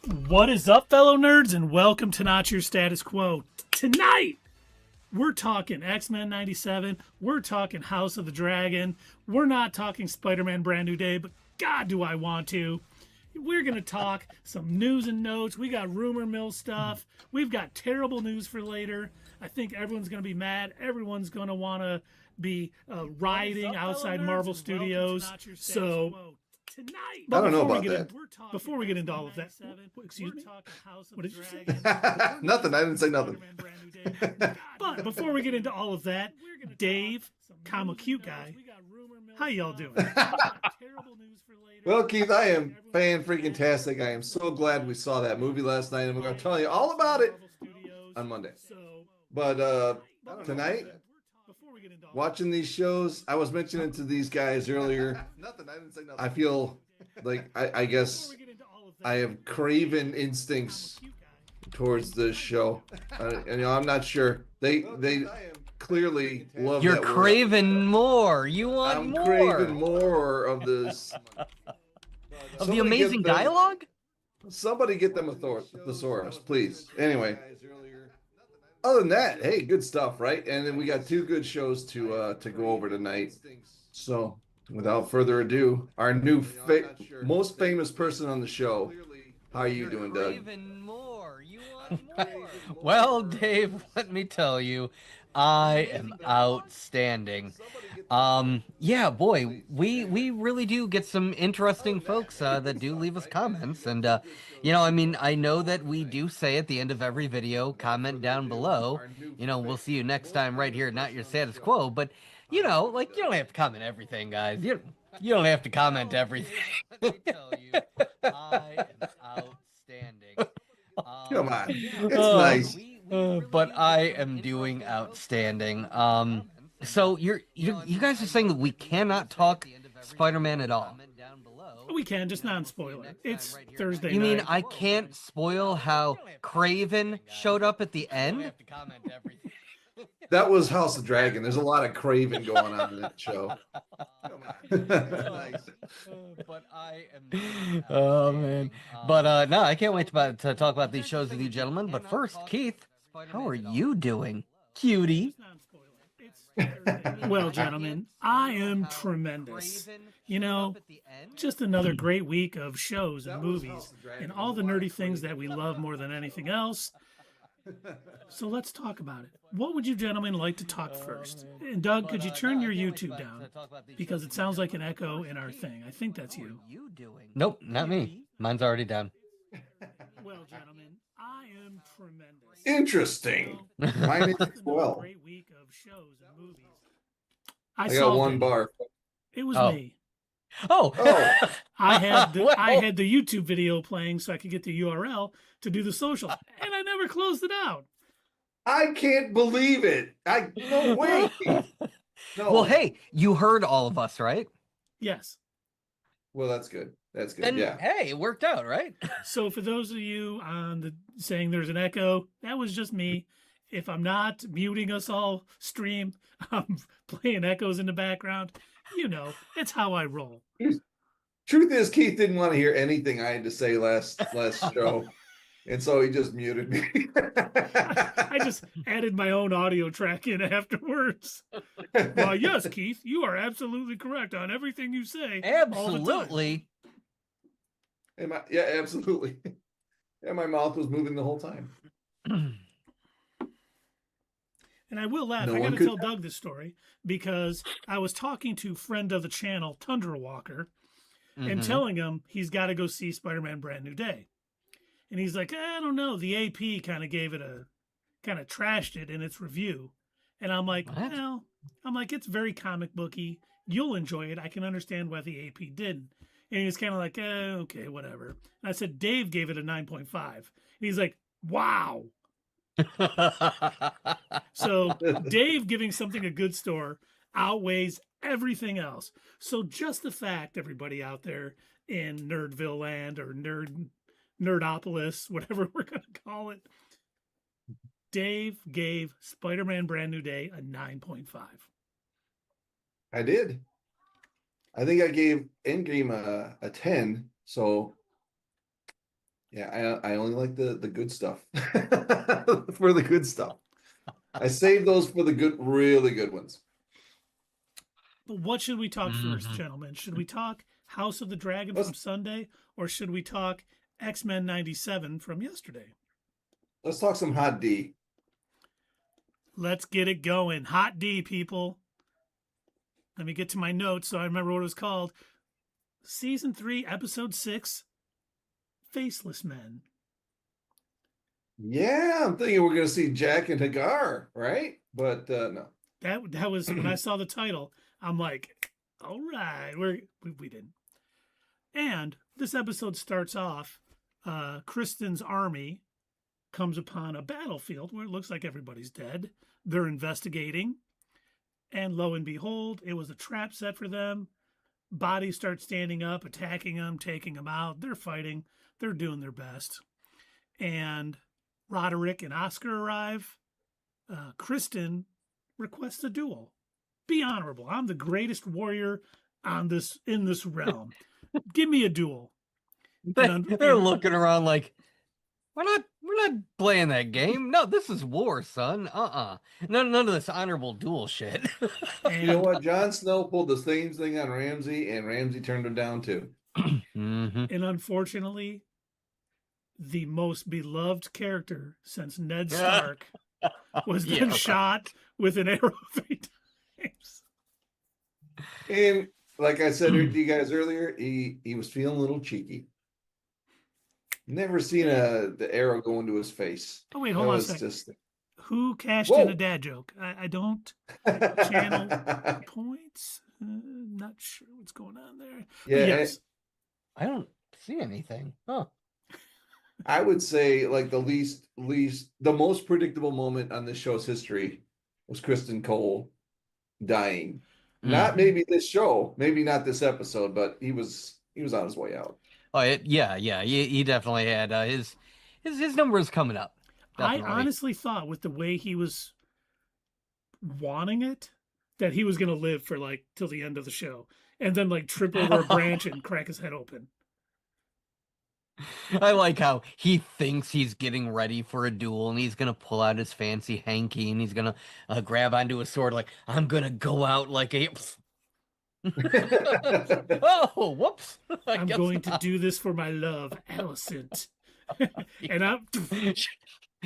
What is up, fellow nerds, and welcome to Not Your Status Quo. Tonight, we're talking X-Men 97, we're talking House of the Dragon, we're not talking Spider-Man Brand New Day, but God, do I want to. We're going to talk some news and notes. We got rumor mill stuff. We've got terrible news for later. I think everyone's going to be mad. Everyone's going to want to be rioting outside Marvel Studios. So... tonight. I don't know about that. Before we get into all of that, excuse me. What did you say? Nothing. I didn't say nothing. But before we get into all of that, Dave, Comic Cute Guy, how y'all doing? Well, Keith, I am fan-freaking-tastic. I am so glad we saw that movie last night, and we're going to tell you all about it on Monday. But tonight, watching these shows, I was mentioning to these guys earlier, I feel like I guess I have craven instincts towards this show. And I'm not sure. They clearly love You're that craving word. more. You want I'm more. craving more of this. Of the amazing dialogue? Somebody get them a thesaurus, please. Anyway. Other than that, hey, good stuff, right? And then we got two good shows to go over tonight. So, without further ado, our new most famous person on the show. How are you doing, Doug? Well, Dave, let me tell you, I am outstanding. Yeah, boy, we really do get some interesting folks that do leave us comments, and you know, I mean, I know that we do say at the end of every video, comment down below. You know, we'll see you next time right here, Not Your Status Quo. But you know, like, you don't have to comment everything, guys. You don't have to comment everything. Let me tell you, I am outstanding. Come on, it's nice. But I am doing outstanding. So you guys are saying that we cannot talk Spider-Man at all? We can, just non-spoiler. It's Thursday You mean night. I can't spoil how Craven showed up at the end? That was House of Dragon. There's a lot of craving going on in that show. Come on. Nice. But I am. Oh man. But no, I can't wait to talk about these shows with you gentlemen. But first, Keith, how are you doing, cutie? Well, gentlemen, I am tremendous. You know, just another great week of shows and movies and all the nerdy things that we love more than anything else. So let's talk about it. What would you gentlemen like to talk first? And Doug, could you turn your YouTube down? Because it sounds like an echo in our thing. I think that's you. Nope, not me. Mine's already down. Well, gentlemen, I am tremendous. Interesting. Mine is as well. Great week of shows and movies. I got one bar. It was me. Oh. I had the YouTube video playing so I could get the URL to do the social, and I never closed it out. I can't believe it. No way. No. Well, hey, you heard all of us, right? Yes. Well, that's good. That's good. And, yeah. Hey, it worked out, right? So for those of you saying there's an echo, that was just me. If I'm not muting us all stream, I'm playing echoes in the background. You know, it's how I roll. Truth is, Keith didn't want to hear anything I had to say last show, and so he just muted me. I just added my own audio track in afterwards. Well, yes, Keith, you are absolutely correct on everything you say. Absolutely. Yeah, absolutely. Yeah, my mouth was moving the whole time. And I will laugh. I got to tell Doug this story because I was talking to friend of the channel, Tundra Walker, and telling him he's got to go see Spider-Man Brand New Day. And he's like, I don't know. The AP kind of trashed it in its review. And I'm like, well, it's very comic booky. You'll enjoy it. I can understand why the AP didn't. And he was kind of like, okay, whatever. And I said, Dave gave it a 9.5. And he's like, wow. So Dave giving something a good score outweighs everything else. So just the fact, everybody out there in Nerdville land or Nerdopolis, whatever we're going to call it, Dave gave Spider-Man Brand New Day a 9.5. I did. I think I gave Endgame a 10. So Yeah, I only like the good stuff for the good stuff. I save those for the good, really good ones. But what should we talk first, gentlemen? Should we talk House of the Dragon from Sunday, or should we talk X-Men 97 from yesterday? Let's talk some hot D. Let's get it going. Hot D, people. Let me get to my notes so I remember what it was called. Season 3, Episode 6, Faceless Men. Yeah, I'm thinking we're going to see Jack and Hagar, right? But no. That was when I saw the title. I'm like, all right, we didn't. And this episode starts off. Criston's army comes upon a battlefield where it looks like everybody's dead. They're investigating, and lo and behold, it was a trap set for them. Bodies start standing up, attacking them, taking them out. They're fighting. They're doing their best. And Roderick and Oscar arrive. Criston requests a duel. Be honorable. I'm the greatest warrior in this realm. Give me a duel. They're looking around like, we're not playing that game. No, this is war, son. None of this honorable duel shit. And you know what? Jon Snow pulled the same thing on Ramsay, and Ramsay turned him down too. And unfortunately, the most beloved character since Ned Stark was then shot with an arrow 3 times. And like I said to you guys earlier, he was feeling a little cheeky. Never seen the arrow go into his face. Oh wait, hold on a second. Who cashed in a dad joke? I don't channel points. Not sure what's going on there. Yeah, yes. I don't see anything. Huh. I would say like the most predictable moment on this show's history was Criston Cole dying. Not maybe this show, maybe not this episode, but he was on his way out. Oh, yeah. He definitely had his numbers coming up. Definitely. I honestly thought with the way he was wanting it that he was going to live for like till the end of the show and then like trip over a branch and crack his head open. I like how he thinks he's getting ready for a duel and he's going to pull out his fancy hanky and he's going to grab onto his sword like, I'm going to go out like a... Oh, whoops. I'm going to do this for my love, Alicent. And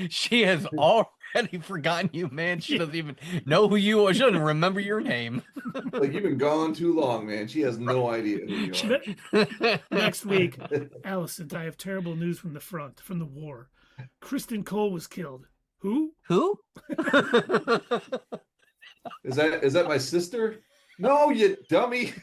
she has already forgotten you, man. She doesn't even know who you are. She doesn't remember your name. Like, you've been gone too long, man. She has no idea who you are. Next week, Alicent, I have terrible news from the front, from the war. Criston Cole was killed. Who? Is that my sister? No, you dummy.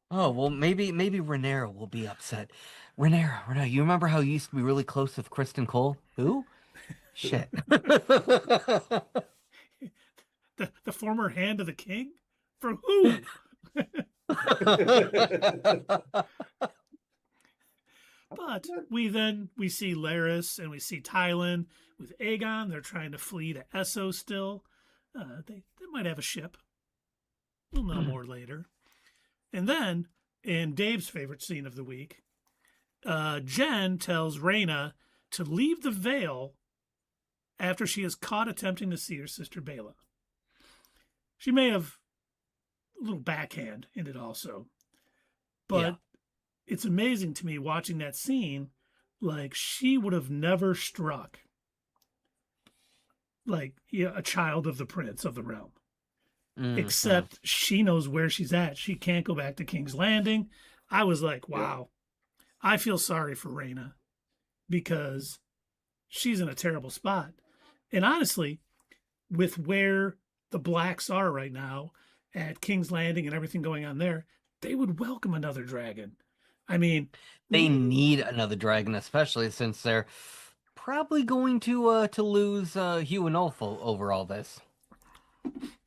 Oh, well, maybe Rhaenyra will be upset. Rhaenyra, you remember how you used to be really close with Criston Cole? Who? Shit. The former hand of the king? For who? But we see Larys and we see Tylan with Aegon. They're trying to flee to Essos still. They might have a ship. We'll know more later. And then, in Dave's favorite scene of the week, Jen tells Rhaena to leave the Vale after she is caught attempting to see her sister Baela. She may have a little backhand in it also. But it's amazing to me watching that scene, like she would have never struck like a child of the prince of the realm. Except she knows where she's at. She can't go back to King's Landing. I was like, wow, I feel sorry for Rhaena because she's in a terrible spot. And honestly, with where the Blacks are right now at King's Landing and everything going on there, they would welcome another dragon. I mean, they need another dragon, especially since they're probably going to lose Hugh and Ulf over all this.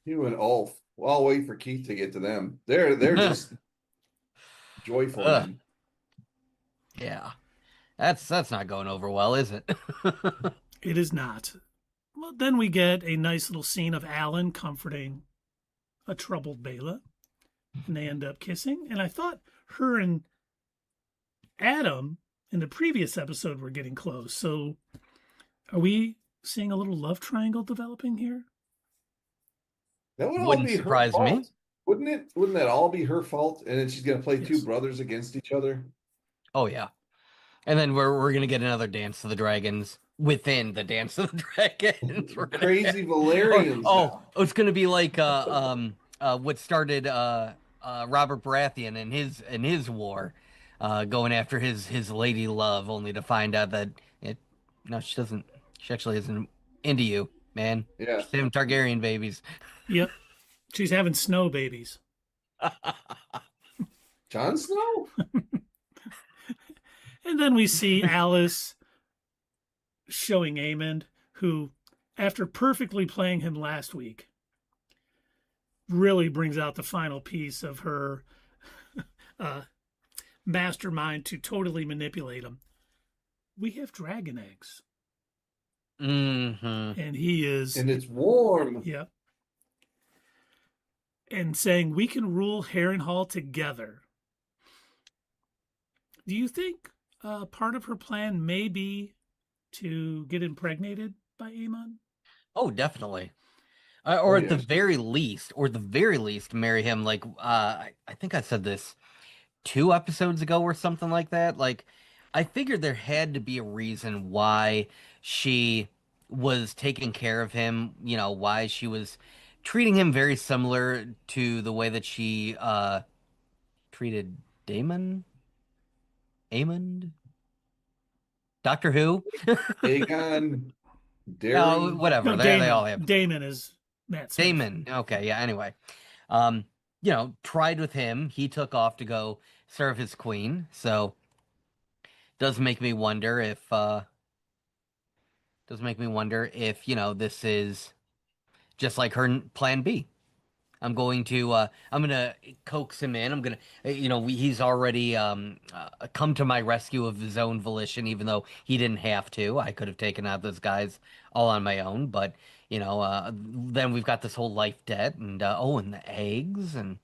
Hugh and Ulf. Well, I'll wait for Keith to get to them. They're just joyful. Yeah, that's not going over well, is it? It is not. Well, then we get a nice little scene of Alan comforting a troubled Baela, and they end up kissing. And I thought her and Adam, in the previous episode, we're getting close. So are we seeing a little love triangle developing here? That would all Wouldn't be her surprise fault, me. wouldn't it? Wouldn't that all be her fault? And then she's going to play Yes. two brothers against each other? Oh, yeah. And then we're going to get another Dance of the Dragons within the Dance of the Dragons. Crazy Valerians. It's going to be like what started Robert Baratheon in his war, going after his lady love, only to find out that she doesn't. She actually isn't into you, man. Yeah. She's having Targaryen babies. Yep. She's having snow babies. Jon Snow? And then we see Alice showing Aemond, who, after perfectly playing him last week, really brings out the final piece of her mastermind to totally manipulate him. We have dragon eggs. Mm-hmm. And he is... And it's warm. Yep. And saying, we can rule Harrenhal together. Do you think part of her plan may be to get impregnated by Aemon? Oh, definitely. Or at the very least, marry him. Like, I think I said this 2 episodes ago or something like that. Like, I figured there had to be a reason why she was taking care of him, why she was treating him very similar to the way that she treated Daemon? Aemond? Doctor Who? Aegon, Darren. Whatever. No, they all have. Daemon is Matt Smith. Daemon. Okay, yeah, anyway. Tried with him. He took off to go serve his queen. So does make me wonder if this is just like her plan B. I'm gonna coax him in. I'm gonna, he's already come to my rescue of his own volition, even though he didn't have to. I could have taken out those guys all on my own, but then we've got this whole life debt, and and the eggs, and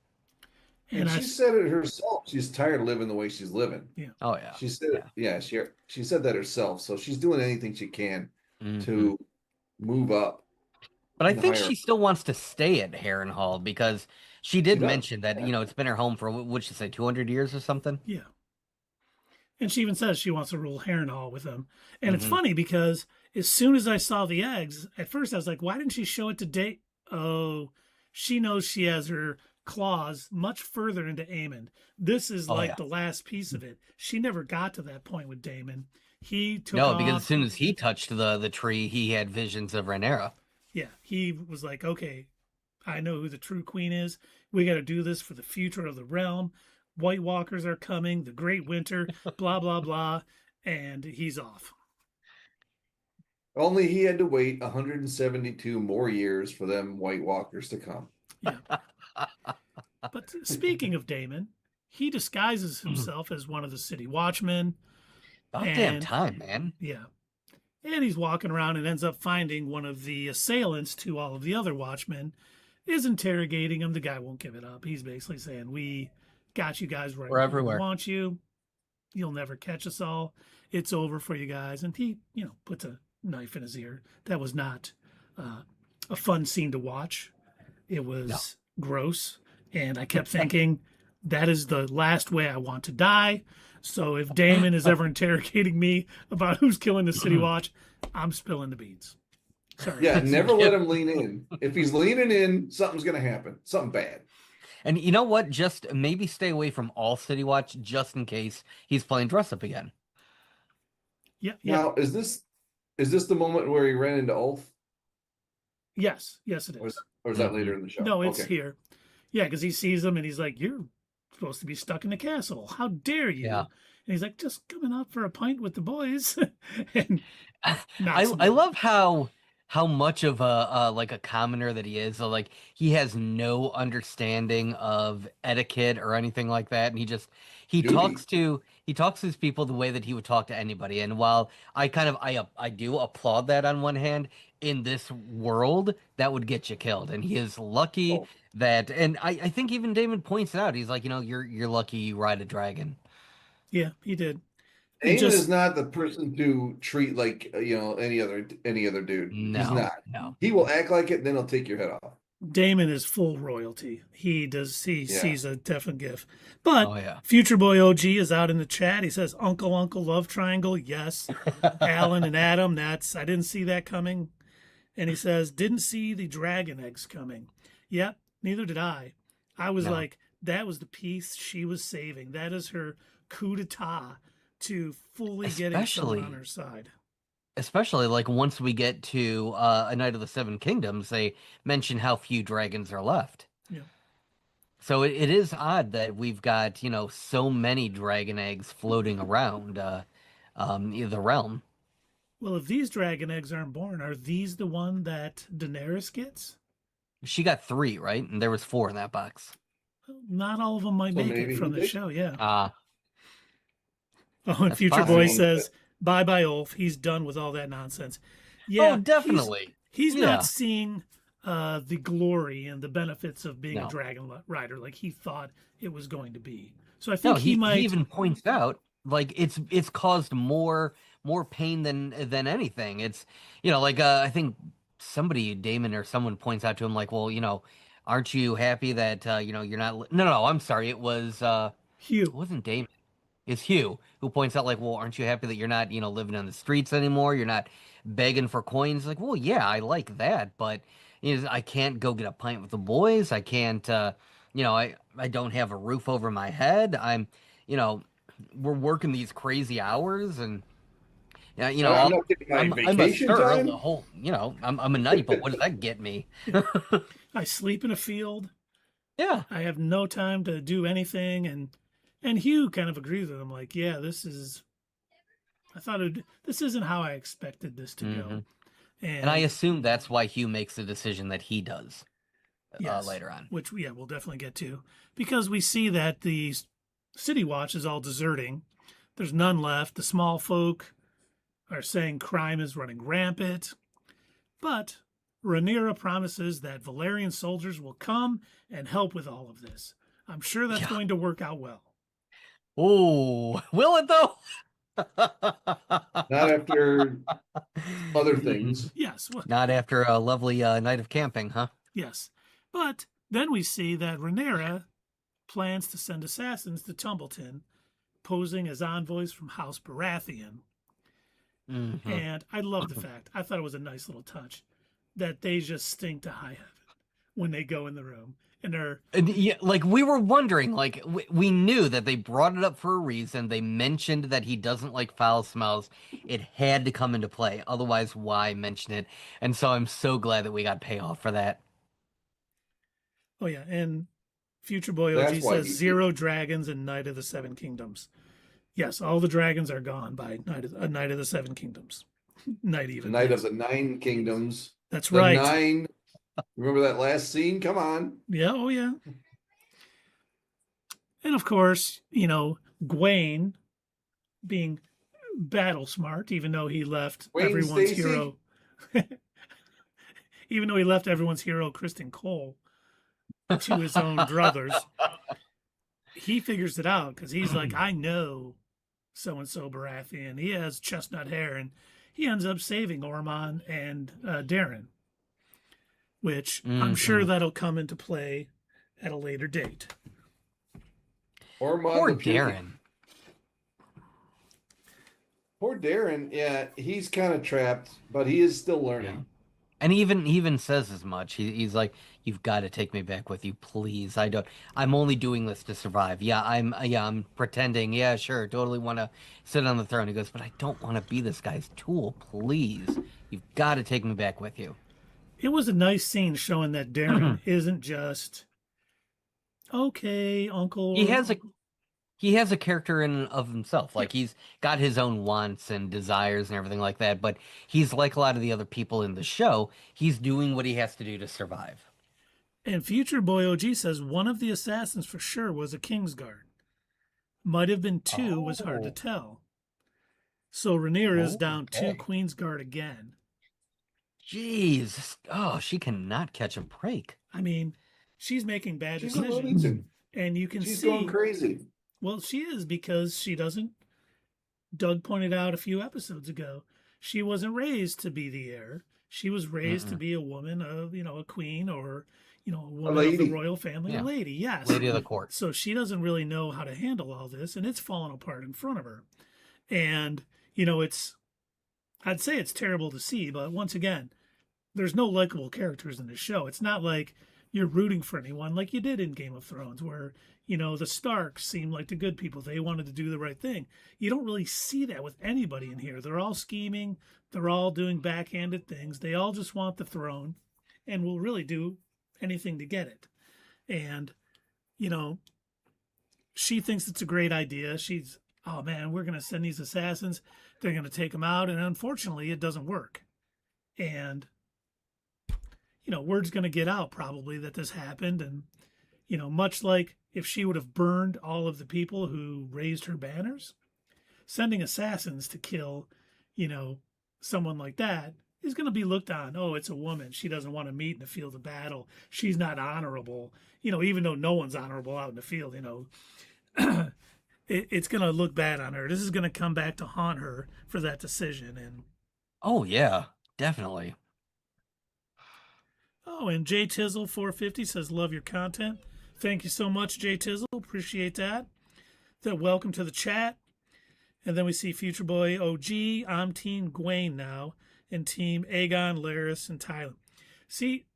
she said it herself. She's tired of living the way she's living. Yeah. Oh yeah. She said, she said that herself. So she's doing anything she can to move up. But I think she still wants to stay at Harrenhal because she did mention that, it's been her home for, what'd she say, 200 years or something? Yeah. And she even says she wants to rule Harrenhal with him. And it's funny because as soon as I saw the eggs, at first I was like, why didn't she show it to Daemon? Oh, she knows she has her claws much further into Aemond. This is the last piece of it. She never got to that point with Daemon. He took off. Because as soon as he touched the tree, he had visions of Rhaenyra. Yeah, he was like, okay, I know who the true queen is. We got to do this for the future of the realm. White Walkers are coming, the Great Winter, blah, blah, blah. And he's off. Only he had to wait 172 more years for them White Walkers to come. Yeah. But speaking of Daemon, he disguises himself as one of the city watchmen. About damn time, man. Yeah. And he's walking around and ends up finding one of the assailants to all of the other watchmen, is interrogating him. The guy won't give it up. He's basically saying, we got you guys right where everywhere. We want you. You'll never catch us all. It's over for you guys. And he, puts a knife in his ear. That was not a fun scene to watch. It was gross. And I kept thinking, that is the last way I want to die. So if Daemon is ever interrogating me about who's killing the City Watch, I'm spilling the beans. Sorry. Yeah, never let him lean in. If he's leaning in, something's going to happen. Something bad. And you know what? Just maybe stay away from all City Watch just in case he's playing dress up again. Yeah. Now, is this the moment where he ran into Ulf? Yes, it is. Or is that later in the show? No, it's here. Yeah, because he sees him and he's like, you're supposed to be stuck in the castle. How dare you? Yeah. And he's like, just coming out for a pint with the boys. And I love how much of a commoner that he is. So like he has no understanding of etiquette or anything like that, and he talks to his people the way that he would talk to anybody. And while I do applaud that on one hand, in this world that would get you killed, and he is lucky that. And I think even Daemon points it out. He's like, you're lucky you ride a dragon. Yeah, he did. Aemond is not the person to treat like any other dude. No, He's not. No. He will act like it, and then he'll take your head off. Daemon is full royalty. He sees a definite gift. But Oh, yeah. Future Boy OG is out in the chat. He says, Uncle, love triangle. Yes. Alan and Adam, I didn't see that coming. And he says, didn't see the dragon eggs coming. Yep, neither did I. I was like, that was the piece she was saving. That is her coup d'etat to fully getting someone on her side. Especially like once we get to A Night of the Seven Kingdoms, they mention how few dragons are left. Yeah. So it is odd that we've got, so many dragon eggs floating around the realm. Well, if these dragon eggs aren't born, are these the one that Daenerys gets? She got 3, right? And there was 4 in that box. Not all of them might make it from the show, yeah. And Future Boy says, bye, Ulf. He's done with all that nonsense. Yeah, definitely. He's not seeing the glory and the benefits of being a dragon rider like he thought it was going to be. So I think he even points out like it's caused more pain than anything. It's I think somebody, Daemon or someone, points out to him like, well, aren't you happy that you're not? No, I'm sorry. It was Hugh. It wasn't Daemon. It's Hugh who points out like, well, aren't you happy that you're not living on the streets anymore? You're not begging for coins. Like, well, yeah, I like that, but I can't go get a pint with the boys. I can't. I don't have a roof over my head. I'm, we're working these crazy hours and. I'm a stir of the whole, I'm a knight, but what does that get me? I sleep in a field. Yeah. I have no time to do anything. And Hugh kind of agrees with him. Like, yeah, this isn't how I expected this to go. And I assume that's why Hugh makes the decision that he does later on. Which, we'll definitely get to. Because we see that the City Watch is all deserting. There's none left. The small folk are saying crime is running rampant. But Rhaenyra promises that Valyrian soldiers will come and help with all of this. I'm sure that's going to work out well. Oh, will it though? Not after other things. Yes. Not after a lovely night of camping, huh? Yes. But then we see that Rhaenyra plans to send assassins to Tumbleton, posing as envoys from House Baratheon. And I love the fact, I thought it was a nice little touch, that they just stink to high heaven when they go in the room. Like we were wondering, like we knew that they brought it up for a reason. They mentioned that he doesn't like foul smells. It had to come into play. Otherwise, why mention it? And so I'm so glad that we got payoff for that. Oh yeah, and Future Boy OG says 0 dragons in Night of the Seven Kingdoms. Yes, all the dragons are gone by Night of the Seven Kingdoms. Night of the 9 Kingdoms. That's right. 9. Remember that last scene? Come on. Yeah, oh yeah. And of course, Gwaine being battle smart, even though he left everyone's hero. Even though he left everyone's hero, Criston Cole, to his own druthers. He figures it out because he's like, I know so-and-so Baratheon. He has chestnut hair, and he ends up saving Ormond and Darren. Which I'm sure that'll come into play at a later date. Poor Darren. Poor Darren, yeah, he's kind of trapped, but he is still learning. Yeah. And he even says as much. He's like, "You've got to take me back with you, please. I'm only doing this to survive. Yeah, I'm pretending. Yeah, sure, totally want to sit on the throne." He goes, "But I don't want to be this guy's tool. Please, you've got to take me back with you." It was a nice scene showing that Darren isn't just okay, Uncle. He has a character in of himself. Like he's got his own wants and desires and everything like that. But he's like a lot of the other people in the show. He's doing what he has to do to survive. And Future Boy OG says one of the assassins for sure was a Kingsguard. Might have been 2. Was hard to tell. So Rhaenyra is down 2 Queensguard again. Jeez. Oh, she cannot catch a break. I mean, she's making bad decisions. And you can see. She's going crazy. Well, she is, because she doesn't. Doug pointed out a few episodes ago, she wasn't raised to be the heir. She was raised to be a woman of, a queen, or, a woman of the royal family, a lady. Yes. Lady of the court. So she doesn't really know how to handle all this, and it's falling apart in front of her. And, I'd say it's terrible to see, but once again, there's no likable characters in the show. It's not like you're rooting for anyone like you did in Game of Thrones, where, the Starks seemed like the good people. They wanted to do the right thing. You don't really see that with anybody in here. They're all scheming. They're all doing backhanded things. They all just want the throne and will really do anything to get it. And, she thinks it's a great idea. She's, oh man, we're going to send these assassins. They're going to take them out. And unfortunately, it doesn't work. And, word's going to get out probably that this happened. And, much like if she would have burned all of the people who raised her banners, sending assassins to kill, someone like that is going to be looked on. Oh, it's a woman. She doesn't want to meet in the field of battle. She's not honorable, even though no one's honorable out in the field, it's going to look bad on her. This is going to come back to haunt her for that decision. And oh, yeah, definitely. Oh, and Jay Tizzle 450 says, love your content. Thank you so much, Jay Tizzle. Appreciate that. Welcome to the chat. And then we see Future Boy OG. I'm Team Gwaine now, and Team Aegon, Larys, and Tyler. See,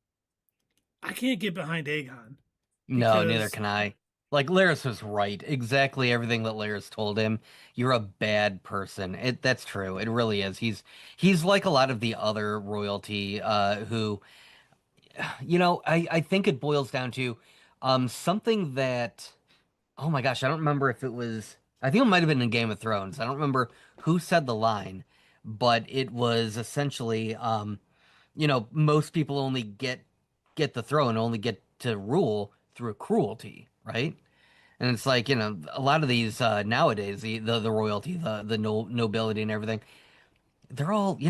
I can't get behind Aegon. No, neither can I. Like, Larys was right. Exactly everything that Larys told him. You're a bad person. That's true. It really is. He's like a lot of the other royalty who, I think it boils down to something that, oh my gosh, I don't remember if it was, I think it might have been in Game of Thrones. I don't remember who said the line, but it was essentially, most people only get the throne, only get to rule through cruelty, right? And it's like, a lot of these nowadays, the royalty, the nobility and everything, they're all,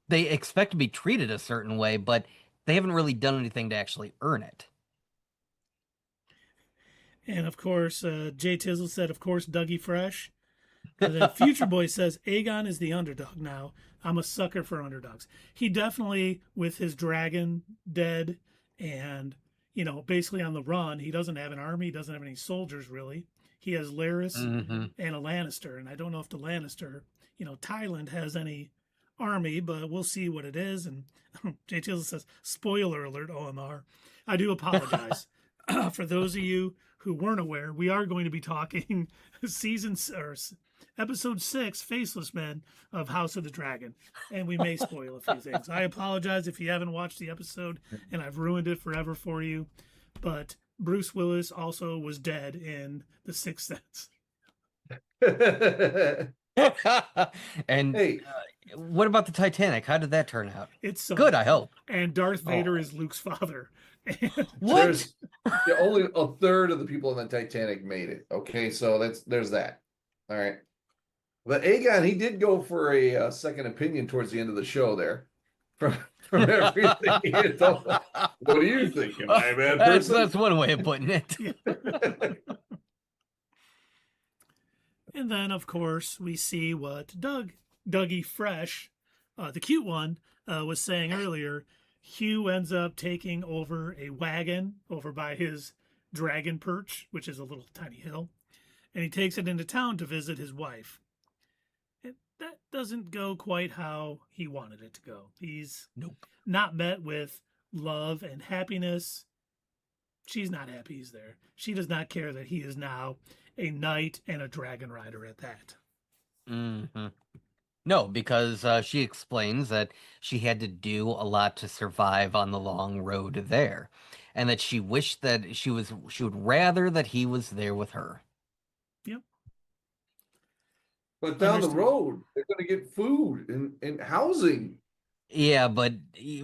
they expect to be treated a certain way, but they haven't really done anything to actually earn it. And of course, Jay Tizzle said, of course, Dougie Fresh. And then Future Boy says, Aegon is the underdog now. I'm a sucker for underdogs. He definitely, with his dragon dead and, basically on the run, he doesn't have an army. He doesn't have any soldiers, really. He has Larys and a Lannister. And I don't know if the Lannister, Thailand has any army, but we'll see what it is. And Jay Tizzle says, spoiler alert, OMR. I do apologize. For those of you who weren't aware, we are going to be talking episode 6, Faceless Men of House of the Dragon, and we may spoil a few things. I apologize if you haven't watched the episode and I've ruined it forever for you, but Bruce Willis also was dead in The Sixth Sense. And hey, what about the Titanic? How did that turn out? It's good, I hope. And Darth Vader is Luke's father. What? Only a third of the people in the Titanic made it. Okay, so there's that. All right, but Aegon, he did go for a second opinion towards the end of the show there. From everything he had told. What do you think? Am I a bad person? That's one way of putting it. And then, of course, we see what Dougie Fresh, the cute one, was saying earlier. Hugh ends up taking over a wagon over by his dragon perch, which is a little tiny hill, and he takes it into town to visit his wife. And that doesn't go quite how he wanted it to go. He's not met with love and happiness. She's not happy he's there. She does not care that he is now a knight and a dragon rider at that. Mm-hmm. No, because she explains that she had to do a lot to survive on the long road there, and that she wished that she would rather that he was there with her. Yep. But down the road, they're going to get food and housing. Yeah, but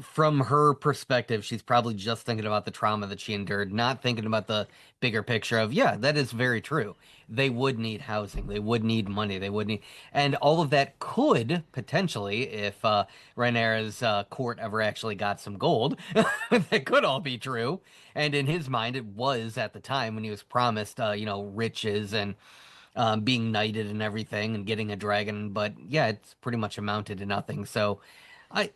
from her perspective, she's probably just thinking about the trauma that she endured, not thinking about the bigger picture of, yeah, that is very true. They would need housing, they would need money, they would need, and all of that could potentially, if Rhaenyra's court ever actually got some gold, that could all be true. And in his mind, it was at the time when he was promised, riches and being knighted and everything and getting a dragon. But yeah, it's pretty much amounted to nothing. So. I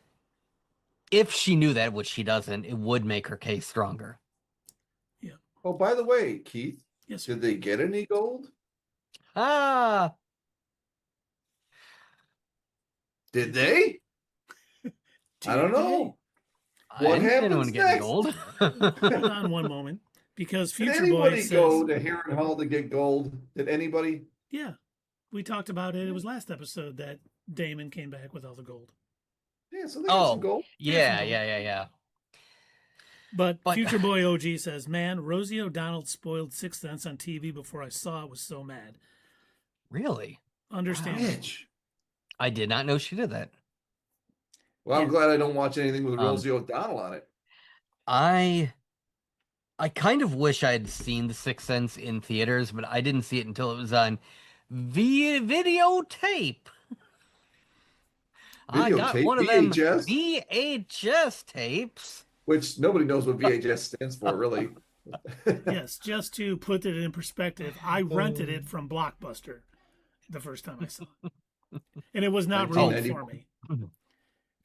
if she knew that, which she doesn't, it would make her case stronger. Yeah. Oh, by the way, Keith, yes, did they get any gold? Ah, Did they? I don't know. What happens next? Gold. Hold on one moment, because Did Future anybody Boy says, go to Harrenhal to get gold? Did anybody? Yeah, we talked about it. It was last episode that Daemon came back with all the gold. Yeah, so they got some gold. Yeah. But Future Boy OG says, man, Rosie O'Donnell spoiled Sixth Sense on TV before I saw it. Was so mad. Really? Understandable. I did not know she did that. Well, I'm glad I don't watch anything with Rosie O'Donnell on it. I kind of wish I had seen The Sixth Sense in theaters, but I didn't see it until it was on videotape. I got one of them VHS tapes. Which nobody knows what VHS stands for, really. Yes, just to put it in perspective, I rented it from Blockbuster the first time I saw it. And it was not ruined for me.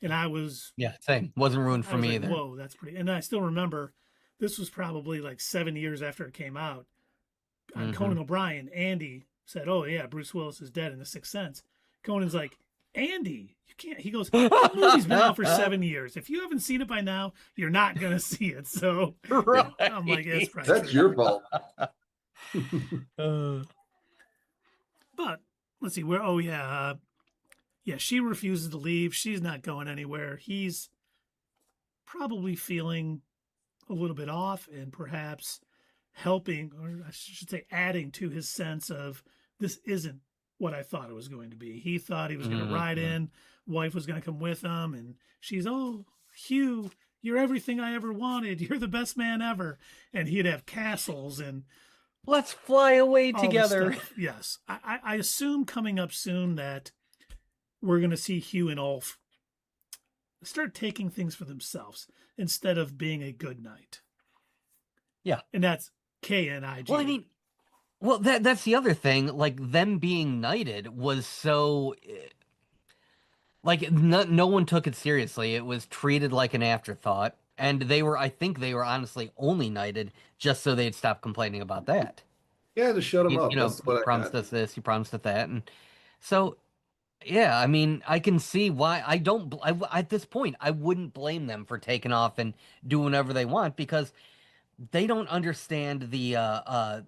And I was... Yeah, same. Wasn't ruined for me either. Whoa, that's pretty... And I still remember, this was probably like 7 years after it came out. On Conan O'Brien, Andy said, oh yeah, Bruce Willis is dead in The Sixth Sense. Conan's like, Andy, you can't... He goes, that movie's been out for 7 years. If you haven't seen it by now, you're not going to see it. So right. I'm like, it's probably That's your fault. But let's see, where... Oh yeah, yeah, she refuses to leave. She's not going anywhere. He's probably feeling a little bit off and perhaps helping, or I should say adding to his sense of this isn't what I thought it was going to be. He thought he was going to ride in, wife was going to come with him, and she's, oh, Hugh, you're everything I ever wanted. You're the best man ever. And he'd have castles and... Let's fly away together. Yes. I assume coming up soon that we're going to see Hugh and Ulf start taking things for themselves instead of being a good knight. Yeah. And that's KNIG. Well, I mean, that's the other thing. Like, them being knighted was so... Like, no one took it seriously. It was treated like an afterthought. And I think they were honestly only knighted just so they'd stop complaining about that. Yeah, to shut them up. You promised us this, you promised us that. And so... Yeah, I mean, I can see why at this point, I wouldn't blame them for taking off and doing whatever they want because they don't understand the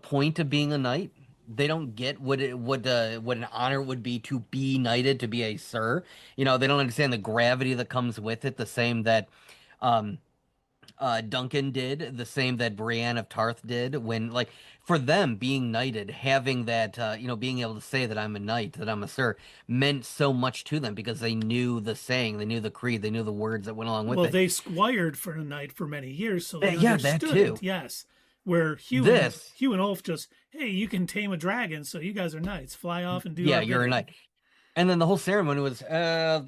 point of being a knight. They don't get what an honor would be to be knighted, to be a sir. They don't understand the gravity that comes with it, the same that Duncan did, the same that Brienne of Tarth did when, like, for them being knighted, having that, being able to say that I'm a knight, that I'm a sir, meant so much to them because they knew the saying, they knew the creed, they knew the words that went along with it. Well, they squired for a knight for many years, so they understood that too. It, yes. Where Hugh and Ulf just, hey, you can tame a dragon, so you guys are knights. Fly off and do Yeah, you're a knight. And then the whole ceremony was, seven,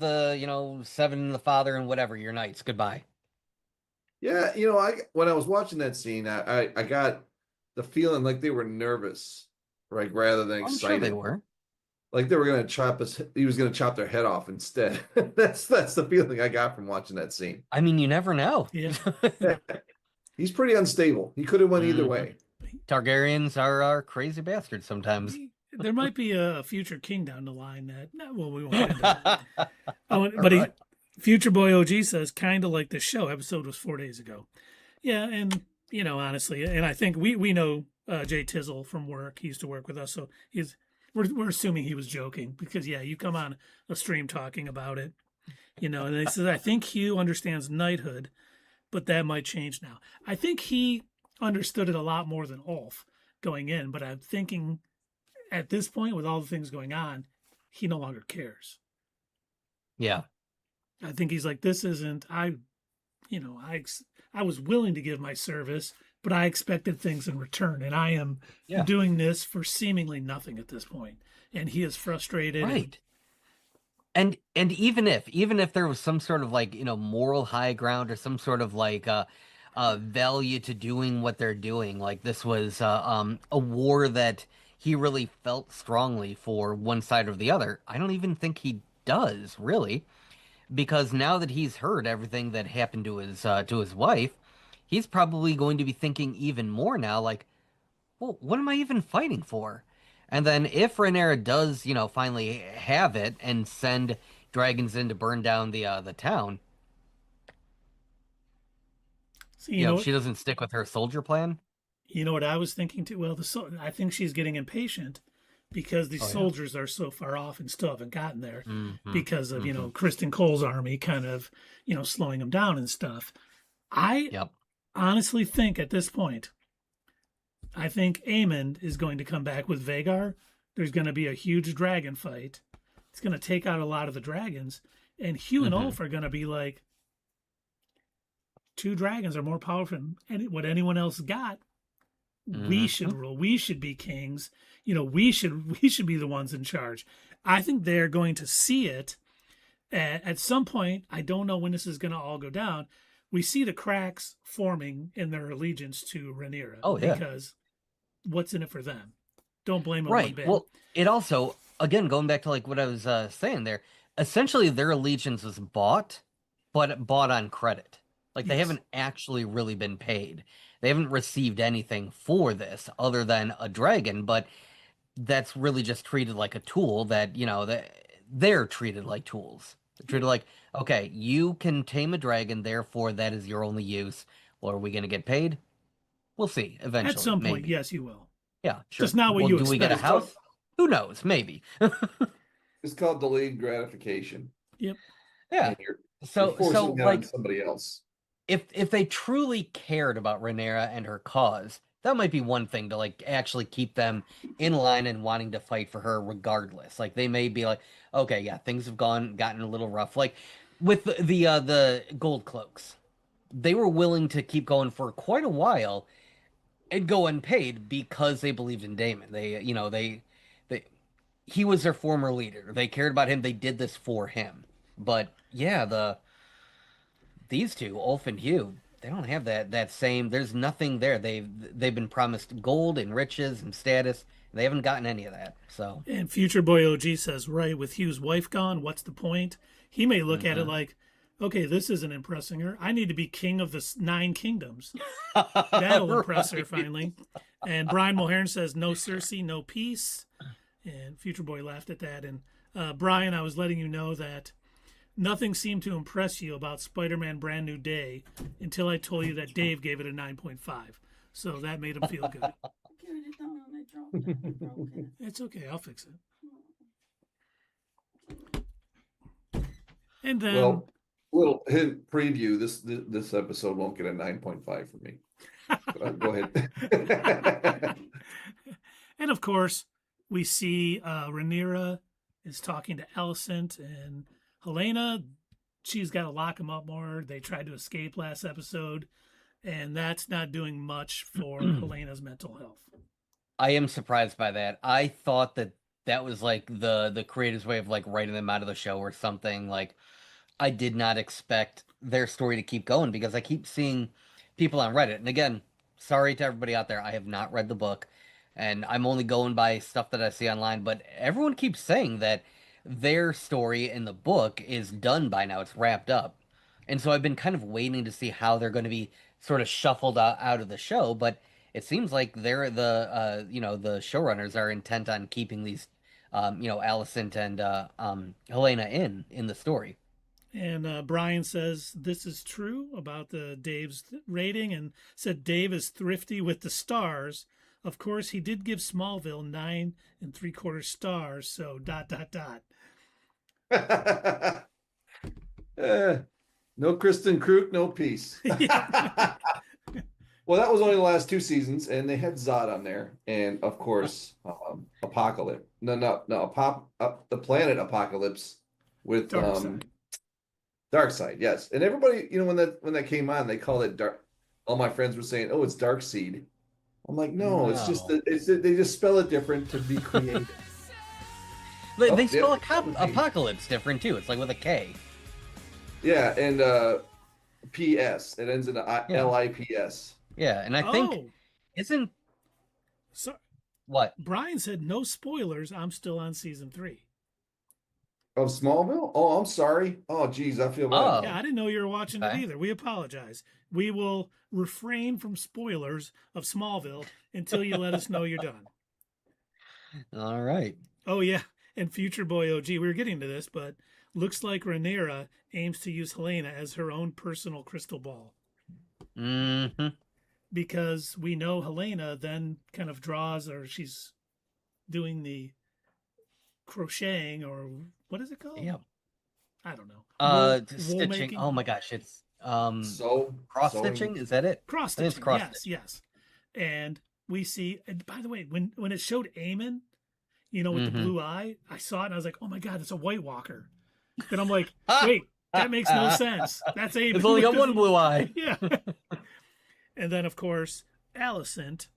the father, and whatever, you're knights. Goodbye. Yeah, when I was watching that scene, I got the feeling like they were nervous, right, rather than excited. I'm sure they were. Like they were going to he was going to chop their head off instead. That's the feeling I got from watching that scene. I mean, you never know. Yeah. He's pretty unstable. He could have went either way. Targaryens are crazy bastards sometimes. There might be a future king down the line that, we won't get into that. Future Boy OG says, kind of like the show. Episode was 4 days ago. Yeah, and, honestly, and I think we know Jay Tizzle from work. He used to work with us, so we're assuming he was joking because, yeah, you come on a stream talking about it, and he says, I think Hugh understands knighthood, but that might change now. I think he understood it a lot more than Ulf going in, but I'm thinking at this point, with all the things going on, he no longer cares. Yeah. I think he's like, this isn't, I was willing to give my service, but I expected things in return. And I am doing this for seemingly nothing at this point. And he is frustrated. Right. And even if there was some sort of like, moral high ground or some sort of like value to doing what they're doing, like this was a war that he really felt strongly for one side or the other. I don't even think he does really, because now that he's heard everything that happened to his wife, he's probably going to be thinking even more now, like, well, what am I even fighting for? And then if Rhaenyra does, finally have it and send dragons in to burn down the town, so, if she doesn't stick with her soldier plan. You know what I was thinking too? Well, I think she's getting impatient because these soldiers are so far off and still haven't gotten there because of, Criston Cole's army kind of, slowing them down and stuff. I honestly think at this point, I think Aemond is going to come back with Vhagar. There's going to be a huge dragon fight. It's going to take out a lot of the dragons. And Hugh and Ulf are going to be like, 2 dragons are more powerful than what anyone else got. We should rule. We should be kings. We should be the ones in charge. I think they're going to see it at some point. I don't know when this is going to all go down. We see the cracks forming in their allegiance to Rhaenyra. Oh, yeah. Because what's in it for them? Don't blame them right. one bit. Well, it also, again, going back to like what I was saying there, essentially their allegiance was bought, but bought on credit. Like they haven't actually really been paid. They haven't received anything for this other than a dragon, but that's really just treated like a tool that, they're treated like tools. They're treated like, okay, you can tame a dragon, therefore that is your only use. Well, are we going to get paid? We'll see eventually. At some point, maybe. yes, you will. Yeah, sure. Just not what you expect. Do we get a house? Who knows? Maybe. It's called delayed gratification. Yep. Yeah. You're so like somebody else. If they truly cared about Rhaenyra and her cause, that might be one thing to like actually keep them in line and wanting to fight for her regardless. Like they may be like, okay, yeah, things have gotten a little rough. Like with the gold cloaks, they were willing to keep going for quite a while and go unpaid because they believed in Daemon. He was their former leader. They cared about him. They did this for him. But yeah, these two, Ulf and Hugh, they don't have that same. There's nothing there. They've been promised gold and riches and status. They haven't gotten any of that. So. And Future Boy OG says, right, with Hugh's wife gone, what's the point? He may look at it like, okay, this isn't impressing her. I need to be king of the 9 kingdoms. That'll impress her finally. And Brian Mulhern says, no Cersei, no peace. And Future Boy laughed at that. And Brian, I was letting you know that nothing seemed to impress you about Spider-Man Brand New Day until I told you that Dave gave it a 9.5. So that made him feel good. It's okay. I'll fix it. And then... Well, little hint preview. This episode won't get a 9.5 from me. Go ahead. And of course, we see Rhaenyra is talking to Alicent and Helaena. She's got to lock him up more. They tried to escape last episode, and that's not doing much for Helena's mental health. I am surprised by that. I thought that was like the creators' way of like writing them out of the show or something. Like, I did not expect their story to keep going because I keep seeing people on Reddit. And again, sorry to everybody out there. I have not read the book, and I'm only going by stuff that I see online. But everyone keeps saying that their story in the book is done by now. It's wrapped up. And so I've been kind of waiting to see how they're going to be sort of shuffled out of the show. But it seems like they're the showrunners are intent on keeping these, Alicent and Helaena in the story. And Brian says this is true about Dave's rating, and said Dave is thrifty with the stars. Of course, he did give Smallville 9 3/4 stars. So ... No Criston Kruk, no peace. Well, that was only the last 2 seasons, and they had Zod on there, and of course, Apocalypse. The planet Apocalypse with Dark Side, yes. And everybody, when that came on, they called it dark. All my friends were saying, "Oh, it's Dark Seed." I'm like, no, it's just No. they just spell it different to be creative. They spell apocalypse different too. It's like with a K. Yeah, and PS. It ends in LIPS. Yeah, and I think isn't so. What? Brian said no spoilers. I'm still on season 3. Of Smallville? Oh, I'm sorry. Oh, geez, I feel bad. Yeah, I didn't know you were watching it either. We apologize. We will refrain from spoilers of Smallville until you let us know you're done. All right. Oh, yeah. And Future Boy OG, we were getting to this, but looks like Rhaenyra aims to use Helaena as her own personal crystal ball. Mm-hmm. Because we know Helaena then kind of draws, or she's doing the crocheting, or what is it called? Yeah. I don't know. Stitching. Making? Oh my gosh, it's cross stitching. Sewing. Is that it? Cross stitching. Yes. And we see. And by the way, when it showed Aemond, with the blue eye, I saw it and I was like, oh my god, it's a White Walker. Then I'm like, wait, that makes no sense. That's Aemond. It's only got one blue eye. Yeah. And then of course Alicent.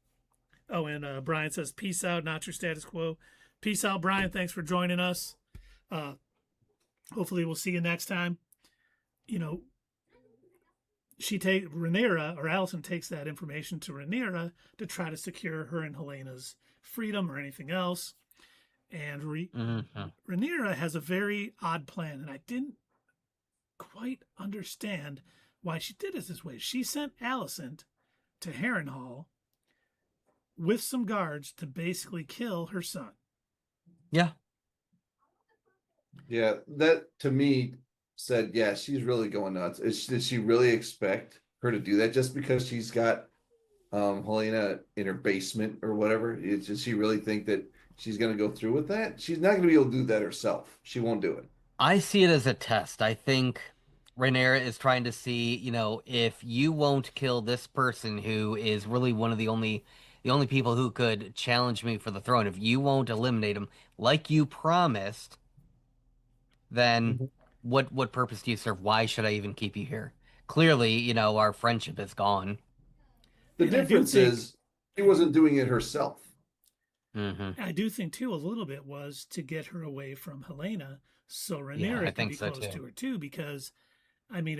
Oh, and Brian says, "Peace out, not your status quo." Peace out, Brian. Thanks for joining us. Hopefully we'll see you next time. Rhaenyra, or Alicent takes that information to Rhaenyra to try to secure her and Helena's freedom or anything else. And Rhaenyra has a very odd plan, and I didn't quite understand why she did it this way. She sent Alicent to Harrenhal with some guards to basically kill her son. Yeah. Yeah, that to me said, yeah, she's really going nuts. Did she really expect her to do that just because she's got Helaena in her basement or whatever? Does she really think that she's going to go through with that? She's not going to be able to do that herself. She won't do it. I see it as a test. I think Rhaenyra is trying to see, if you won't kill this person who is really one of the only people who could challenge me for the throne, if you won't eliminate him like you promised, then what purpose do you serve? Why should I even keep you here? Clearly, our friendship is gone. The difference is she wasn't doing it herself. Mm-hmm. I do think, too, a little bit was to get her away from Helaena so Rhaenyra can be close to her, too, because, I mean,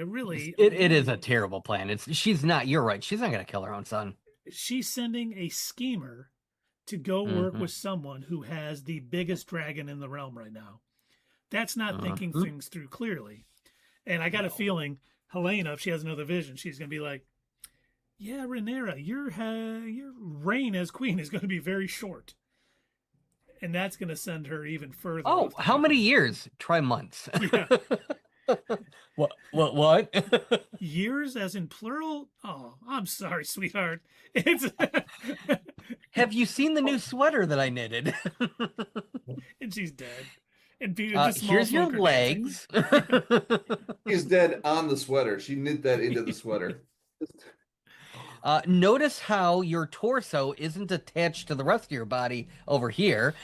it is a terrible plan. You're right, she's not going to kill her own son. She's sending a schemer to go work with someone who has the biggest dragon in the realm right now. That's not thinking things through clearly. And I got a feeling Helaena, if she has another vision, she's going to be like, yeah, Rhaenyra, your reign as queen is going to be very short. And that's going to send her even further. Oh, how many years? Try months. Yeah. What? Years as in plural? Oh, I'm sorry, sweetheart. Have you seen the new sweater that I knitted? And she's dead. And here's your legs. He's dead on the sweater. She knit that into the sweater. Notice how your torso isn't attached to the rest of your body over here.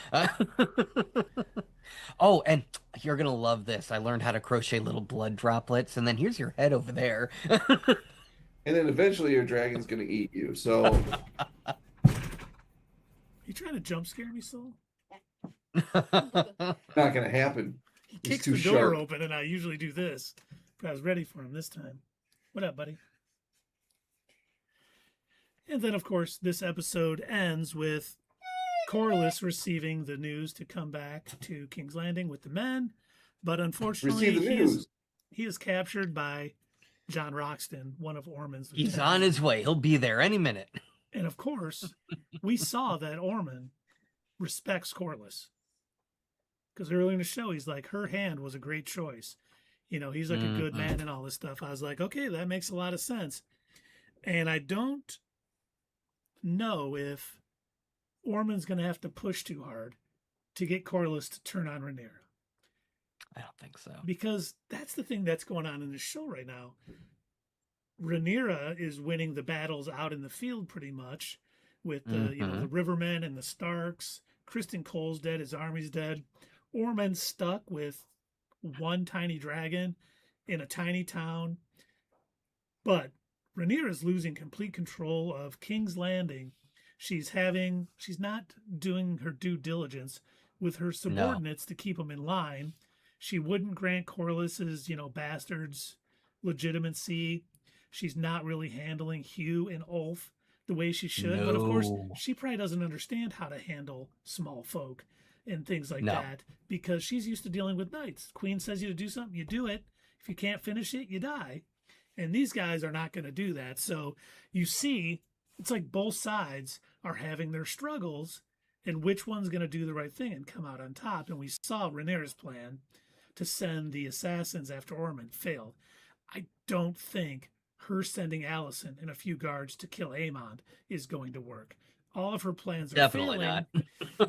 Oh, and you're going to love this. I learned how to crochet little blood droplets, and then here's your head over there. And then eventually your dragon's going to eat you, so... You trying to jump scare me, Soul? Not going to happen. He kicks the door open, and I usually do this. But I was ready for him this time. What up, buddy? And then, of course, this episode ends with Corlys receiving the news to come back to King's Landing with the men. But unfortunately, he is captured by John Roxton, one of Ormond's lieutenants. He's on his way. He'll be there any minute. And, of course, we saw that Ormond respects Corlys. Because earlier in the show, he's like, her hand was a great choice. He's like a good man and all this stuff. I was like, okay, that makes a lot of sense. And I don't know if Ormond's going to have to push too hard to get Corlys to turn on Rhaenyra. I don't think so. Because that's the thing that's going on in the show right now. Rhaenyra is winning the battles out in the field pretty much with the the Rivermen and the Starks. Criston Cole's dead, his army's dead. Ormond's stuck with one tiny dragon, in a tiny town. But Rhaenyra is losing complete control of King's Landing. She's not doing her due diligence with her subordinates to keep them in line. She wouldn't grant Corlys's, bastards legitimacy. She's not really handling Hugh and Ulf the way she should. But of course, she probably doesn't understand how to handle small folk and things like that, because she's used to dealing with knights. Queen says you to do something, you do it. If you can't finish it, you die. And these guys are not going to do that. So you see, it's like both sides are having their struggles, and which one's going to do the right thing and come out on top. And we saw Rhaenyra's plan to send the assassins after Aemond failed. I don't think her sending Alicent and a few guards to kill Aemond is going to work. All of her plans are failing. Not.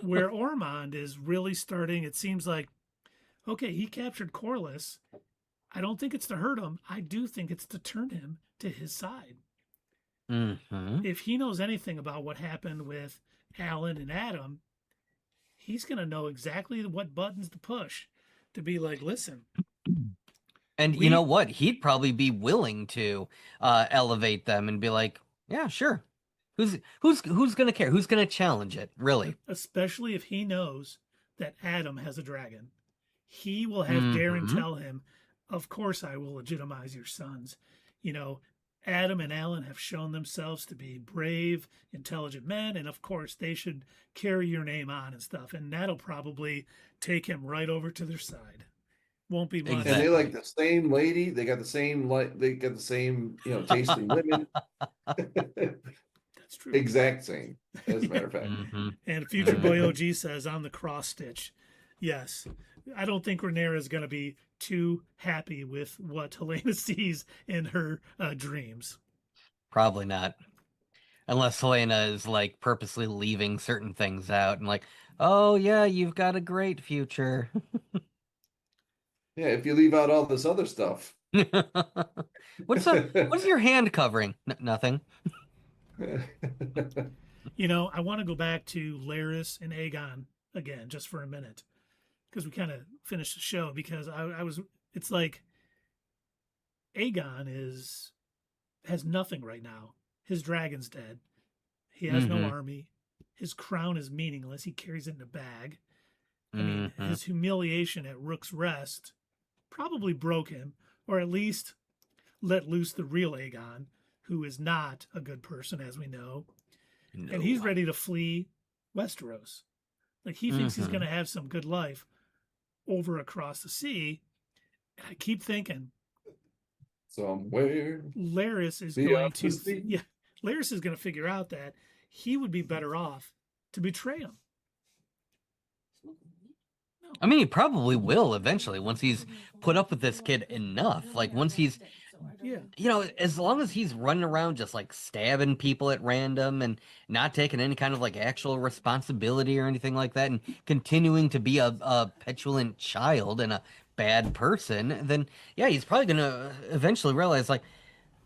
Where Aemond is really starting, it seems like, okay, he captured Corlys. I don't think it's to hurt him. I do think it's to turn him to his side. Mm-hmm. If he knows anything about what happened with Alan and Adam, he's going to know exactly what buttons to push to be like, listen. And you know what? He'd probably be willing to elevate them and be like, yeah, sure. Who's going to care? Who's going to challenge it, really? Especially if he knows that Adam has a dragon. He will have Darren tell him, of course I will legitimize your sons. Adam and Alan have shown themselves to be brave, intelligent men, and of course they should carry your name on and stuff. And that'll probably take him right over to their side. Won't be much. And they like the same lady. They got the same taste in women. That's true. Exact same, as a matter of fact. And Future Boy OG says on the cross stitch. Yes. I don't think Rhaenyra is going to be too happy with what Helaena sees in her dreams. Probably not. Unless Helaena is like purposely leaving certain things out and like, oh yeah, you've got a great future. Yeah, if you leave out all this other stuff. What's your hand covering? Nothing. I want to go back to Larys and Aegon again, just for a minute, because we kind of finished the show, because it's like Aegon has nothing right now. His dragon's dead. He has no army. His crown is meaningless. He carries it in a bag. I mean, his humiliation at Rook's Rest probably broke him, or at least let loose the real Aegon, who is not a good person, as we know. No. And he's ready to flee Westeros. Like, he thinks he's going to have some good life over across the sea. And I keep thinking, somewhere Larys is going to Larys is going to figure out that he would be better off to betray him. I mean, he probably will eventually, once he's put up with this kid enough. Like, once he's, as long as he's running around just like stabbing people at random and not taking any kind of like actual responsibility or anything like that, and continuing to be a petulant child and a bad person, then yeah, he's probably gonna eventually realize, like,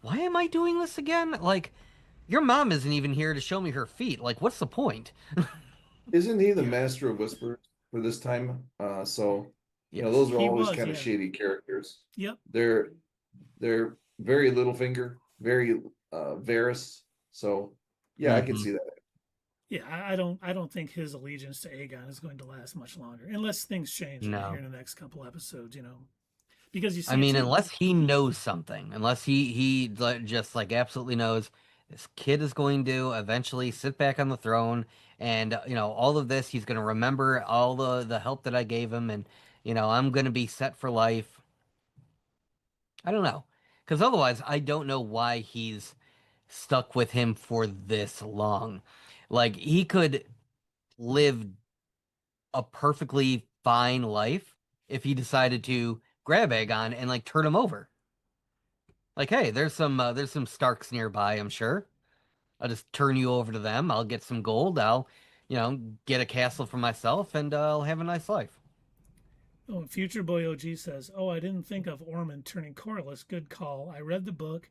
why am I doing this again? Like, your mom isn't even here to show me her feet. Like, what's the point? Isn't he the master of whispers for this time? Those are always kind of shady characters. Yep. They're very Littlefinger, very Varys. So yeah, I can see that. Yeah, I don't think his allegiance to Aegon is going to last much longer, unless things change here in the next couple episodes. Because you see, unless he knows something, unless he just like absolutely knows this kid is going to eventually sit back on the throne, and all of this, he's going to remember all the help that I gave him, and I'm going to be set for life. I don't know, because otherwise I don't know why he's stuck with him for this long. Like, he could live a perfectly fine life if he decided to grab Aegon and like turn him over. Like, hey, there's some Starks nearby, I'm sure. I'll just turn you over to them. I'll get some gold. I'll, get a castle for myself, and I'll have a nice life. Oh, Future Boy OG says, "Oh, I didn't think of Aemond turning Corlys. Good call. I read the book.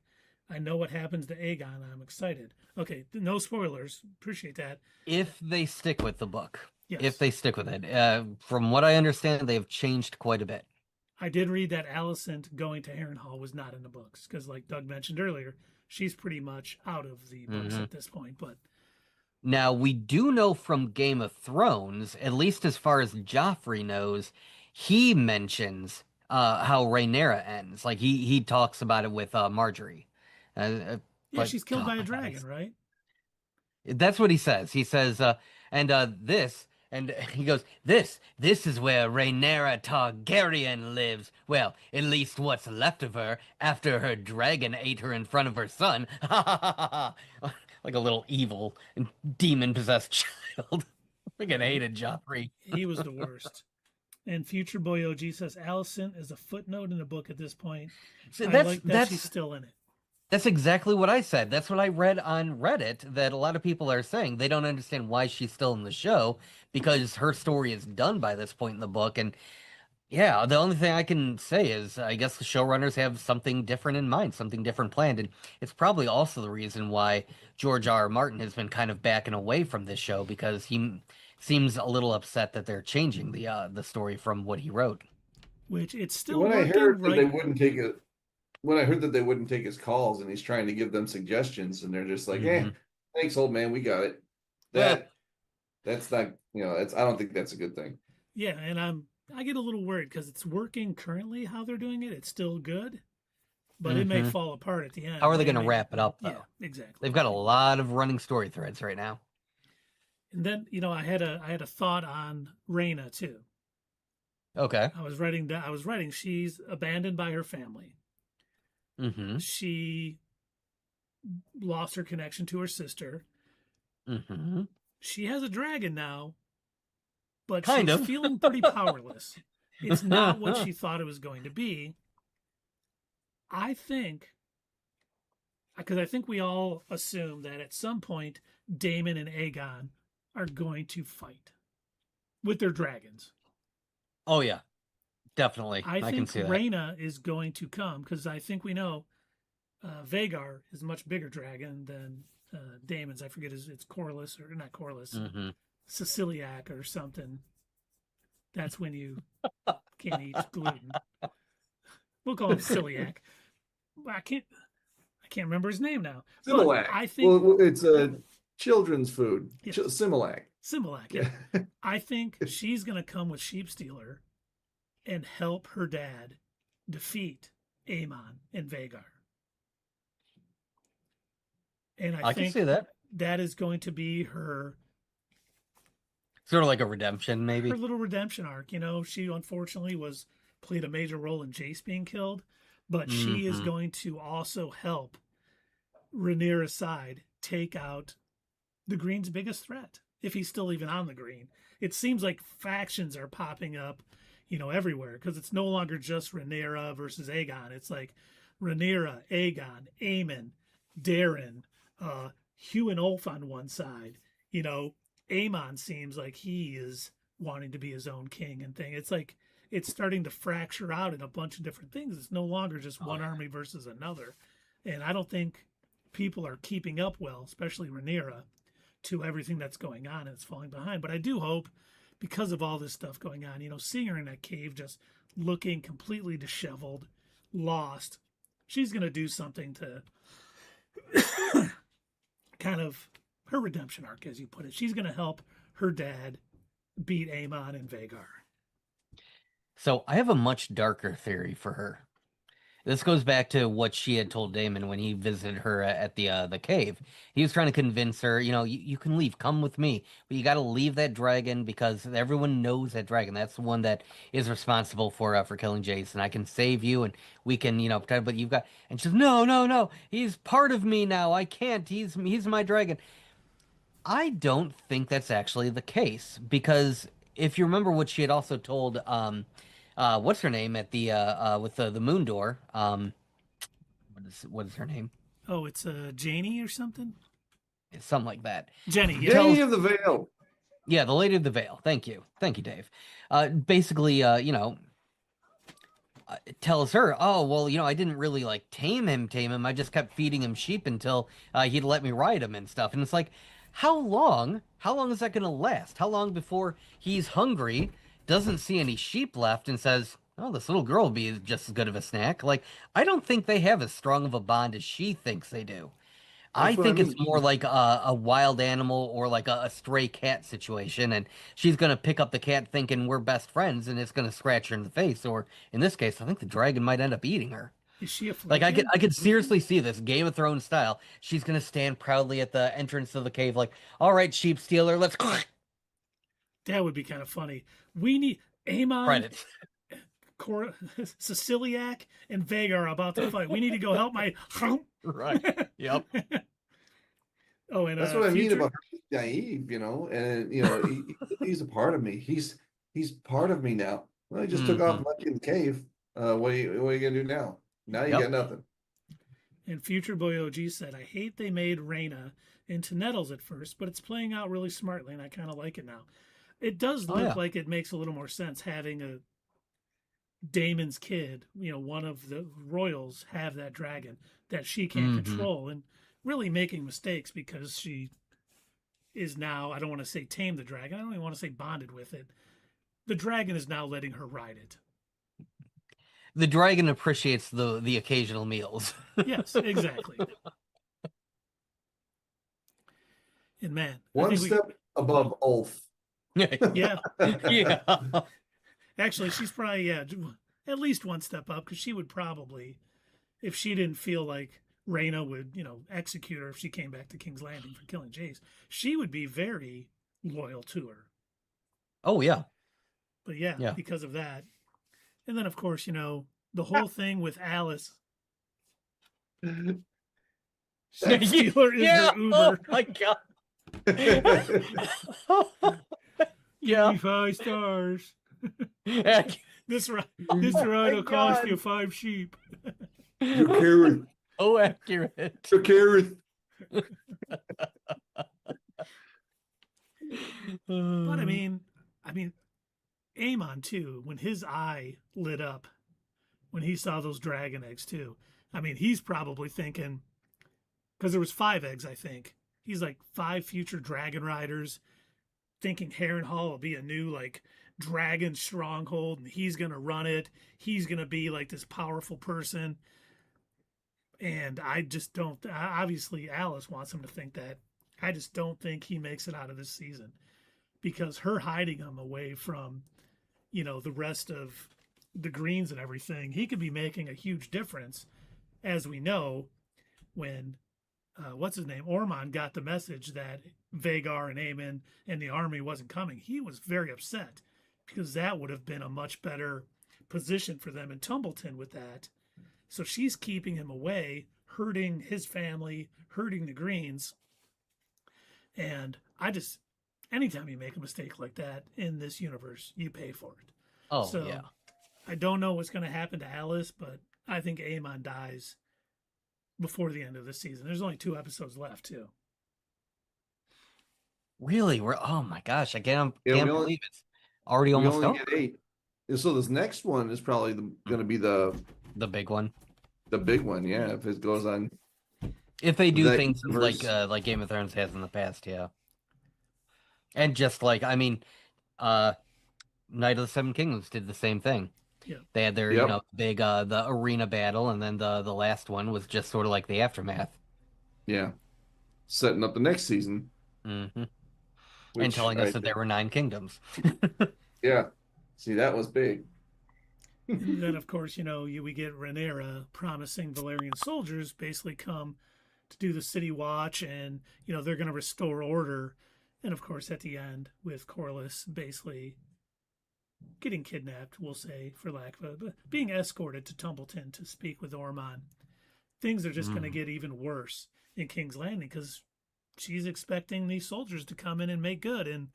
I know what happens to Aegon. I'm excited." Okay, no spoilers. Appreciate that. If they stick with the book. Yes. If they stick with it. From what I understand, they've changed quite a bit. I did read that Alicent going to Harrenhal was not in the books because, like Doug mentioned earlier, she's pretty much out of the books at this point. But now we do know from Game of Thrones, at least as far as Joffrey knows, he mentions how Rhaenyra ends. Like he talks about it with Marjorie. Yeah, but, she's killed by a dragon, right? That's what he says. He says, this, and he goes, this is where Rhaenyra Targaryen lives. Well, at least what's left of her after her dragon ate her in front of her son. Like a little evil and demon-possessed child. Freaking hated Joffrey. He was the worst. And Future Boy OG says Alicent is a footnote in the book at this point. So I like that she's still in it. That's exactly what I said. That's what I read on Reddit, that a lot of people are saying they don't understand why she's still in the show because her story is done by this point in the book. And yeah, the only thing I can say is I guess the showrunners have something different in mind, something different planned. And it's probably also the reason why George R. R. Martin has been kind of backing away from this show because he seems a little upset that they're changing the story from what he wrote. Which it's still when working, I heard right? that they wouldn't take it. When I heard that they wouldn't take his calls and he's trying to give them suggestions and they're just like, thanks, old man, we got it. That's not, I don't think that's a good thing. Yeah, and I get a little worried because it's working currently how they're doing it. It's still good, but it may fall apart at the end. How are they going to wrap it up, though? Yeah, exactly. They've got a lot of running story threads right now. And then, I had a thought on Rhaena too. Okay. I was writing she's abandoned by her family. Mm-hmm. She lost her connection to her sister. Mm-hmm. She has a dragon now, but she's feeling pretty powerless. It's not what she thought it was going to be. I think, because I think we all assume that at some point Daemon and Aegon are going to fight with their dragons. Oh, yeah. Definitely. I can see that. Rhaena is going to come because I think we know Vhagar is a much bigger dragon than Daemon's. I forget it's Corlys or not Corlys, Siciliac or something. That's when you can't eat gluten. We'll call him Celiac. I can't remember his name now. Similac. I think it's a children's food. Yes. Similac. Similac. Yeah. I think she's going to come with Sheepstealer and help her dad defeat Aemond and Vhagar. And I think can see that is going to be her sort of like a redemption, maybe. Her little redemption arc. She unfortunately played a major role in Jace being killed, but she is going to also help Rhaenyra's side take out the Green's biggest threat, if he's still even on the Green. It seems like factions are popping up, everywhere, because it's no longer just Rhaenyra versus Aegon. It's like Rhaenyra, Aegon, Aemond, Darren, Hugh and Ulf on one side. Aemond seems like he is wanting to be his own king and thing. It's like it's starting to fracture out in a bunch of different things. It's no longer just one army versus another. And I don't think people are keeping up well, especially Rhaenyra, to everything that's going on, and it's falling behind. But I do hope, because of all this stuff going on, seeing her in that cave just looking completely disheveled, lost, she's going to do something to kind of her redemption arc, as you put it. She's going to help her dad beat Aemond and Vhagar. So I have a much darker theory for her. This goes back to what she had told Daemon when he visited her at the cave. He was trying to convince her, you can leave, come with me, but you got to leave that dragon because everyone knows that dragon. That's the one that is responsible for killing Jace, and I can save you, and we can, protect. But you've got, and she's no, he's part of me now. I can't. He's my dragon. I don't think that's actually the case because if you remember what she had also told, what's her name at the with the moon door? What is her name? Oh, it's Janie or something. It's something like that. Jenny. Yeah. Lady of the Veil. Yeah, the Lady of the Veil. Thank you, Dave. Basically, tells her, oh well, I didn't really like tame him. I just kept feeding him sheep until he'd let me ride him and stuff. And it's like, how long is that going to last? How long before he's hungry, doesn't see any sheep left, and says, Oh, this little girl will be just as good of a snack. Like, I don't think they have as strong of a bond as she thinks they do. I That's what I think it's mean. more like a wild animal or like a stray cat situation, and she's gonna pick up the cat thinking we're best friends, and it's gonna scratch her in the face. Or in this case, I think the dragon might end up eating her. Is she a Like flakehead? I could seriously see this Game of Thrones style. She's gonna stand proudly at the entrance of the cave, like, "All right, sheep stealer, let's." That would be kind of funny. We need Aemond, Credits. Siciliac, and Vhagar are about to fight. We need to go help my. Right. Yep. Oh, and That's what I mean about her naive, and he's a part of me. He's part of me now. Well, he just took off left in the cave. What are you gonna do now? Now you got nothing. And Future Boy OG said, I hate they made Rhaenyra into Nettles at first, but it's playing out really smartly, and I kind of like it now. It does look like it makes a little more sense having a Daemon's kid, one of the royals, have that dragon that she can't control, and really making mistakes because she is now, I don't want to say tame the dragon, I don't even want to say bonded with it. The dragon is now letting her ride it. The dragon appreciates the occasional meals. Yes, exactly. And man, one step above Ulf. Yeah. Yeah. Actually, she's probably at least one step up, because she would probably, if she didn't feel like Rhaena would, execute her if she came back to King's Landing for killing Jace, she would be very loyal to her. Oh yeah. But yeah, because of that. And then of course, the whole thing with Alice. Stealer is her Uber. Oh my god. Give me 5 stars. This ride will cost you 5 sheep. You're carrying. Oh, accurate. You're carrying. But I mean, Aemond too, when his eye lit up, when he saw those dragon eggs too, he's probably thinking, because there was 5 eggs, I think. He's like 5 future dragon riders, thinking Harrenhal will be a new dragon stronghold, and he's gonna run it. He's gonna be like this powerful person. And I just don't. Obviously, Alice wants him to think that. I just don't think he makes it out of this season, because her hiding him away from, the rest of the Greens and everything, he could be making a huge difference, as we know, when what's his name, Ormond, got the message that Vhagar and Aemond and the army wasn't coming. He was very upset, because that would have been a much better position for them in Tumbleton with that. So she's keeping him away, hurting his family, hurting the Greens. And anytime you make a mistake like that in this universe, you pay for it. Oh, so, yeah. I don't know what's going to happen to Alice, but I think Aemond dies before the end of the season. There's only 2 episodes left, too. Really? Oh my gosh, I can't believe it's already almost over. Get 8. So this next one is probably going to be the big one. The big one, yeah. If it goes on, if they do things like Game of Thrones has in the past, yeah. And just Night of the Seven Kingdoms did the same thing. Yeah. They had their big the arena battle, and then the last one was just sort of like the aftermath. Yeah, setting up the next season. Mm-hmm. And telling us that there were 9 kingdoms. Yeah, see, that was big. And then, of course, we get Rhaenyra promising Valyrian soldiers basically come to do the city watch, and, they're going to restore order. And, of course, at the end, with Corlys basically getting kidnapped, we'll say, for lack of but being escorted to Tumbleton to speak with Ormond. Things are just going to get even worse in King's Landing, because she's expecting these soldiers to come in and make good, and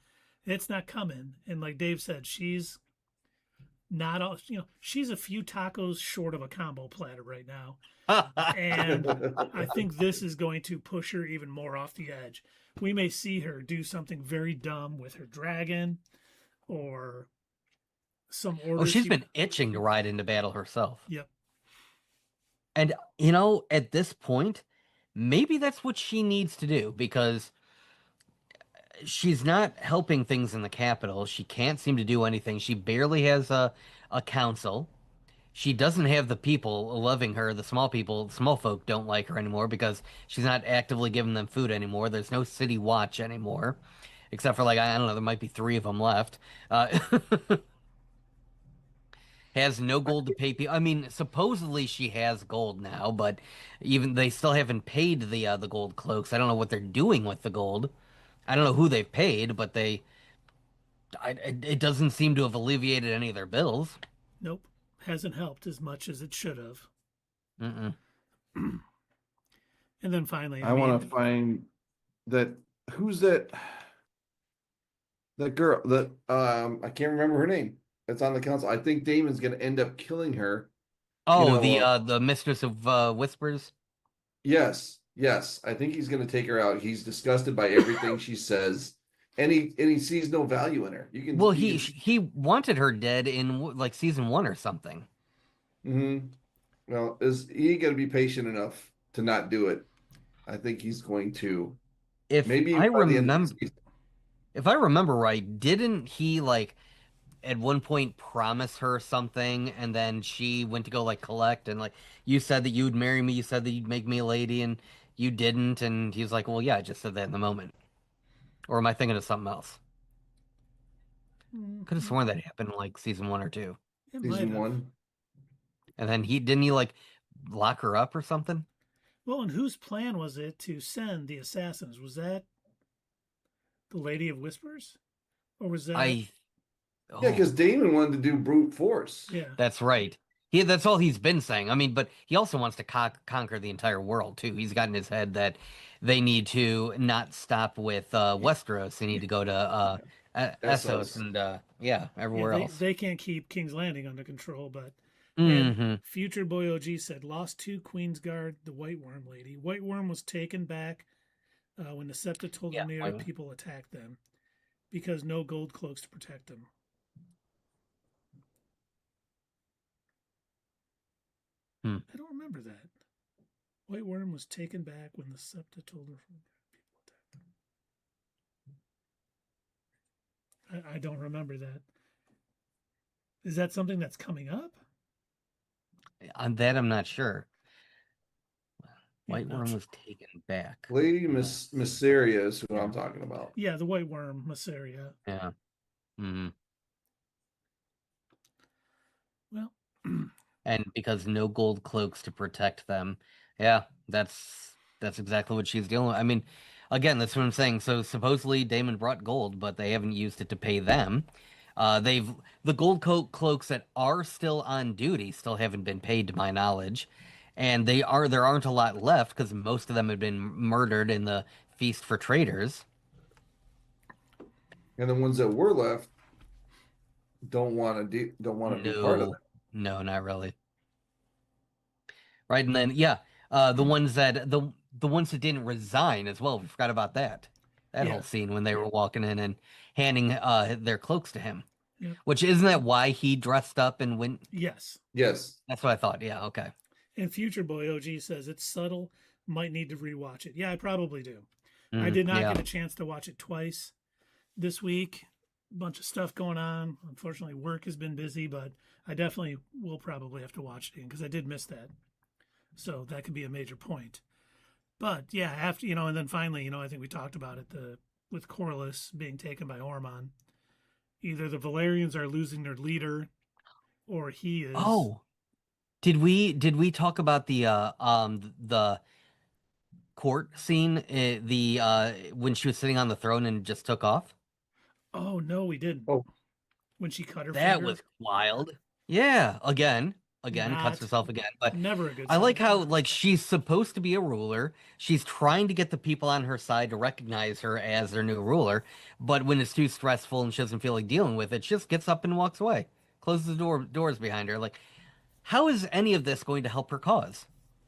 it's not coming. And like Dave said, she's not all, she's a few tacos short of a combo platter right now. And I think this is going to push her even more off the edge. We may see her do something very dumb with her dragon, or some order. Oh, she's been itching to ride into battle herself. Yep. And, at this point, maybe that's what she needs to do, because she's not helping things in the capital. She can't seem to do anything. She barely has a council. she doesn't have the people loving her. The small people, small folk don't like her anymore because she's not actively giving them food anymore. There's no city watch anymore, except for like I don't know, there might be three of them left. Uh, has no gold to pay people. I mean, supposedly she has gold now, but even they still haven't paid the gold cloaks. I don't know what they're doing with the gold. I don't know who they've paid, but it doesn't seem to have alleviated any of their bills. Nope. Hasn't helped as much as it should have. Mm-mm. And then finally, I want to find that. Who's that? That girl that I can't remember her name. That's on the council. I think Daemon's going to end up killing her. Oh, the Mistress of Whispers. Yes, yes. I think he's going to take her out. He's disgusted by everything she says, and he sees no value in her. You can. Well, he wanted her dead in like season 1 or something. Mm-hmm. Well, is he going to be patient enough to not do it? I think he's going to. If Maybe I by the end of the remember, season. if I remember right, didn't he like at one point promise her something, and then she went to go like collect, and like you said that you'd marry me, you said that you'd make me a lady, and you didn't, and he was like, well, yeah, I just said that in the moment. Or am I thinking of something else? Could have sworn that happened in like season 1 or 2. Season 1. And then he didn't he like lock her up or something? Well, and whose plan was it to send the assassins? Was that the Lady of Whispers? Or was that Yeah, because Daemon wanted to do brute force. Yeah. That's right. That's all he's been saying. I mean, but he also wants to conquer the entire world too. He's got in his head that they need to not stop with Westeros. They need to go to Essos and everywhere else. They can't keep King's Landing under control, but Mm-hmm. and Future Boy OG said, lost to Queensguard, the White Worm lady. White Worm was taken back when the Septa told Rhaenyra people attacked them because no gold cloaks to protect them. I don't remember that. White Worm was taken back when the Septa told her people attacked them. I don't remember that. Is that something that's coming up? On that, I'm not sure. White Worm was taken back. Lady Mysaria is who I'm talking about. Yeah, the White Worm, Mysaria. Yeah. Mm-hmm. Well, and because no gold cloaks to protect them. Yeah, that's exactly what she's dealing with. I mean, again, that's what I'm saying. So supposedly Daemon brought gold, but they haven't used it to pay them. The gold cloaks that are still on duty still haven't been paid to my knowledge. And there aren't a lot left because most of them have been murdered in the Feast for Traitors. And the ones that were left don't want to be part of it. No, not really. Right, and then the ones that the ones that didn't resign as well. We forgot about that. That whole scene when they were walking in and handing their cloaks to him. Yeah. Which isn't that why he dressed up and went? Yes. Yes. That's what I thought. Yeah, okay. And Future Boy OG says it's subtle, might need to rewatch it. Yeah, I probably do. I did not get a chance to watch it twice this week. A bunch of stuff going on. Unfortunately, work has been busy, but I definitely will probably have to watch it again because I did miss that. So that could be a major point. But yeah, after and then finally, I think we talked about it with Corlys being taken by Ormond. Either the Valerians are losing their leader, or he is. Oh, did we talk about the court scene? When she was sitting on the throne and just took off. Oh no, we didn't. Oh, when she cut her that finger. Was wild. Yeah, again, cuts herself again. But never a good. I like how she's supposed to be a ruler. She's trying to get the people on her side to recognize her as their new ruler. But when it's too stressful and she doesn't feel like dealing with it, she just gets up and walks away, closes the doors behind her. Like, how is any of this going to help her cause?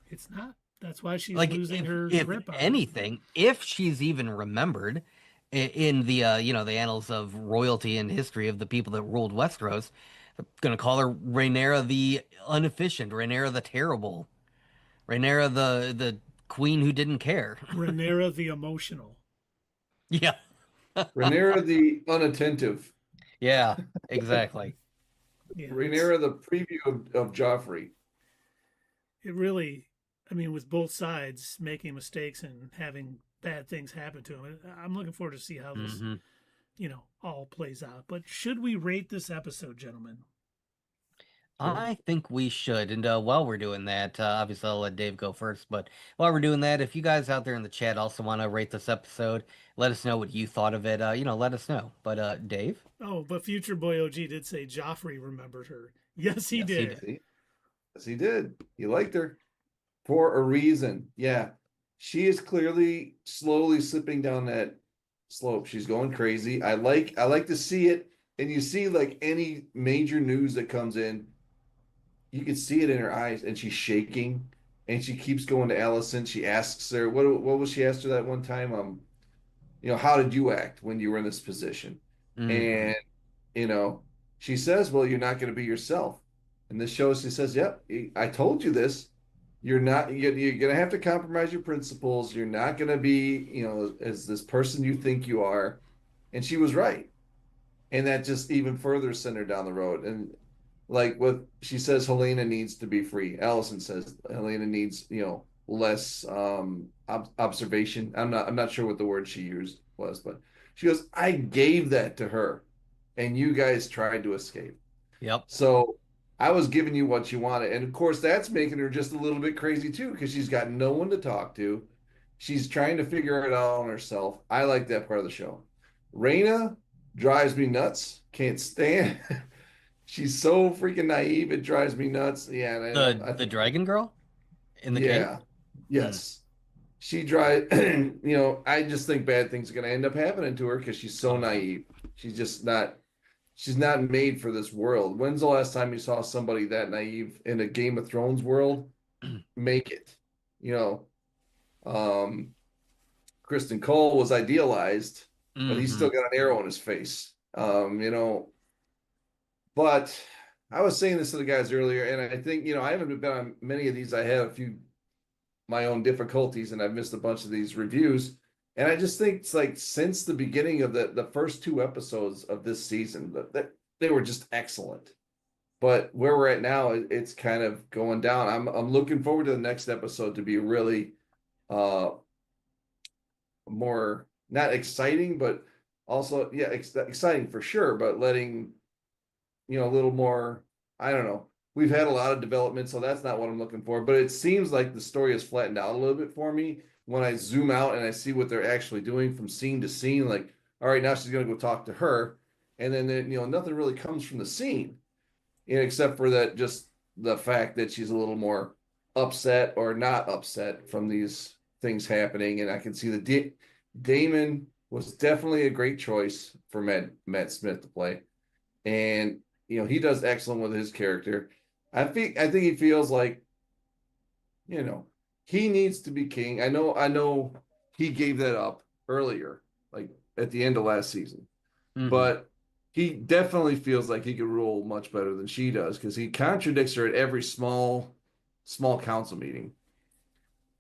It's not. That's why she's like, losing her grip on anything. If she's even remembered in the the annals of royalty and history of the people that ruled Westeros, I'm gonna call her Rhaenyra the inefficient, Rhaenyra the terrible, Rhaenyra the queen who didn't care, Rhaenyra the emotional. Yeah, Rhaenyra the unattentive. Yeah, exactly. Yeah, Rhaenyra, the preview of Joffrey. It really, I mean, with both sides making mistakes and having bad things happen to them, I'm looking forward to see how this, all plays out. But should we rate this episode, gentlemen? I think we should. And while we're doing that, obviously I'll let Dave go first. But while we're doing that, if you guys out there in the chat also want to rate this episode, let us know what you thought of it. Let us know. But Dave? Oh, but Future Boy OG did say Joffrey remembered her. Yes, he did. Yes, he did. He liked her for a reason. Yeah. She is clearly slowly slipping down that slope. She's going crazy. I like to see it. And you see, like, any major news that comes in, you can see it in her eyes, and she's shaking, and she keeps going to Alicent. She asks her, what was she asked her that one time? How did you act when you were in this position? And, she says, well, you're not going to be yourself. And this shows, she says, yep, I told you this. You're going to have to compromise your principles. You're not going to be, as this person you think you are. And she was right. And that just even further sent her down the road. And like she says, Helaena needs to be free. Alicent says Helaena needs, less observation. I'm not sure what the word she used was, but she goes, I gave that to her, and you guys tried to escape. Yep. So I was giving you what you wanted, and of course that's making her just a little bit crazy too, because she's got no one to talk to. She's trying to figure it out on herself. I like that part of the show. Rhaena drives me nuts. Can't stand. She's so freaking naive. It drives me nuts. Yeah. The dragon girl in the cave? Yes. She drives, I just think bad things are going to end up happening to her because she's so naive. She's not made for this world. When's the last time you saw somebody that naive in a Game of Thrones world make it? Criston Cole was idealized, but he's still got an arrow in his face. But I was saying this to the guys earlier, and I think, I haven't been on many of these. I had a few my own difficulties, and I've missed a bunch of these reviews. And I just think it's like since the beginning of the first 2 episodes of this season, that they were just excellent. But where we're at now, it's kind of going down. I'm looking forward to the next episode to be really more not exciting, but also exciting for sure, but letting a little more, I don't know. We've had a lot of development, so that's not what I'm looking for. But it seems like the story has flattened out a little bit for me when I zoom out and I see what they're actually doing from scene to scene. Like, all right, now she's going to go talk to her. And then, nothing really comes from the scene, except for that, just the fact that she's a little more upset or not upset from these things happening. And I can see the Daemon was definitely a great choice for Matt Smith to play. And, he does excellent with his character. I think he feels like, he needs to be king. I know he gave that up earlier, like at the end of last season, but he definitely feels like he could rule much better than she does, because he contradicts her at every small council meeting.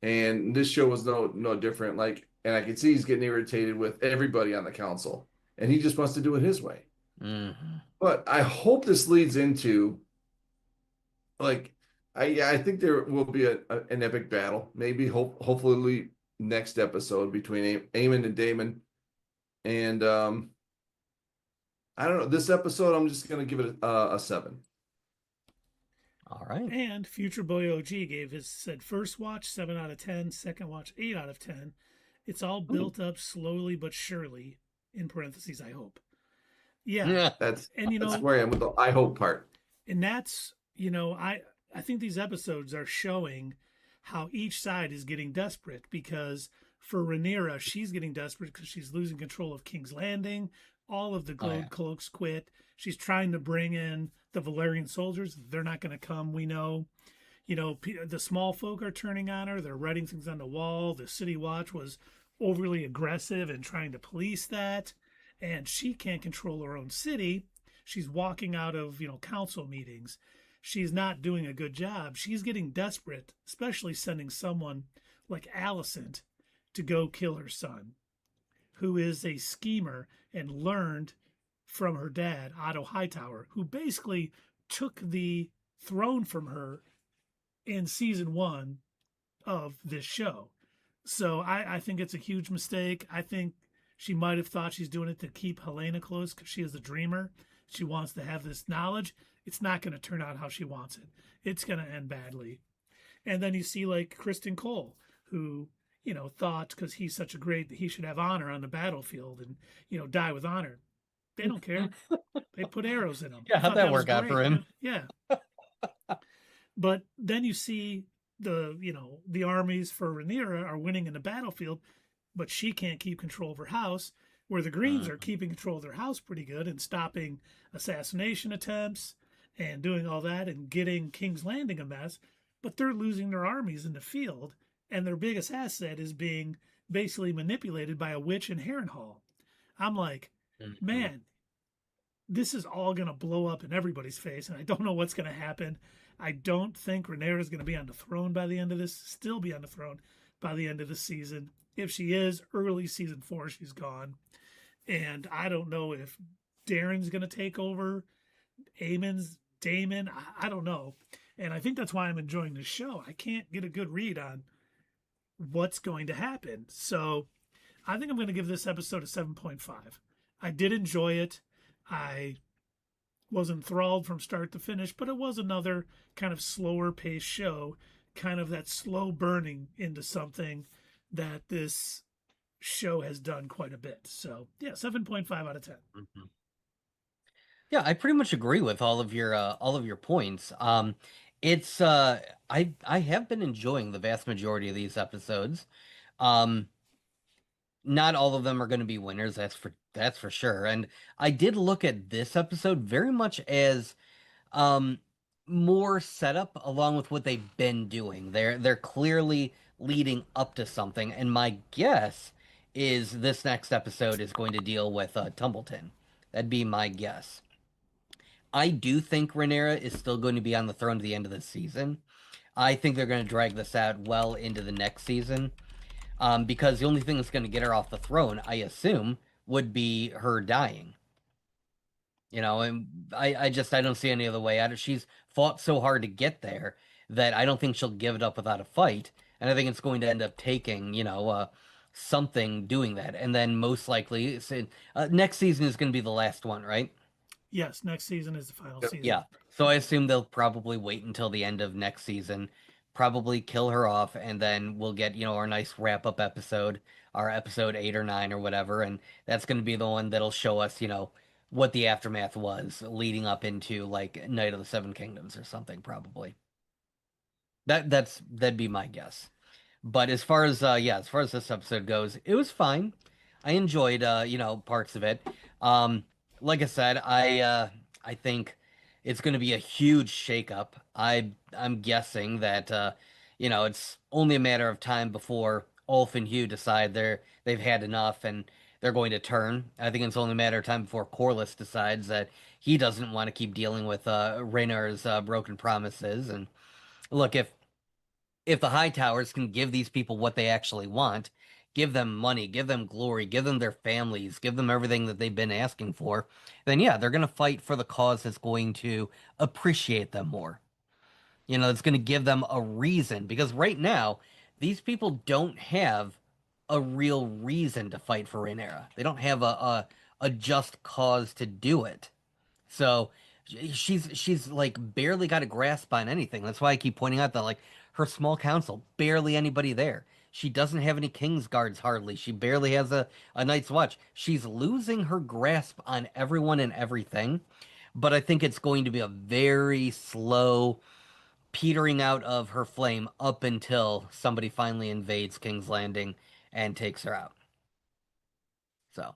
And this show was no different. Like, and I can see he's getting irritated with everybody on the council, and he just wants to do it his way. But I hope this leads into, like, I think there will be an epic battle, maybe hopefully next episode between Aemond and Daemon. And I don't know, this episode I'm just gonna give it a 7. All right. And Future Boy OG said first watch 7 out of 10, second watch 8 out of 10. It's all built up slowly but surely. In parentheses, I hope. Yeah. That's where I am with the I hope part. And that's, I think these episodes are showing how each side is getting desperate, because for Rhaenyra, she's getting desperate because she's losing control of King's Landing. All of the Gold Cloaks quit. She's trying to bring in the Valyrian soldiers. They're not going to come, we know. The small folk are turning on her. They're writing things on the wall. The City Watch was overly aggressive and trying to police that. And she can't control her own city. She's walking out of, council meetings. She's not doing a good job. She's getting desperate, especially sending someone like Alicent to go kill her son, who is a schemer and learned from her dad, Otto Hightower, who basically took the throne from her in season 1 of this show. So I think it's a huge mistake. I think she might have thought she's doing it to keep Helaena close because she is a dreamer. She wants to have this knowledge. It's not going to turn out how she wants it. It's going to end badly. And then you see like Criston Cole, who, thought because he's such a great, he should have honor on the battlefield and, die with honor. They don't care. They put arrows in him. Yeah, how'd that work out for him? Yeah. But then you see the armies for Rhaenyra are winning in the battlefield, but she can't keep control of her house, where the Greens are keeping control of their house pretty good and stopping assassination attempts and doing all that and getting King's Landing a mess, but they're losing their armies in the field, and their biggest asset is being basically manipulated by a witch in Harrenhal. I'm like, man, this is all going to blow up in everybody's face, and I don't know what's going to happen. I don't think Rhaenyra is going to be on the throne by the end of this, still be on the throne by the end of the season. If she is, early season 4, she's gone. And I don't know if Darren's going to take over, Aemond's Daemon, I don't know. And I think that's why I'm enjoying this show. I can't get a good read on what's going to happen. So I think I'm going to give this episode a 7.5. I did enjoy it. I was enthralled from start to finish, but it was another kind of slower paced show, kind of that slow burning into something that this show has done quite a bit. So yeah, 7.5 out of 10. Mm-hmm. Yeah, I pretty much agree with all of your points. It's I have been enjoying the vast majority of these episodes. Not all of them are going to be winners, that's for sure. And I did look at this episode very much as more setup along with what they've been doing. They're clearly leading up to something, and my guess is this next episode is going to deal with Tumbleton. That'd be my guess. I do think Rhaenyra is still going to be on the throne at the end of the season. I think they're going to drag this out well into the next season. Because the only thing that's going to get her off the throne, I assume, would be her dying. And I don't see any other way out of it. She's fought so hard to get there that I don't think she'll give it up without a fight. And I think it's going to end up taking, something doing that. And then most likely, next season is going to be the last one, right? Yes, next season is the final season. Yeah, so I assume they'll probably wait until the end of next season, probably kill her off, and then we'll get, our nice wrap-up episode, our episode 8 or 9 or whatever, and that's going to be the one that'll show us, what the aftermath was leading up into, like, Night of the Seven Kingdoms or something, probably. That'd be my guess. But as far as this episode goes, it was fine. I enjoyed, parts of it. Like I said, I think it's going to be a huge shakeup. I'm guessing that it's only a matter of time before Ulf and Hugh decide they've had enough and they're going to turn. I think it's only a matter of time before Corlys decides that he doesn't want to keep dealing with Rhaenyra's broken promises. And look, if the Hightowers can give these people what they actually want, give them money, give them glory, give them their families, give them everything that they've been asking for, then yeah, they're going to fight for the cause that's going to appreciate them more. It's going to give them a reason, because right now, these people don't have a real reason to fight for Rhaenyra. They don't have a just cause to do it. So she's like barely got a grasp on anything. That's why I keep pointing out that like her small council, barely anybody there. She doesn't have any King's Guards hardly. She barely has a Night's Watch. She's losing her grasp on everyone and everything. But I think it's going to be a very slow petering out of her flame up until somebody finally invades King's Landing and takes her out. So,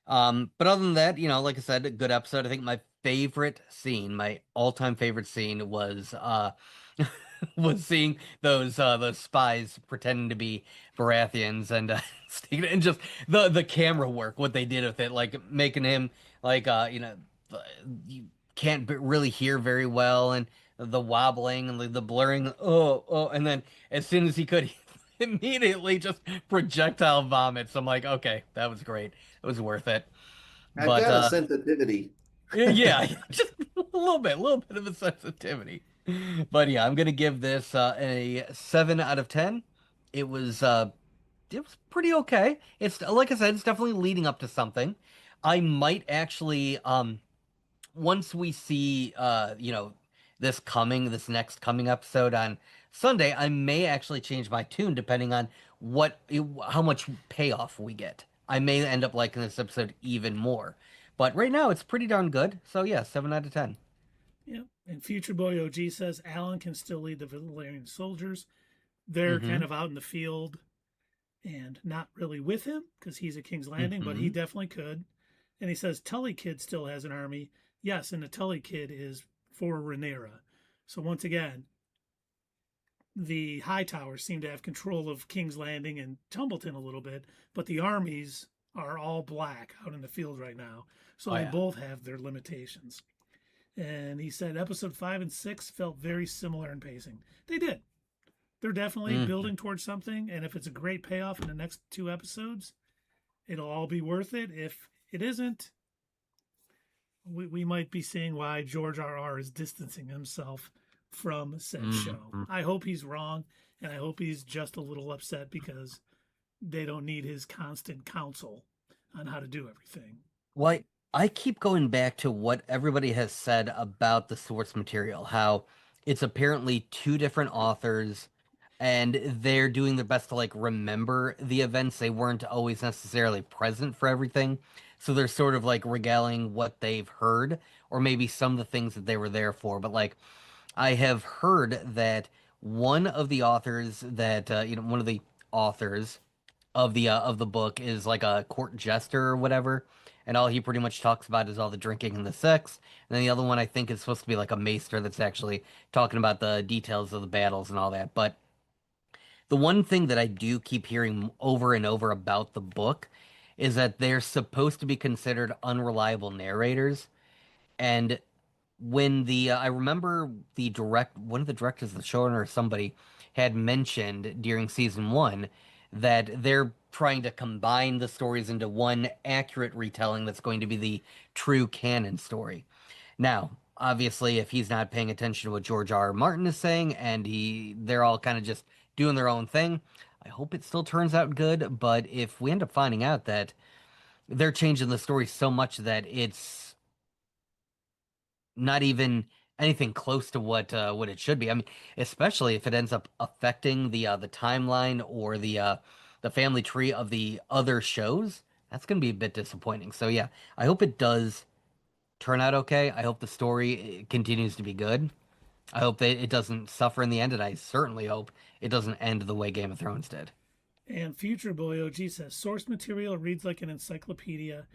but other than that, like I said, a good episode. I think my favorite scene, my all-time favorite scene was was seeing those spies pretending to be Baratheons and and just the camera work, what they did with it, like making him like you can't really hear very well, and the wobbling and the blurring, and then as soon as he could, he immediately just projectile vomits. I'm like, okay, that was great. It was worth it. I got a sensitivity. Yeah, just a little bit of a sensitivity. But yeah, I'm gonna give this a 7 out of 10. It was pretty okay. It's like I said, it's definitely leading up to something. I might actually once we see this next coming episode on Sunday, I may actually change my tune depending on how much payoff we get. I may end up liking this episode even more. But right now it's pretty darn good. So yeah, 7 out of 10. Yeah. And Future Boy OG says Alan can still lead the Valyrian soldiers. They're kind of out in the field and not really with him because he's at King's Landing, but he definitely could. And he says Tully Kid still has an army. Yes, and the Tully Kid is for Rhaenyra. So once again, the Hightowers seem to have control of King's Landing and Tumbleton a little bit, but the armies are all black out in the field right now. So they both have their limitations. And he said episode 5 and 6 felt very similar in pacing. They did. They're definitely building towards something, and if it's a great payoff in the next 2 episodes, it'll all be worth it. If it isn't, we might be seeing why George R.R. is distancing himself from said show. I hope he's wrong, and I hope he's just a little upset because they don't need his constant counsel on how to do everything. Well, I keep going back to what everybody has said about the source material, how it's apparently 2 different authors, and they're doing their best to like remember the events. They weren't always necessarily present for everything. So they're sort of like regaling what they've heard, or maybe some of the things that they were there for. But like, I have heard that one of the authors one of the authors of the book is like a court jester or whatever, and all he pretty much talks about is all the drinking and the sex. And then the other one I think is supposed to be like a maester that's actually talking about the details of the battles and all that. But the one thing that I do keep hearing over and over about the book is that they're supposed to be considered unreliable narrators. And when I remember one of the directors of the showrunner or somebody had mentioned during season 1 that they're trying to combine the stories into one accurate retelling that's going to be the true canon story. Now, obviously, if he's not paying attention to what George R. R. Martin is saying and they're all kind of just doing their own thing, I hope it still turns out good. But if we end up finding out that they're changing the story so much that it's not even anything close to what it should be, I mean, especially if it ends up affecting the timeline or the family tree of the other shows, that's going to be a bit disappointing. So yeah, I hope it does turn out okay. I hope the story continues to be good. I hope that it doesn't suffer in the end, and I certainly hope it doesn't end the way Game of Thrones did. And Future Boy OG says, source material reads like an encyclopedia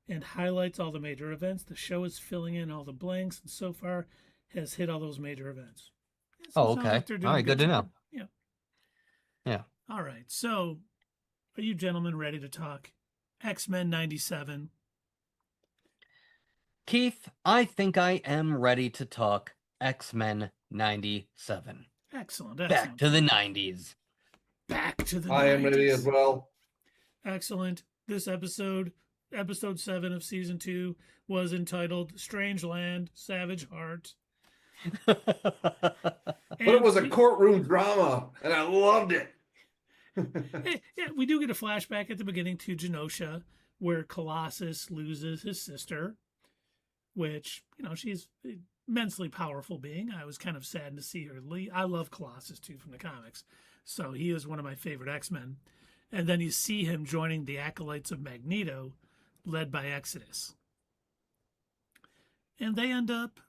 and highlights all the major events. The show is filling in all the blanks, and so far has hit all those major events. Oh, okay. All right, good to know. Yeah. Yeah. All right, so are you gentlemen ready to talk X-Men 97? Keith, I think I am ready to talk X-Men 97. Excellent. Back to the 90s. Back to the 90s. I am ready as well. Excellent. This episode 7 of season 2, was entitled Strange Land, Savage Heart. But it was a courtroom drama, and I loved it. Yeah, we do get a flashback at the beginning to Genosha, where Colossus loses his sister, which, she's an immensely powerful being. I was kind of saddened to see her leave. I love Colossus, too, from the comics. So he is one of my favorite X-Men. And then you see him joining the Acolytes of Magneto, led by Exodus. And they end up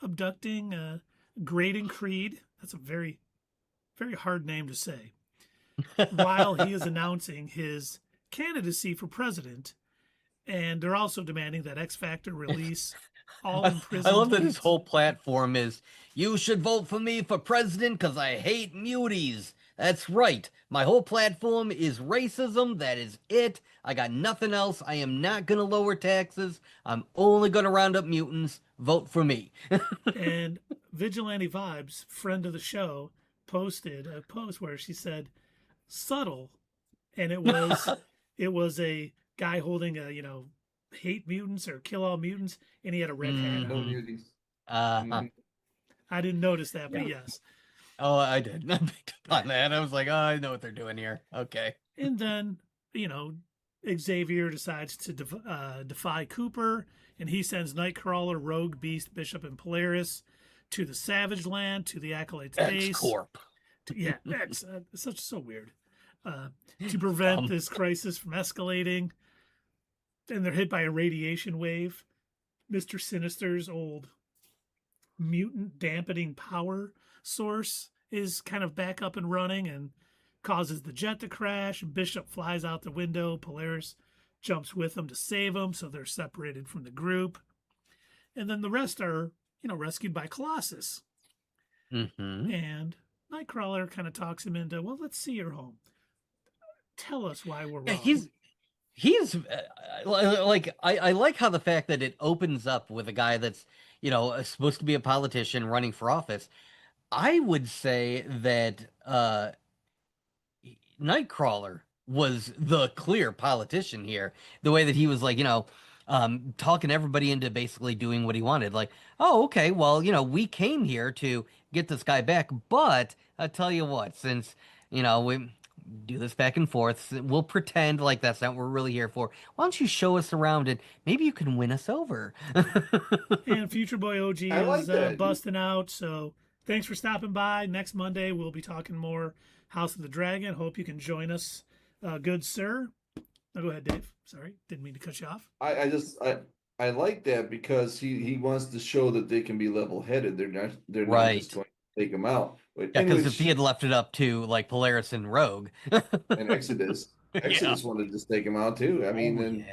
abducting Graydon Creed. That's a very, very hard name to say. While he is announcing his candidacy for president. And they're also demanding that X Factor release all imprisoned. I love that his whole platform is, you should vote for me for president because I hate muties. That's right. My whole platform is racism. That is it. I got nothing else. I am not going to lower taxes. I'm only going to round up mutants. Vote for me. And Vigilante Vibes, friend of the show, posted a post where she said, subtle. And it was a guy holding a, hate mutants or kill all mutants, and he had a red hat No on. mutants. I didn't notice that, but yes. Oh, I did. I picked up on that. I was like, oh, I know what they're doing here. Okay. And then, Xavier decides to defy Cooper, and he sends Nightcrawler, Rogue, Beast, Bishop, and Polaris to the Savage Land, to the Acolytes base. X-Corp. X. It's so weird. To prevent this crisis from escalating. And they're hit by a radiation wave. Mr. Sinister's old mutant dampening power source is kind of back up and running and causes the jet to crash. Bishop flies out the window. Polaris jumps with him to save him, so they're separated from the group. And then the rest are, rescued by Colossus. And Nightcrawler kind of talks him into, well, let's see your home. Tell us why we're wrong. He's like, I like how the fact that it opens up with a guy that's, supposed to be a politician running for office. I would say that Nightcrawler was the clear politician here. The way that he was like, talking everybody into basically doing what he wanted. Like, oh, okay, well, we came here to get this guy back, but I'll tell you what, since, we do this back and forth, we'll pretend like that's not what we're really here for. Why don't you show us around and maybe you can win us over? And Future Boy OG is busting out, so thanks for stopping by. Next Monday, we'll be talking more House of the Dragon. Hope you can join us, good sir. No, go ahead, Dave. Sorry, didn't mean to cut you off. I like that because he wants to show that they can be level-headed. They're not just going to take him out. Yeah, because if he had left it up to like Polaris and Rogue and Exodus wanted to just take him out too. I mean,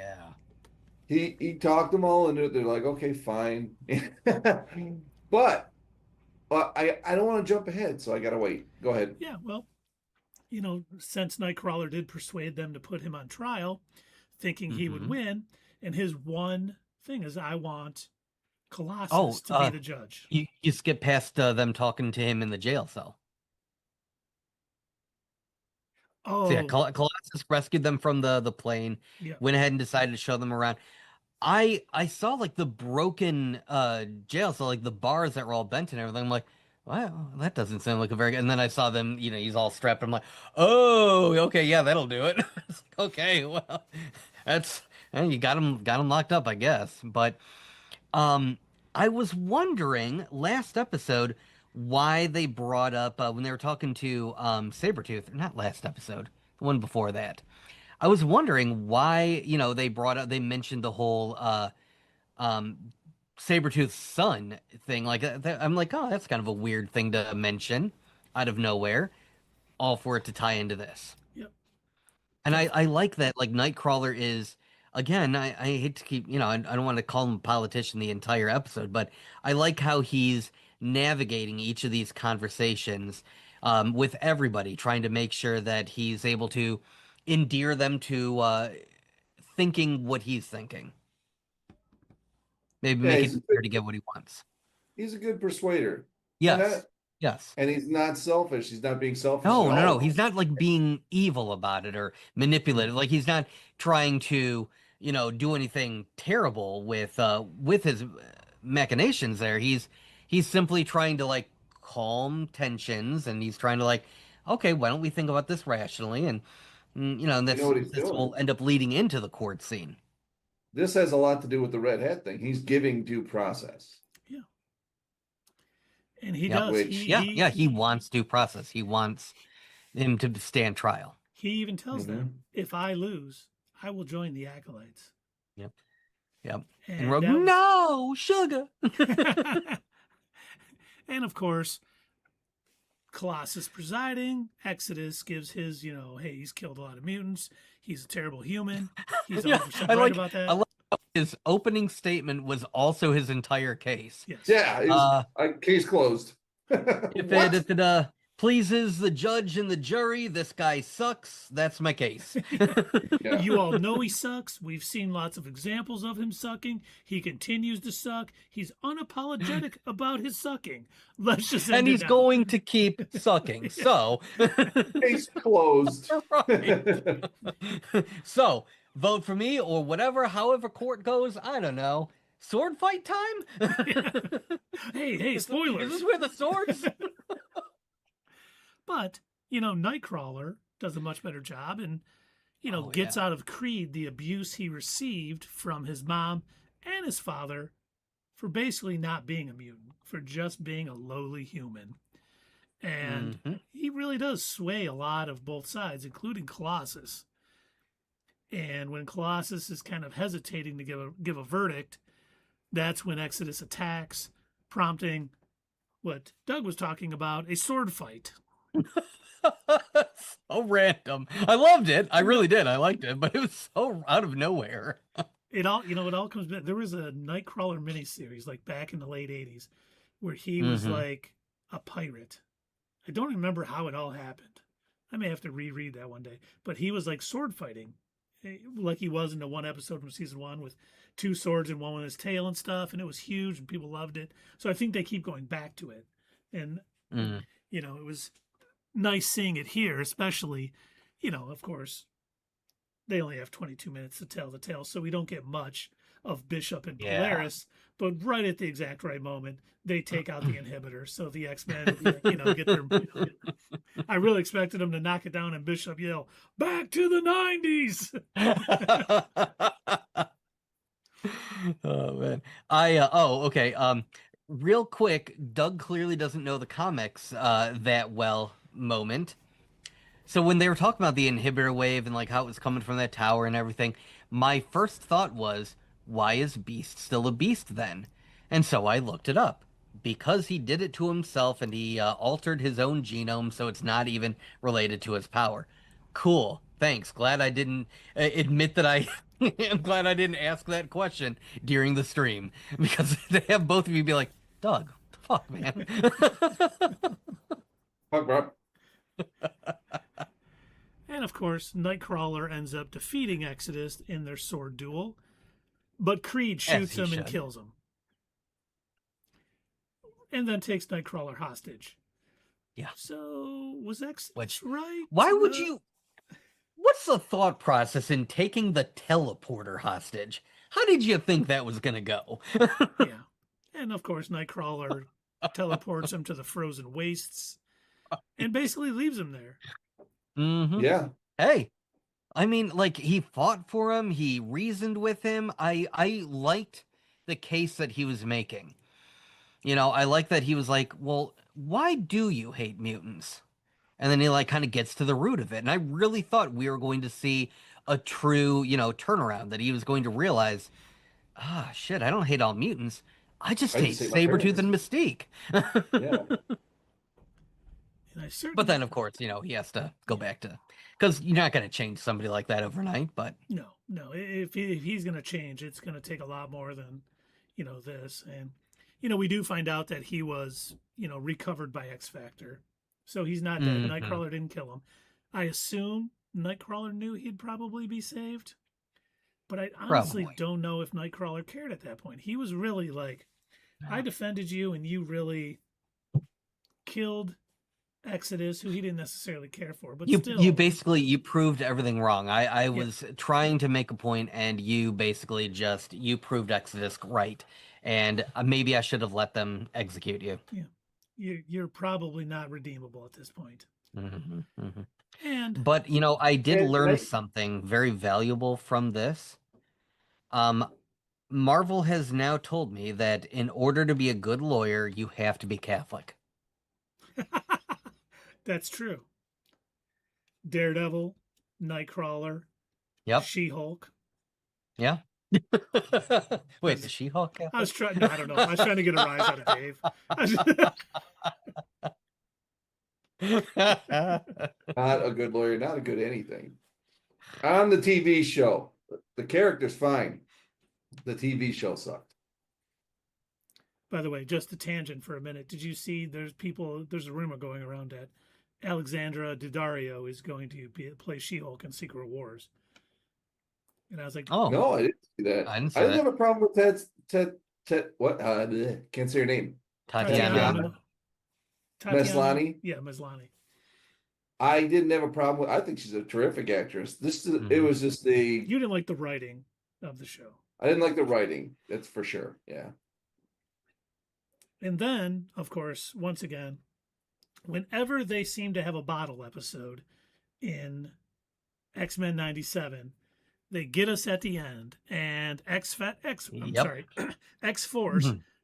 he talked them all into it. They're like, okay, fine, but I don't want to jump ahead, so I gotta wait. Go ahead. Yeah, well, since Nightcrawler did persuade them to put him on trial, thinking he would win, and his one thing is, I want Colossus to be the judge. You skip past them talking to him in the jail cell. Oh, So yeah, Colossus rescued them from the plane. Yeah. Went ahead and decided to show them around. I saw like the broken jail cell, like the bars that were all bent and everything. I'm like, wow, that doesn't sound like a very good. And then I saw them, he's all strapped. I'm like, oh, okay, yeah, that'll do it. It's like, okay, well, you got him locked up, I guess. But I was wondering last episode why they brought up when they were talking to Sabretooth, not last episode, the one before that. I was wondering why, they mentioned the whole Sabretooth's son thing. Like, I'm like, oh, that's kind of a weird thing to mention out of nowhere, all for it to tie into this. Yep. And I like that, like, Nightcrawler is, again, I hate to keep, I don't want to call him a politician the entire episode, but I like how he's navigating each of these conversations with everybody, trying to make sure that he's able to endear them to thinking what he's thinking. Maybe make it easier to get what he wants. He's a good persuader. Yes. Yes. And he's not selfish. He's not being selfish. No. He's not like being evil about it or manipulative. Like he's not trying to, do anything terrible with his machinations there. He's simply trying to like calm tensions, and he's trying to like, okay, why don't we think about this rationally? And this will end up leading into the court scene. This has a lot to do with the red hat thing. He's giving due process. Yeah. And he does. He wants due process. He wants him to stand trial. He even tells them, if I lose, I will join the Acolytes. Yep. And Rogue, no, sugar. And of course, Colossus presiding. Exodus gives his, hey, he's killed a lot of mutants. He's a terrible human. He's right about that. I like his opening statement was also his entire case. Yes. Yeah, case closed. if pleases the judge and the jury. This guy sucks. That's my case. Yeah. You all know he sucks. We've seen lots of examples of him sucking. He continues to suck. He's unapologetic about his sucking. Let's just end And it he's now. going to keep sucking. So, Case closed. right. So, vote for me or whatever, however court goes. I don't know. Sword fight time? Hey, spoilers. Is this where the swords? But, Nightcrawler does a much better job and, gets out of Creed the abuse he received from his mom and his father for basically not being a mutant, for just being a lowly human. And he really does sway a lot of both sides, including Colossus. And when Colossus is kind of hesitating to give a verdict, that's when Exodus attacks, prompting what Doug was talking about, a sword fight. So random. I loved it. I really did. I liked it, but it was so out of nowhere. It all comes back. There was a Nightcrawler miniseries like back in the late 80s where he was like a pirate. I don't remember how it all happened. I may have to reread that one day. But he was like sword fighting, like he was in the one episode from season 1 with 2 swords and one with his tail and stuff, and it was huge and people loved it. So I think they keep going back to it. And it was nice seeing it here, especially, of course, they only have 22 minutes to tell the tale, so we don't get much of Bishop and Polaris, but right at the exact right moment, they take out the inhibitor, so the X-Men, get their... I really expected them to knock it down and Bishop yell, "Back to the 90s!" Oh, man. Okay. Real quick, Doug clearly doesn't know the comics that well moment. So when they were talking about the inhibitor wave and like how it was coming from that tower and everything, my first thought was, why is Beast still a beast then? And so I looked it up. Because he did it to himself and he altered his own genome so it's not even related to his power. Cool. Thanks. Glad I didn't admit that I'm glad I didn't ask that question during the stream. Because to have both of you be like, Doug, fuck, man. Fuck, bro. And of course, Nightcrawler ends up defeating Exodus in their sword duel, but Creed shoots him and kills him. And then takes Nightcrawler hostage. Yeah. So, was Exodus right? Why would you... What's the thought process in taking the teleporter hostage? How did you think that was going to go? Yeah. And of course, Nightcrawler teleports him to the frozen wastes and basically leaves him there. Yeah. Hey, I mean, like, he fought for him. He reasoned with him. I liked the case that he was making. I like that he was like, well, why do you hate mutants? And then he like kind of gets to the root of it. And I really thought we were going to see a true, turnaround, that he was going to realize, shit, I don't hate all mutants. I just hate Sabretooth and Mystique. Yeah. But then, of course, he has to go back to, because you're not going to change somebody like that overnight. But no, if he's going to change, it's going to take a lot more than, this. And, we do find out that he was, recovered by X Factor. So he's not dead. Nightcrawler didn't kill him. I assume Nightcrawler knew he'd probably be saved. But I honestly don't know if Nightcrawler cared at that point. He was really like, I defended you and you really killed Exodus, who he didn't necessarily care for. But still. You proved everything wrong. I was trying to make a point and you basically you proved Exodus right. And maybe I should have let them execute you. Yeah. You're probably not redeemable at this point. But I did learn something very valuable from this. Marvel has now told me that in order to be a good lawyer, you have to be Catholic. That's true. Daredevil, Nightcrawler, She-Hulk. Yeah. Wait, the She-Hulk? I was trying. I don't know. I was trying to get a rise out of Dave. Not a good lawyer, not a good anything. On the TV show, the character's fine. The TV show sucked. By the way, just a tangent for a minute. Did you see there's a rumor going around that Alexandra Daddario is going to play She-Hulk in Secret Wars. And I was like, oh no, I didn't see that. I didn't see I didn't that. have a problem with Ted. What? Can't say her name. Tatiana. Maslany. Yeah, Maslany. I didn't have a problem with. I think she's a terrific actress. It was just You didn't like the writing of the show. I didn't like the writing. That's for sure. Yeah. And then, of course, once again, whenever they seem to have a bottle episode in X-Men'97, they get us at the end, and X-Force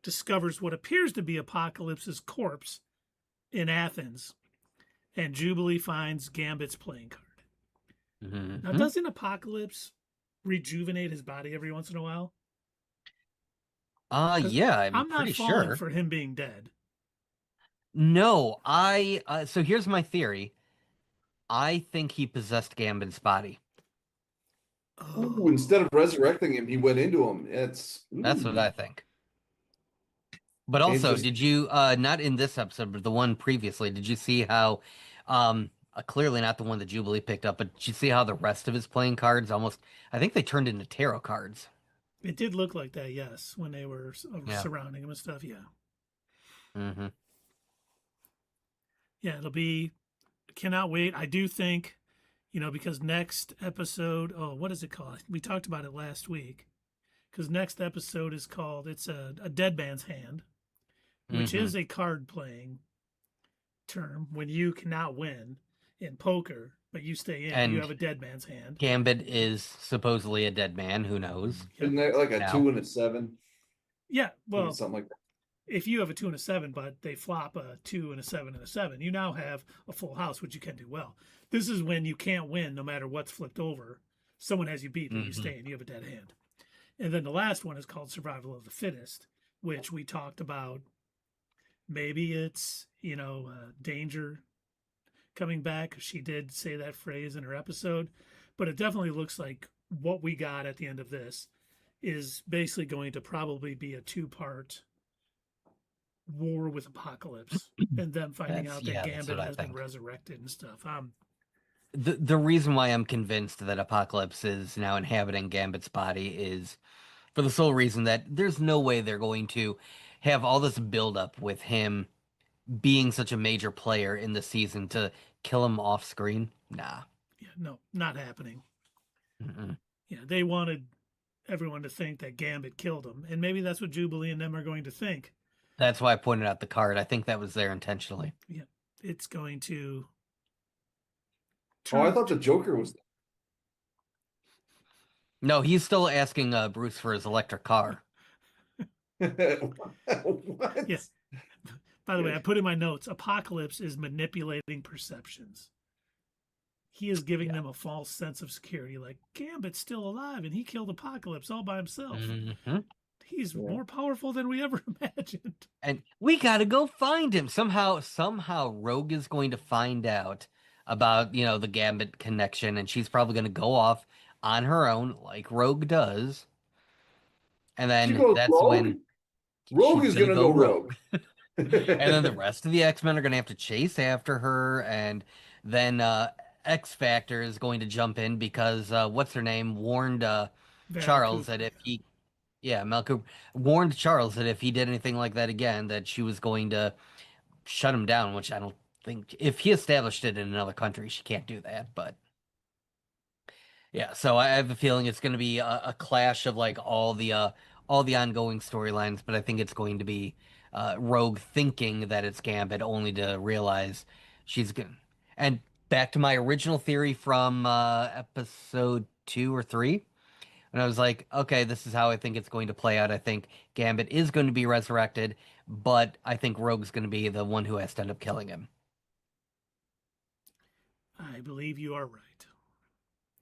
discovers what appears to be Apocalypse's corpse in Athens, and Jubilee finds Gambit's playing card. Now, doesn't Apocalypse rejuvenate his body every once in a while? Yeah, I'm not pretty falling sure. for him being dead. No, so here's my theory. I think he possessed Gambit's body. Ooh, instead of resurrecting him, he went into him. That's what I think. But also, did you not in this episode, but the one previously, did you see how clearly not the one that Jubilee picked up, but did you see how the rest of his playing cards almost, I think they turned into tarot cards. It did look like that, yes, when they were surrounding him and stuff, yeah. Yeah, it'll be, cannot wait. I do think, because next episode, what is it called? We talked about it last week. Because next episode is called, it's a dead man's hand, which is a card playing term when you cannot win in poker, but you stay in, and you have a dead man's hand. Gambit is supposedly a dead man, who knows? Isn't that like a 2 and a 7? Yeah, well, something like that. If you have a 2 and a 7, but they flop a 2 and a 7 and a 7, you now have a full house, which you can do well. This is when you can't win no matter what's flipped over. Someone has you beat, but you stay in. You have a dead hand. And then the last one is called Survival of the Fittest, which we talked about. Maybe it's, danger coming back. She did say that phrase in her episode. But it definitely looks like what we got at the end of this is basically going to probably be a 2-part war with Apocalypse and them finding out that Gambit has been resurrected and stuff. The reason why I'm convinced that Apocalypse is now inhabiting Gambit's body is for the sole reason that there's no way they're going to have all this buildup with him being such a major player in the season to kill him off screen. Nah. Yeah, no, not happening. Yeah, they wanted everyone to think that Gambit killed him, and maybe that's what Jubilee and them are going to think. That's why I pointed out the card. I think that was there intentionally. Yeah, it's going to. I thought the Joker was. No, he's still asking Bruce for his electric car. What? Yes. By the way, I put in my notes, Apocalypse is manipulating perceptions. He is giving them a false sense of security, like Gambit's still alive and he killed Apocalypse all by himself. He's more powerful than we ever imagined. And we gotta go find him. Somehow Rogue is going to find out about, the Gambit connection, and she's probably going to go off on her own, like Rogue does. And then that's rogue? when Rogue is going to go rogue. And then the rest of the X-Men are going to have to chase after her, and then X Factor is going to jump in because what's her name warned Charles that if he Mel Cooper warned Charles that if he did anything like that again, that she was going to shut him down, which I don't think, if he established it in another country, she can't do that. But yeah, so I have a feeling it's going to be a clash of like all the ongoing storylines, but I think it's going to be Rogue thinking that it's Gambit, only to realize she's good. And back to my original theory from episode 2 or 3. And I was like, okay, this is how I think it's going to play out. I think Gambit is going to be resurrected, but I think Rogue's going to be the one who has to end up killing him. I believe you are right.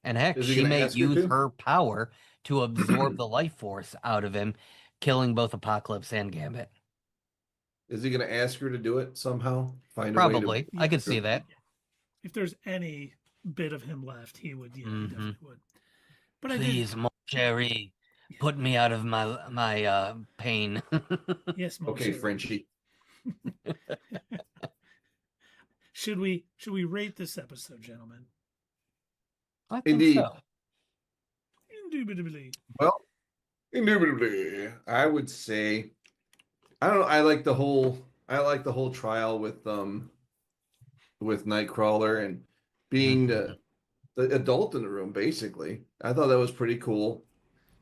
And heck, she may use her power to absorb the life force out of him, killing both Apocalypse and Gambit. Is he going to ask her to do it somehow? Probably. I could see that. If there's any bit of him left, he would. Yeah, he definitely would. But please, mon chéri, put me out of my pain. Yes, okay, Frenchie. Should we rate this episode, gentlemen? I think Indeed. so. Indubitably. Well, indubitably, I would say, I don't know. I like the whole trial with Nightcrawler and being the adult in the room. Basically, I thought that was pretty cool.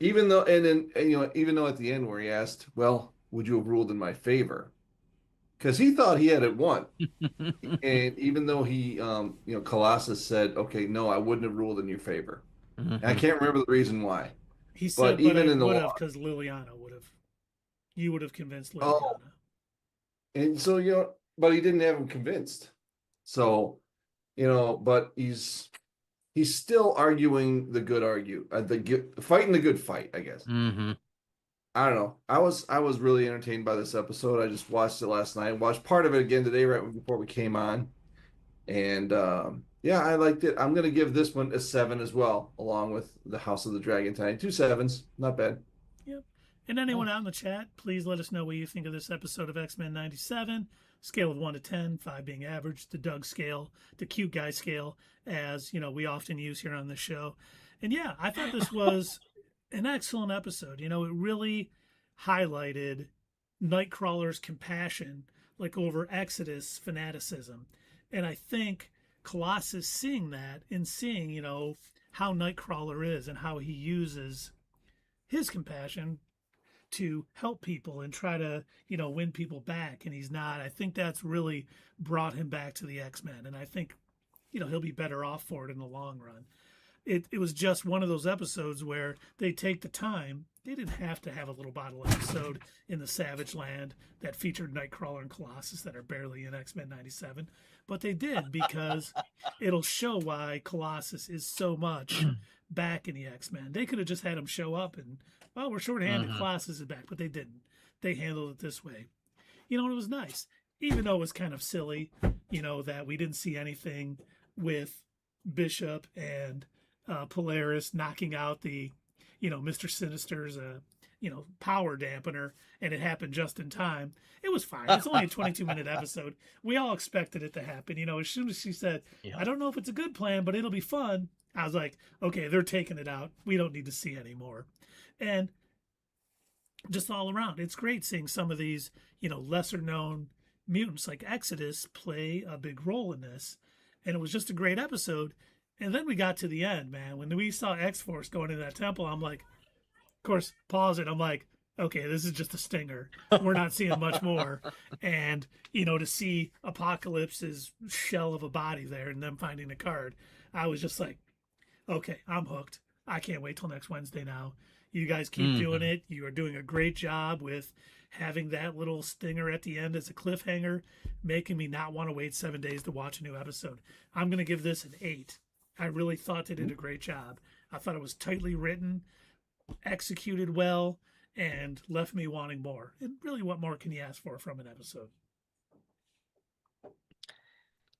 Even though, even though at the end where he asked, "Well, would you have ruled in my favor?" Because he thought he had it won. And even though he, Colossus said, "Okay, no, I wouldn't have ruled in your favor." And I can't remember the reason why. He said, but even in the would have, because Liliana would have. You would have convinced Liliana. Oh. And so, but he didn't have him convinced. So, but he's still arguing the good fighting the good fight, I guess. Mm-hmm. I don't know. I was really entertained by this episode. I just watched it last night. Watched part of it again today, right before we came on. And yeah, I liked it. I'm gonna give this one a 7 as well, along with the House of the Dragon Tiny. 2 7s, not bad. Yep. And anyone out in the chat, please let us know what you think of this episode of X-Men 97. Scale of 1 to 10, 5 being average, the Doug scale, the cute guy scale, as we often use here on the show. And yeah, I thought this was an excellent episode. It really highlighted Nightcrawler's compassion, like over Exodus fanaticism. And I think Colossus seeing that and seeing, how Nightcrawler is and how he uses his compassion to help people and try to, win people back. And he's not. I think that's really brought him back to the X-Men. And I think, he'll be better off for it in the long run. It was just one of those episodes where they take the time. They didn't have to have a little bottle episode in the Savage Land that featured Nightcrawler and Colossus that are barely in X-Men 97. But they did, because it'll show why Colossus is so much back in the X-Men. They could have just had him show up and, well, we're short-handed, Colossus is back. But they didn't. They handled it this way. And it was nice. Even though it was kind of silly, that we didn't see anything with Bishop and Polaris knocking out the, Mr. Sinister's, power dampener, and it happened just in time. It was fine. It's only a 22-minute episode. We all expected it to happen. As soon as she said, I don't know if it's a good plan, but it'll be fun, I was like, okay, they're taking it out. We don't need to see anymore. And just all around, it's great seeing some of these, lesser-known mutants like Exodus play a big role in this. And it was just a great episode. And then we got to the end, man. When we saw X-Force going into that temple, I'm like, of course, pause it. I'm like, okay, this is just a stinger. We're not seeing much more. And, to see Apocalypse's shell of a body there and them finding the card, I was just like, okay, I'm hooked. I can't wait till next Wednesday now. You guys keep doing it. You are doing a great job with having that little stinger at the end as a cliffhanger, making me not want to wait 7 days to watch a new episode. I'm going to give this an 8. I really thought they did a great job. I thought it was tightly written, executed well, and left me wanting more. And really, what more can you ask for from an episode?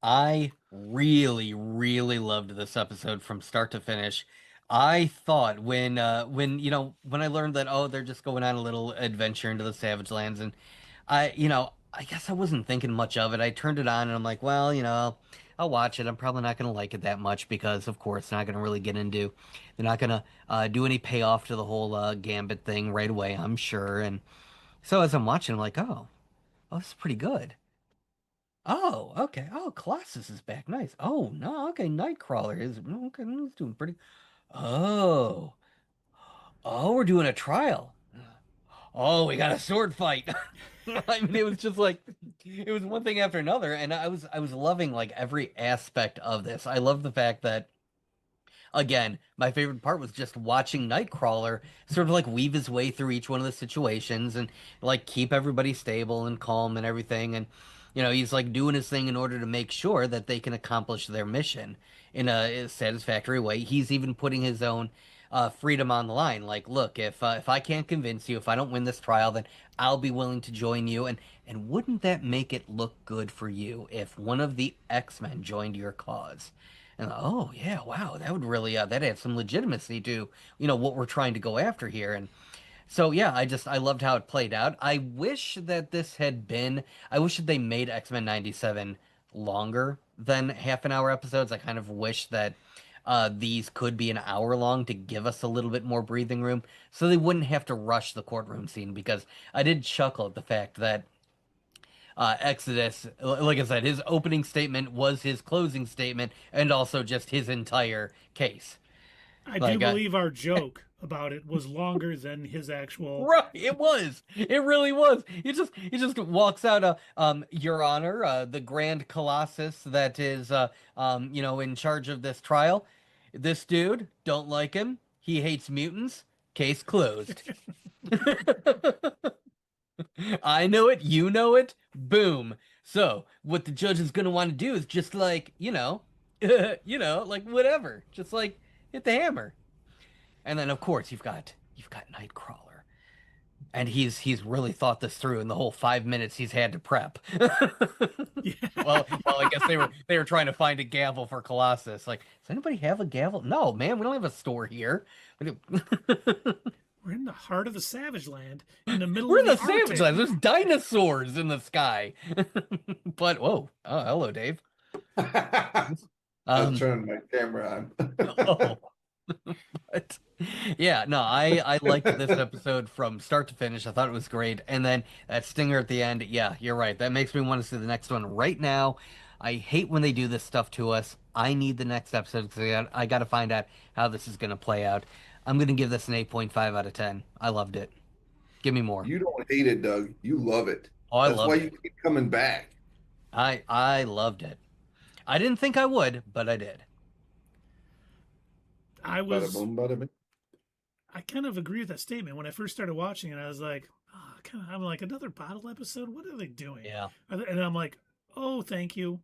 I really, really loved this episode from start to finish. I thought when I learned that, they're just going on a little adventure into the Savage Lands, and I guess I wasn't thinking much of it. I turned it on and I'm like, well, I'll watch it. I'm probably not going to like it that much because, of course, they're not going to really get into, they're not going to do any payoff to the whole Gambit thing right away, I'm sure. And so as I'm watching, I'm like, oh, this is pretty good. Oh, okay. Oh, Colossus is back. Nice. Oh, no, okay. Nightcrawler is, okay, he's doing pretty. Oh, we're doing a trial. Oh, we got a sword fight. I mean, it was just like, it was one thing after another, and I was loving like every aspect of this. I love the fact that, again, my favorite part was just watching Nightcrawler sort of like weave his way through each one of the situations and like keep everybody stable and calm and everything. And he's like doing his thing in order to make sure that they can accomplish their mission in a satisfactory way. He's even putting his own freedom on the line. Like, look, if I can't convince you, if I don't win this trial, then I'll be willing to join you. And wouldn't that make it look good for you if one of the X-Men joined your cause? And oh yeah, wow, that would really that adds some legitimacy to what we're trying to go after here. And so yeah, I loved how it played out. I wish that they made X-Men 97 longer than half-an-hour episodes. I kind of wish that these could be an hour long to give us a little bit more breathing room so they wouldn't have to rush the courtroom scene, because I did chuckle at the fact that Exodus, like I said, his opening statement was his closing statement and also just his entire case. I do believe our joke about it was longer than his actual. Right, it was. It really was. He just walks out. Your Honor, the Grand Colossus that is, in charge of this trial. This dude, don't like him. He hates mutants. Case closed. I know it. You know it. Boom. So what the judge is gonna want to do is just like, like whatever, just like hit the hammer. And then of course you've got Nightcrawler, and he's really thought this through in the whole 5 minutes he's had to prep. Yeah. Well, I guess they were trying to find a gavel for Colossus. Like, does anybody have a gavel? No, man, we don't have a store here. We're in the heart of the Savage Land, in the middle. We're of in the Savage Land. There's dinosaurs in the sky. But whoa, oh, hello, Dave. I was turning my camera on. But yeah, no, I liked this episode from start to finish. I thought it was great, and then that stinger at the end. Yeah, you're right. That makes me want to see the next one right now. I hate when they do this stuff to us. I need the next episode because I got to find out how this is going to play out. I'm going to give this an 8.5 out of 10. I loved it. Give me more. You don't hate it, Doug. You love it. Oh, I That's loved why it. you keep coming back. I loved it. I didn't think I would, but I did. I Bada boom, bada bing. I kind of agree with that statement. When I first started watching it, I was like, I'm like, another bottle episode? What are they doing? Yeah. And I'm like, oh, thank you.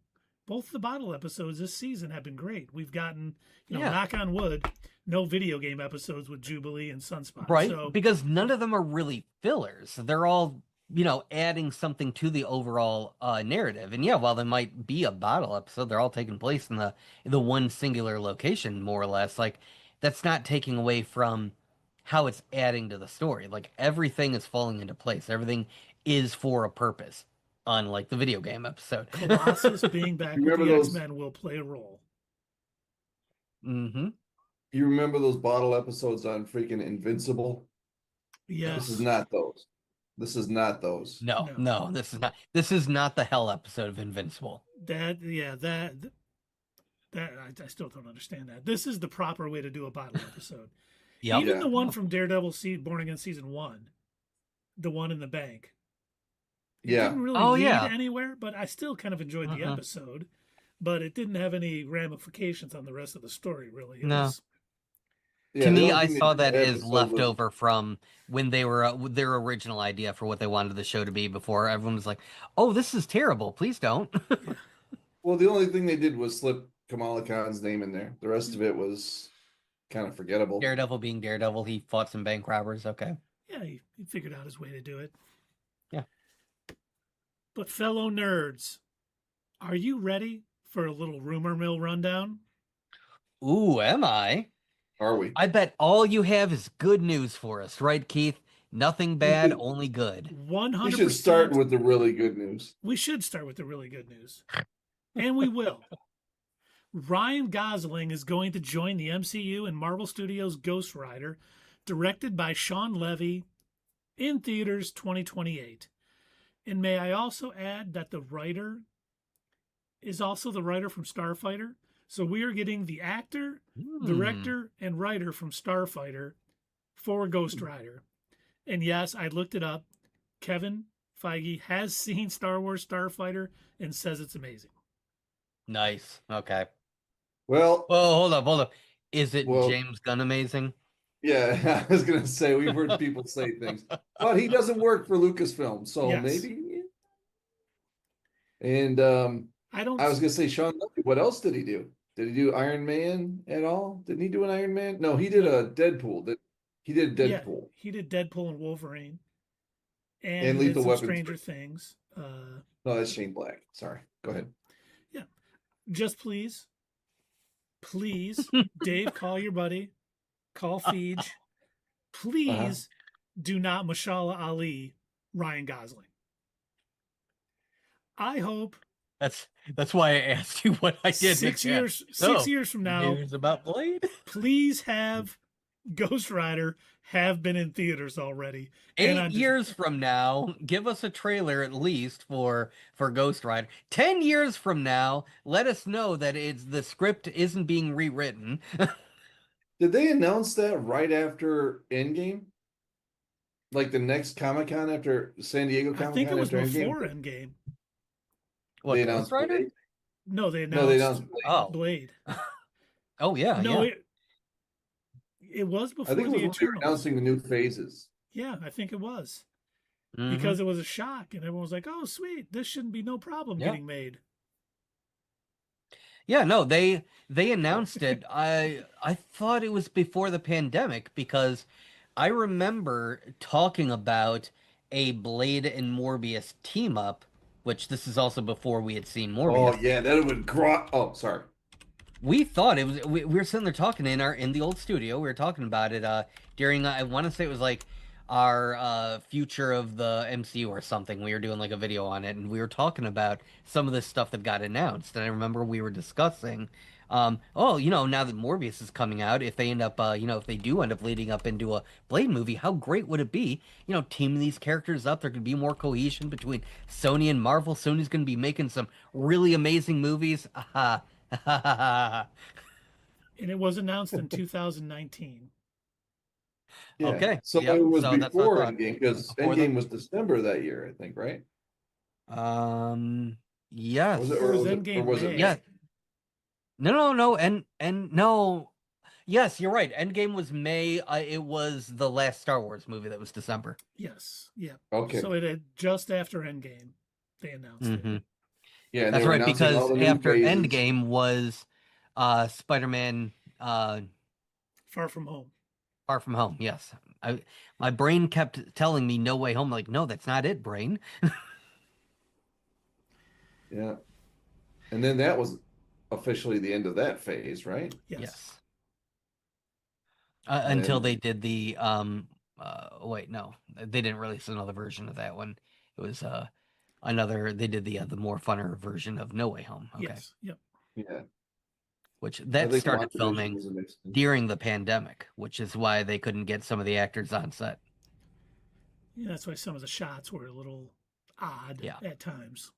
Both the bottle episodes this season have been great. We've gotten, knock on wood, no video game episodes with Jubilee and Sunspot. Right, So, because none of them are really fillers. They're all, adding something to the overall narrative. And yeah, while they might be a bottle episode, they're all taking place in the one singular location, more or less. Like, that's not taking away from how it's adding to the story. Like, everything is falling into place. Everything is for a purpose, unlike the video game episode. Colossus being back with the X-Men will play a role. Mm-hmm. You remember those bottle episodes on freaking Invincible? Yes. This is not those. This is not those. No, this is not. This is not the hell episode of Invincible. I still don't understand that. This is the proper way to do a bottle episode. Yep. Even the one from Daredevil Born Again Season 1, the one in the bank. It didn't really lead anywhere, but I still kind of enjoyed the episode. But it didn't have any ramifications on the rest of the story, really. To me, I saw that as leftover from when they were their original idea for what they wanted the show to be before everyone was like, oh, this is terrible. Please don't. Well, the only thing they did was slip Kamala Khan's name in there. The rest of it was kind of forgettable. Daredevil being Daredevil, he fought some bank robbers. Okay. Yeah, he figured out his way to do it. Yeah. But fellow nerds, are you ready for a little rumor mill rundown? Ooh, am I? Are we? I bet all you have is good news for us, right, Keith? Nothing bad, only good. 100%. We should start with the really good news. We should start with the really good news. And we will. Ryan Gosling is going to join the MCU in Marvel Studios' Ghost Rider, directed by Sean Levy, in theaters 2028. And may I also add that the writer is also the writer from Starfighter. So we are getting the actor, director, and writer from Starfighter for Ghost Rider. And yes, I looked it up. Kevin Feige has seen Star Wars Starfighter and says it's amazing. Nice. Okay. Well, hold up. Is it James Gunn amazing? Yeah, I was going to say, we've heard people say things. But he doesn't work for Lucasfilm, so maybe. And I was going to say, Sean Levy, what else did he do? Did he do Iron Man at all? Didn't he do an Iron Man? No, he did a Deadpool. He did Deadpool. Yeah, he did Deadpool and Wolverine. And Lethal Weapon. Stranger Things. No, that's Shane Black. Sorry. Go ahead. Yeah. Just please, Dave, call your buddy. Call Feige. Please do not Mashallah Ali Ryan Gosling. I hope That's why I asked you what I did. 6 years. 6 years from now, news about Blade. Please have Ghost Rider have been in theaters already. 8 years from now, give us a trailer at least for Ghost Rider. 10 years from now, let us know that the script isn't being rewritten. Did they announce that right after Endgame? Like the next Comic-Con after San Diego Comic-Con? I think it was after before Endgame. What, they Ghost Rider? Blade? No, they announced Blade. Blade. Oh yeah, no, yeah. It was before I think it was the when they were announcing the new phases. Yeah, I think it was. Because it was a shock, and everyone was like, "Oh, sweet, this shouldn't be no problem getting made." Yeah, no, they announced it. I thought it was before the pandemic because I remember talking about a Blade and Morbius team up, which this is also before we had seen Morbius. Oh yeah, that would Oh, sorry. We thought it was. We were sitting there talking in the old studio. We were talking about it during. I want to say it was like our future of the MCU or something. We were doing like a video on it, and we were talking about some of this stuff that got announced. And I remember we were discussing, now that Morbius is coming out, if they end up, if they do end up leading up into a Blade movie, how great would it be? Teaming these characters up, there could be more cohesion between Sony and Marvel. Sony's going to be making some really amazing movies. And it was announced in 2019. Yeah. Okay. So it was before Endgame because Endgame was December that year, I think, right? Yes. Was Endgame? Yeah. No. And no. Yes, you're right. Endgame was May. It was the last Star Wars movie that was December. Yes. Yeah. Okay. So it had just after Endgame, they announced it. Yeah, that's right. Because after Endgame was Spider-Man. Far From Home. Far From Home, yes. My brain kept telling me No Way Home. Like, no, that's not it, brain. Yeah. And then that was officially the end of that phase, right? Yes. Until they did the wait, no. They didn't release another version of that one. It was they did the more funner version of No Way Home. Okay. Yes. Yep. Yeah. Which that started filming during the pandemic, which is why they couldn't get some of the actors on set. Yeah, that's why some of the shots were a little odd at times.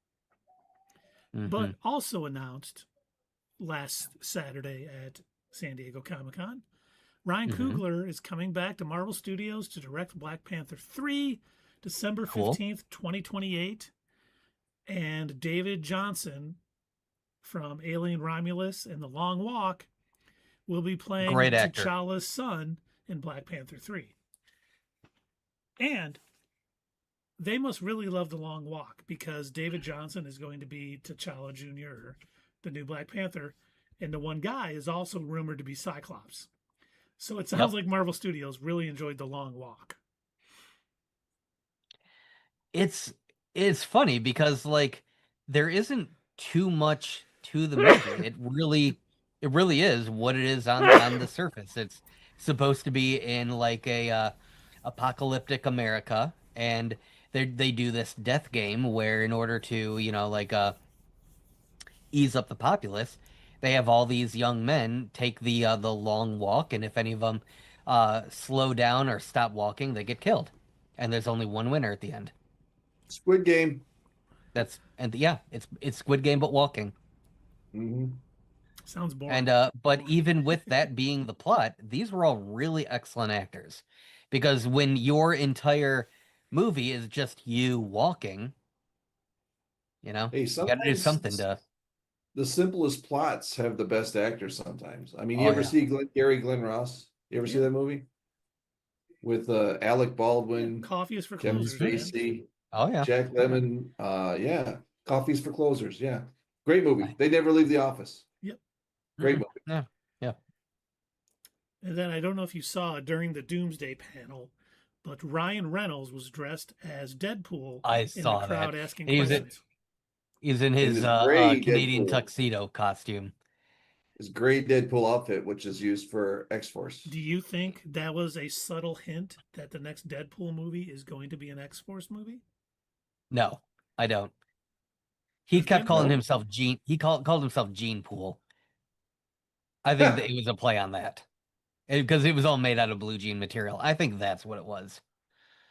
But also announced last Saturday at San Diego Comic-Con, Ryan Coogler is coming back to Marvel Studios to direct Black Panther 3, December 15th, 2028. And David Johnson from Alien Romulus and The Long Walk will be playing T'Challa's son in Black Panther 3. And they must really love The Long Walk because David Johnson is going to be T'Challa Jr., the new Black Panther, and the one guy is also rumored to be Cyclops. So it sounds like Marvel Studios really enjoyed The Long Walk. It's funny because like there isn't too much to the movie. It really is what it is on the surface. It's supposed to be in like a apocalyptic America, and they do this death game where in order to ease up the populace, they have all these young men take the long walk, and if any of them slow down or stop walking, they get killed, and there's only one winner at the end. Squid Game. It's Squid Game but walking. Sounds boring. And but even with that being the plot, these were all really excellent actors, because when your entire movie is just you walking, you got to do something to. The simplest plots have the best actors sometimes. I mean, you ever see Glenn Ross? You ever see that movie with Alec Baldwin? Coffee is for Kevin Closers. Spacey. Oh yeah, Jack Lemmon. Coffee's for Closers. Yeah, great movie. They never leave the office. Yep, great movie. Yeah. And then I don't know if you saw during the Doomsday panel, but Ryan Reynolds was dressed as Deadpool. I saw in the crowd that. asking questions. He's in his Canadian tuxedo costume. His gray Deadpool outfit, which is used for X-Force. Do you think that was a subtle hint that the next Deadpool movie is going to be an X-Force movie? No, I don't. He kept calling himself Gene. He called himself Gene Pool. I think that it was a play on that. Because it was all made out of blue jean material. I think that's what it was.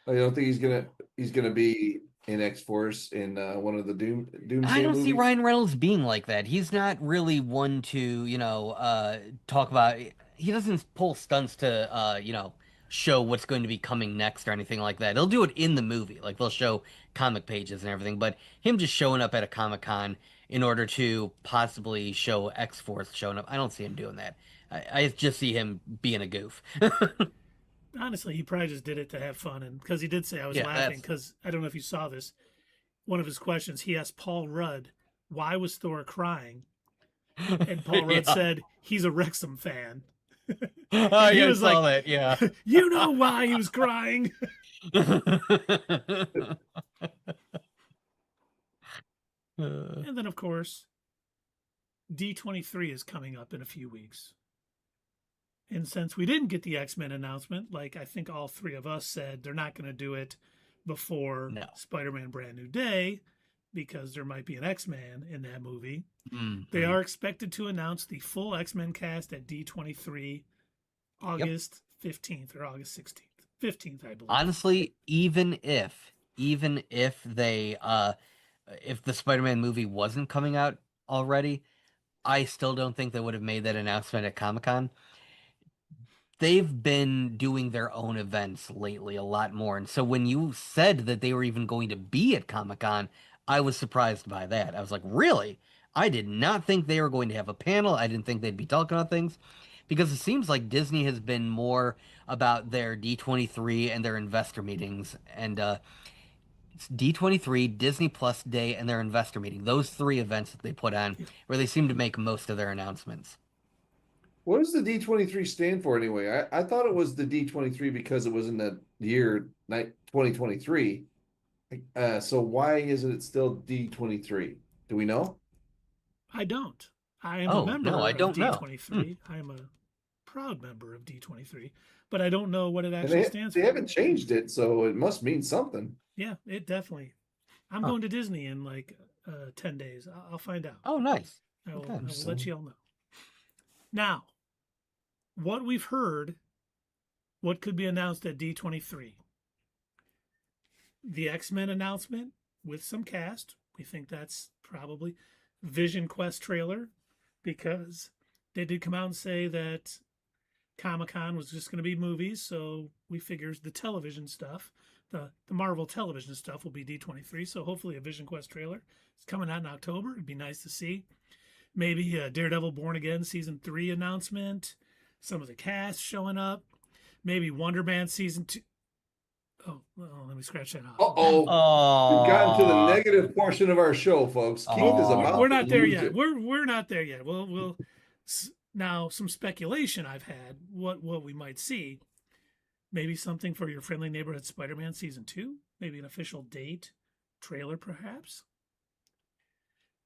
I don't think he's gonna be in X-Force in one of the Doomsday I don't see movies. Ryan Reynolds being like that. He's not really one to, talk about. He doesn't pull stunts to, show what's going to be coming next or anything like that. They'll do it in the movie. Like they'll show comic pages and everything. But him just showing up at a Comic-Con in order to possibly show X-Force showing up, I don't see him doing that. I just see him being a goof. Honestly, he probably just did it to have fun, and because he did say I was laughing because I don't know if you saw this. One of his questions, he asked Paul Rudd, "Why was Thor crying?" And Paul Rudd said, "He's a Wrexham fan." Oh, yeah, I saw that. Yeah, you know why he was crying. And then, of course, D23 is coming up in a few weeks. And since we didn't get the X-Men announcement, like I think all three of us said, they're not going to do it before Spider-Man Brand New Day because there might be an X-Man in that movie. Mm-hmm. They are expected to announce the full X-Men cast at D23 August 15th or August 16th. 15th, I believe. Honestly, even if they if the Spider-Man movie wasn't coming out already, I still don't think they would have made that announcement at Comic-Con. They've been doing their own events lately a lot more. And so when you said that they were even going to be at Comic-Con, I was surprised by that. I was like, really? I did not think they were going to have a panel. I didn't think they'd be talking about things. Because it seems like Disney has been more about their D23 and their investor meetings. And it's D23, Disney Plus Day, and their investor meeting. Those three events that they put on where they seem to make most of their announcements. What does the D23 stand for anyway? I thought it was the D23 because it was in the year 2023. So why isn't it still D23? Do we know? I don't. I am a member I don't of D23. I am a proud member of D23, but I don't know what it actually stands for. They haven't changed it, so it must mean something. Yeah, it definitely. I'm going to Disney in like 10 days. I'll find out. Oh, nice. I will let you all know. Now, what we've heard, what could be announced at D23? The X-Men announcement with some cast. We think that's probably Vision Quest trailer because they did come out and say that Comic-Con was just going to be movies, so we figure the television stuff, the Marvel television stuff will be D23, so hopefully a Vision Quest trailer is coming out in October. It'd be nice to see. Maybe a Daredevil Born Again Season 3 announcement, some of the cast showing up, maybe Wonder Man Season 2. Oh, well, let me scratch that off. We've gotten to the negative portion of our show, folks. Keith is about We're not there yet. We're not there yet. We'll now some speculation I've had what we might see. Maybe something for your friendly neighborhood Spider-Man Season 2. Maybe an official date, trailer perhaps.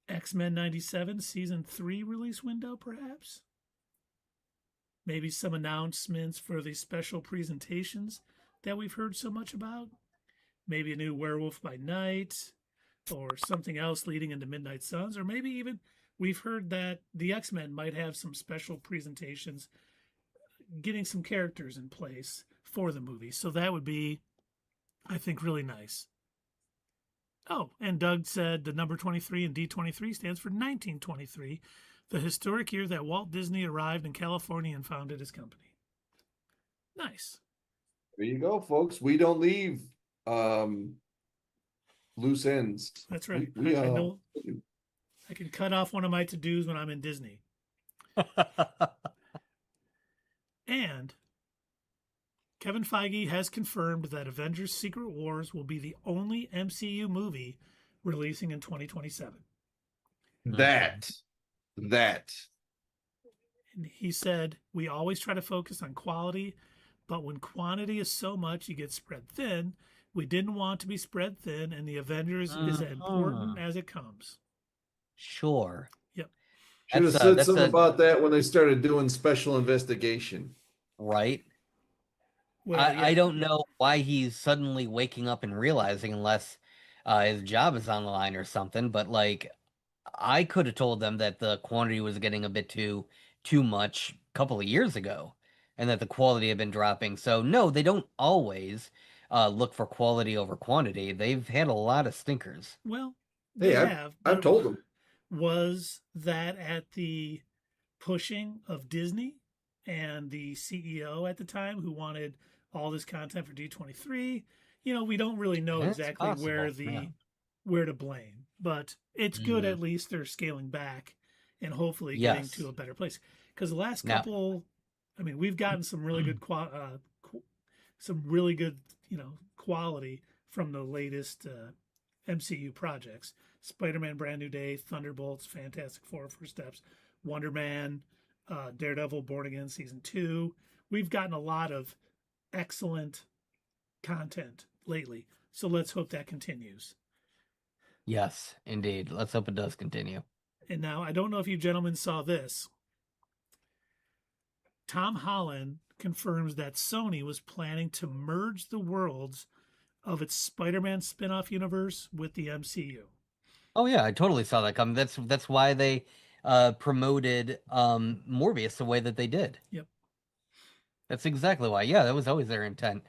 X-Men'97 Season 3 release window perhaps. Maybe some announcements for the special presentations that we've heard so much about. Maybe a new Werewolf by Night or something else leading into Midnight Suns, or maybe even we've heard that the X-Men might have some special presentations getting some characters in place for the movie. So that would be, I think, really nice. Oh, and Doug said the number 23 in D23 stands for 1923, the historic year that Walt Disney arrived in California and founded his company. Nice. There you go, folks. We don't leave loose ends. That's right. I know. I can cut off one of my to-dos when I'm in Disney. And Kevin Feige has confirmed that Avengers Secret Wars will be the only MCU movie releasing in 2027. That. And he said, we always try to focus on quality, but when quantity is so much, you get spread thin. We didn't want to be spread thin, and the Avengers is as important as it comes. Sure. Yep. Should have said something about that when they started doing special investigation. Right. Well, I don't know why he's suddenly waking up and realizing, unless his job is on the line or something, but like I could have told them that the quantity was getting a bit too much a couple of years ago, and that the quality had been dropping. So no, they don't always look for quality over quantity. They've had a lot of stinkers. Well, they have. I've told them. Was that at the pushing of Disney and the CEO at the time who wanted all this content for D23? You know, we don't really know exactly where to blame, but it's good at least they're scaling back and hopefully getting to a better place. Because the last couple, I mean, we've gotten some really good quality from the latest MCU projects. Spider-Man Brand New Day, Thunderbolts, Fantastic Four First Steps, Wonder Man, Daredevil Born Again Season 2. We've gotten a lot of excellent content lately, so let's hope that continues. Yes, indeed. Let's hope it does continue. And now, I don't know if you gentlemen saw this. Tom Holland confirms that Sony was planning to merge the worlds of its Spider-Man spin-off universe with the MCU. Oh yeah, I totally saw that coming. That's why they promoted Morbius the way that they did. Yep. That's exactly why. Yeah, that was always their intent.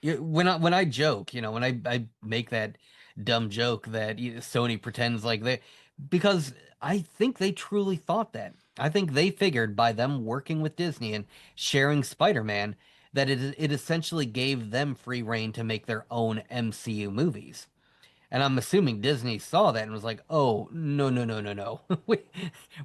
When I joke, when I make that dumb joke that Sony pretends like because I think they truly thought that. I think they figured by them working with Disney and sharing Spider-Man that it essentially gave them free reign to make their own MCU movies. And I'm assuming Disney saw that and was like, "Oh, no.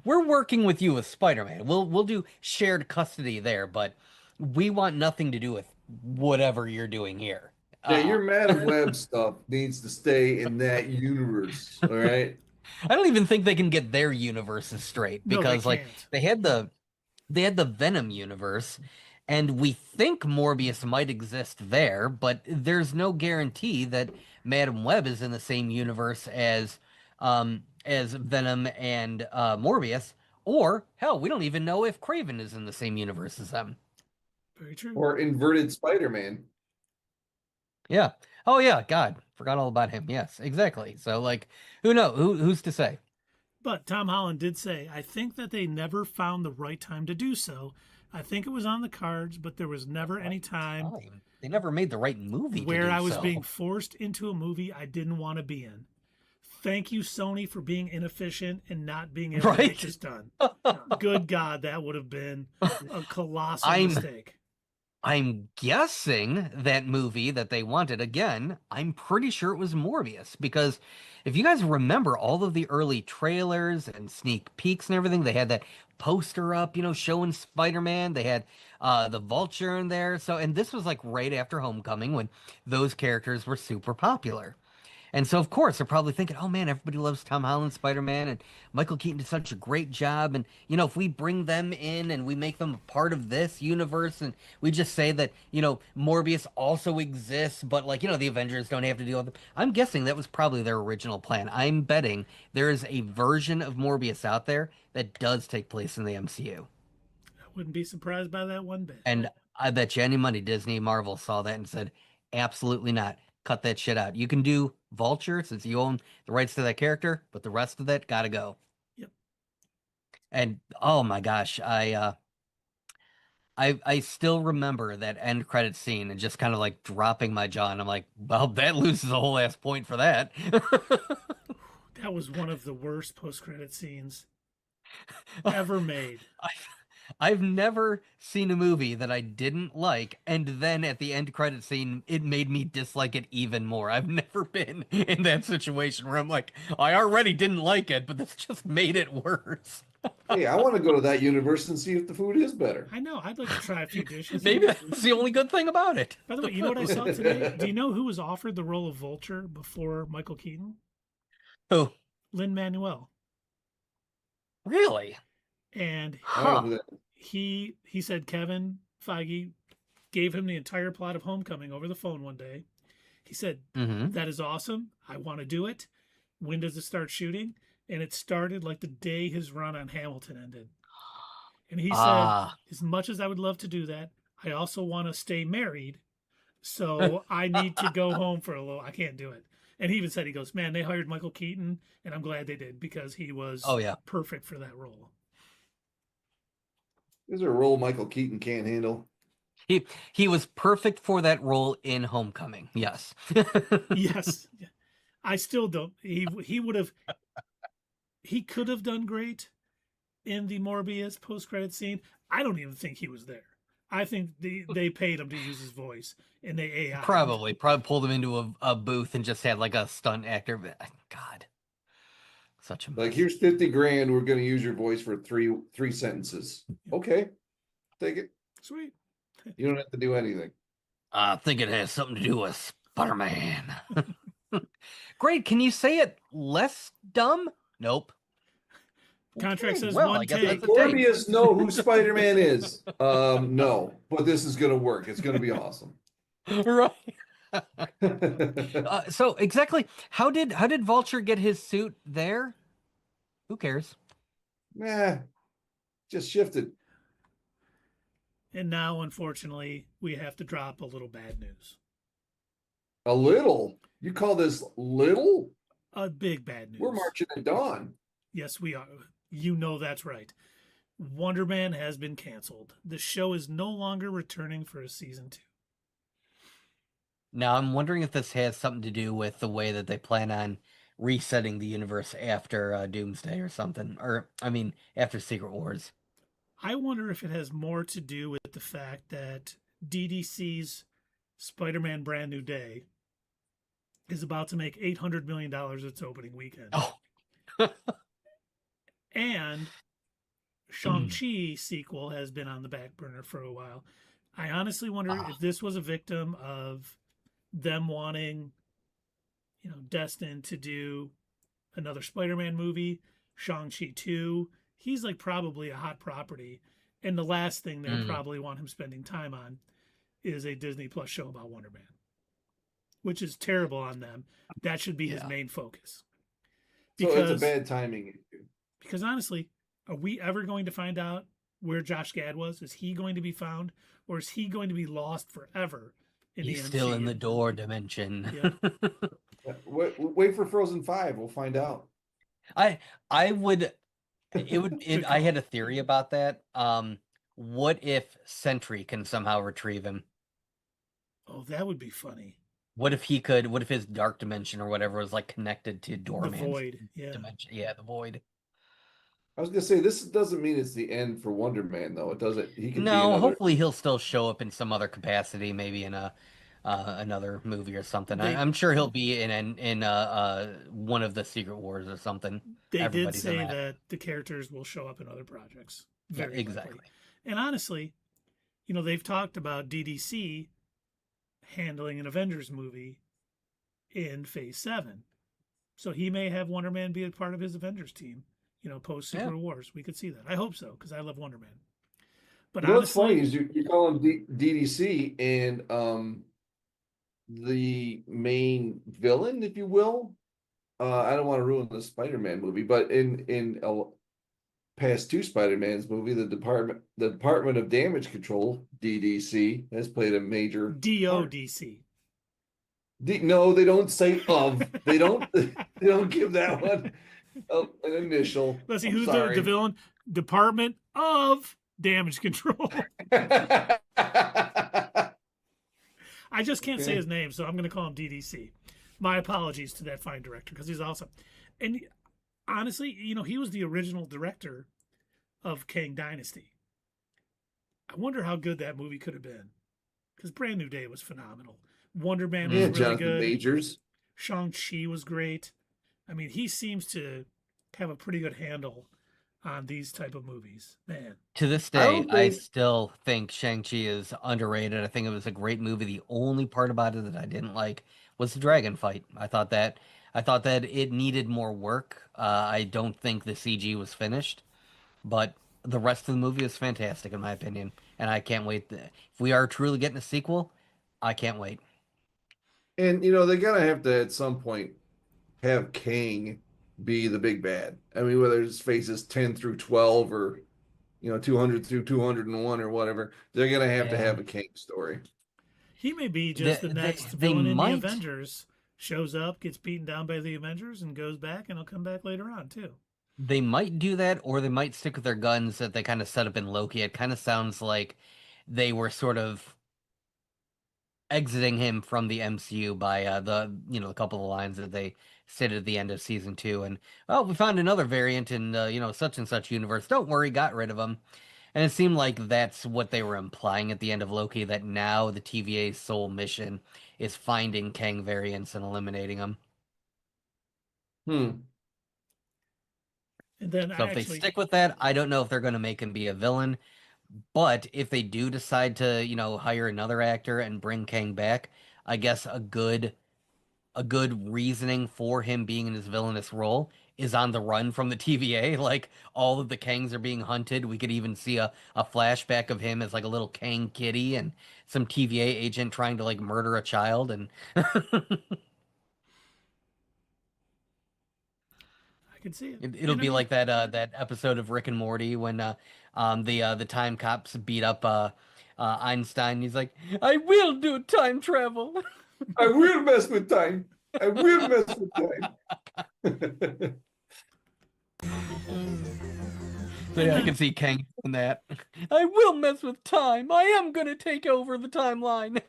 We're working with you with Spider-Man. We'll do shared custody there, but we want nothing to do with whatever you're doing here." Yeah, your Madam Web stuff needs to stay in that universe, all right? I don't even think they can get their universes straight because they had the Venom universe, and we think Morbius might exist there, but there's no guarantee that Madam Web is in the same universe as Venom and Morbius, or hell, we don't even know if Kraven is in the same universe as them. Very true. Or inverted Spider-Man. Yeah. Oh yeah, God, forgot all about him. Yes, exactly. So who knows? Who's to say? But Tom Holland did say, "I think that they never found the right time to do so. I think it was on the cards, but there was never any time. They never made the right movie where I was being forced into a movie I didn't want to be in. Thank you, Sony, for being inefficient and not being able to get this done." Good God, that would have been a colossal mistake. I'm guessing that movie that they wanted, again, I'm pretty sure it was Morbius, because if you guys remember all of the early trailers and sneak peeks and everything, they had that poster up, showing Spider-Man. They had the Vulture in there. And this was right after Homecoming when those characters were super popular. And so, of course, they're probably thinking, oh, man, everybody loves Tom Holland, Spider-Man, and Michael Keaton did such a great job. And, if we bring them in and we make them a part of this universe and we just say that, Morbius also exists, but, the Avengers don't have to deal with it. I'm guessing that was probably their original plan. I'm betting there is a version of Morbius out there that does take place in the MCU. I wouldn't be surprised by that one bit. And I bet you any money Disney, Marvel saw that and said, absolutely not. Cut that shit out. You can do Vulture since you own the rights to that character, but the rest of that gotta go. Yep. And oh my gosh, I still remember that end credit scene and just kind of dropping my jaw, and I'm like, well, that loses a whole ass point for that. That was one of the worst post-credit scenes ever made. I've never seen a movie that I didn't like, and then at the end credit scene, it made me dislike it even more. I've never been in that situation where I'm like, I already didn't like it, but this just made it worse. Hey, I want to go to that universe and see if the food is better. I know. I'd like to try a few dishes. Maybe that's the only good thing about it. By the way, you know what I saw today? Do you know who was offered the role of Vulture before Michael Keaton? Who? Lin-Manuel. Really? And he said Kevin Feige gave him the entire plot of Homecoming over the phone one day. He said, "That is awesome. I want to do it. When does it start shooting?" And it started the day his run on Hamilton ended. And he said, "As much as I would love to do that, I also want to stay married. So I need to go home for a little. I can't do it." And he even said, he goes, man, they hired Michael Keaton, and I'm glad they did because he was perfect for that role. Is there a role Michael Keaton can't handle? He was perfect for that role in Homecoming. Yes. Yes. I still don't. He would have. He could have done great in the Morbius post-credit scene. I don't even think he was there. I think they paid him to use his voice, and they AI. Probably pulled him into a booth and just had like a stunt actor. God, such a mess. Like, here's $50,000. We're going to use your voice for three sentences. Okay, take it. Sweet. You don't have to do anything. I think it has something to do with Spider-Man. Great. Can you say it less dumb? Nope. Contract says one take. Morbius know who Spider-Man is. No, but this is going to work. It's going to be awesome. Right. So exactly, how did Vulture get his suit there? Who cares? Nah, just shifted. And now, unfortunately, we have to drop a little bad news. A little? You call this little? A big bad news. We're marching at dawn. Yes, we are. You know that's right. Wonder Man has been canceled. The show is no longer returning for a season 2. Now, I'm wondering if this has something to do with the way that they plan on resetting the universe after Doomsday or something. Or, I mean, after Secret Wars. I wonder if it has more to do with the fact that DDC's Spider-Man Brand New Day is about to make $800 million its opening weekend. Oh. And Shang-Chi sequel has been on the back burner for a while. I honestly wonder if this was a victim of them wanting, Destin to do another Spider-Man movie, Shang-Chi 2. He's like probably a hot property. And the last thing they'll probably want him spending time on is a Disney Plus show about Wonder Man, which is terrible on them. That should be his main focus. So it's a bad timing issue. Because honestly, are we ever going to find out where Josh Gad was? Is he going to be found, or is he going to be lost forever? He's still in the door dimension. Yeah. Wait for Frozen 5. We'll find out. I would. I had a theory about that. What if Sentry can somehow retrieve him? Oh, that would be funny. What if his dark dimension or whatever was like connected to Dormant's dimension? Yeah, the void. I was gonna say, this doesn't mean it's the end for Wonder Man, though. It doesn't. He can. No, hopefully he'll still show up in some other capacity, maybe in another movie or something. I'm sure he'll be in one of the Secret Wars or something. They did say that the characters will show up in other projects. Exactly. Quickly. And honestly, they've talked about DDC handling an Avengers movie in Phase 7. So he may have Wonder Man be a part of his Avengers team, post Secret Wars. We could see that. I hope so, because I love Wonder Man. But honestly, what's funny is you call him DDC, and the main villain, if you will. I don't want to ruin the Spider-Man movie, but in past 2 Spider-Man's movie, the Department of Damage Control, DDC, has played a major DODC. No, they don't say of. They don't give that one an initial. Let's see, who's the villain? Department of Damage Control. I just can't say his name, so I'm going to call him DDC. My apologies to that fine director, because he's awesome. And honestly, he was the original director of Kang Dynasty. I wonder how good that movie could have been, because Brand New Day was phenomenal. Wonder Man was really Jonathan good. Majors. Shang-Chi was great. I mean, he seems to have a pretty good handle on these type of movies. Man. To this day, I still think Shang-Chi is underrated. I think it was a great movie. The only part about it that I didn't like was the dragon fight. I thought that it needed more work. I don't think the CG was finished, but the rest of the movie is fantastic in my opinion, and I can't wait. If we are truly getting a sequel, I can't wait. And they're gonna have to at some point have Kang be the big bad. I mean, whether his phases 10 through 12 or 200 through 201 or whatever, they're gonna have to have a Kang story. He may be just the next villain in the Avengers shows up, gets beaten down by the Avengers, and goes back, and he'll come back later on too. They might do that, or they might stick with their guns that they kind of set up in Loki. It kind of sounds like they were sort of exiting him from the MCU by a couple of lines that they said at the end of season 2, and we found another variant in such and such universe. Don't worry, got rid of him. And it seemed like that's what they were implying at the end of Loki, that now the TVA's sole mission is finding Kang variants and eliminating them. And then so if they stick with that, I don't know if they're going to make him be a villain. But if they do decide to, hire another actor and bring Kang back, I guess a good reasoning for him being in his villainous role is on the run from the TVA. Like, all of the Kangs are being hunted. We could even see a flashback of him as like a little Kang kitty and some TVA agent trying to like murder a child. And I can see it. It'll be like that episode of Rick and Morty when the time cops beat up Einstein. He's like, I will do time travel. I will mess with time. I will mess with time. So yeah, I can see Kang doing that. I will mess with time. I am gonna take over the timeline.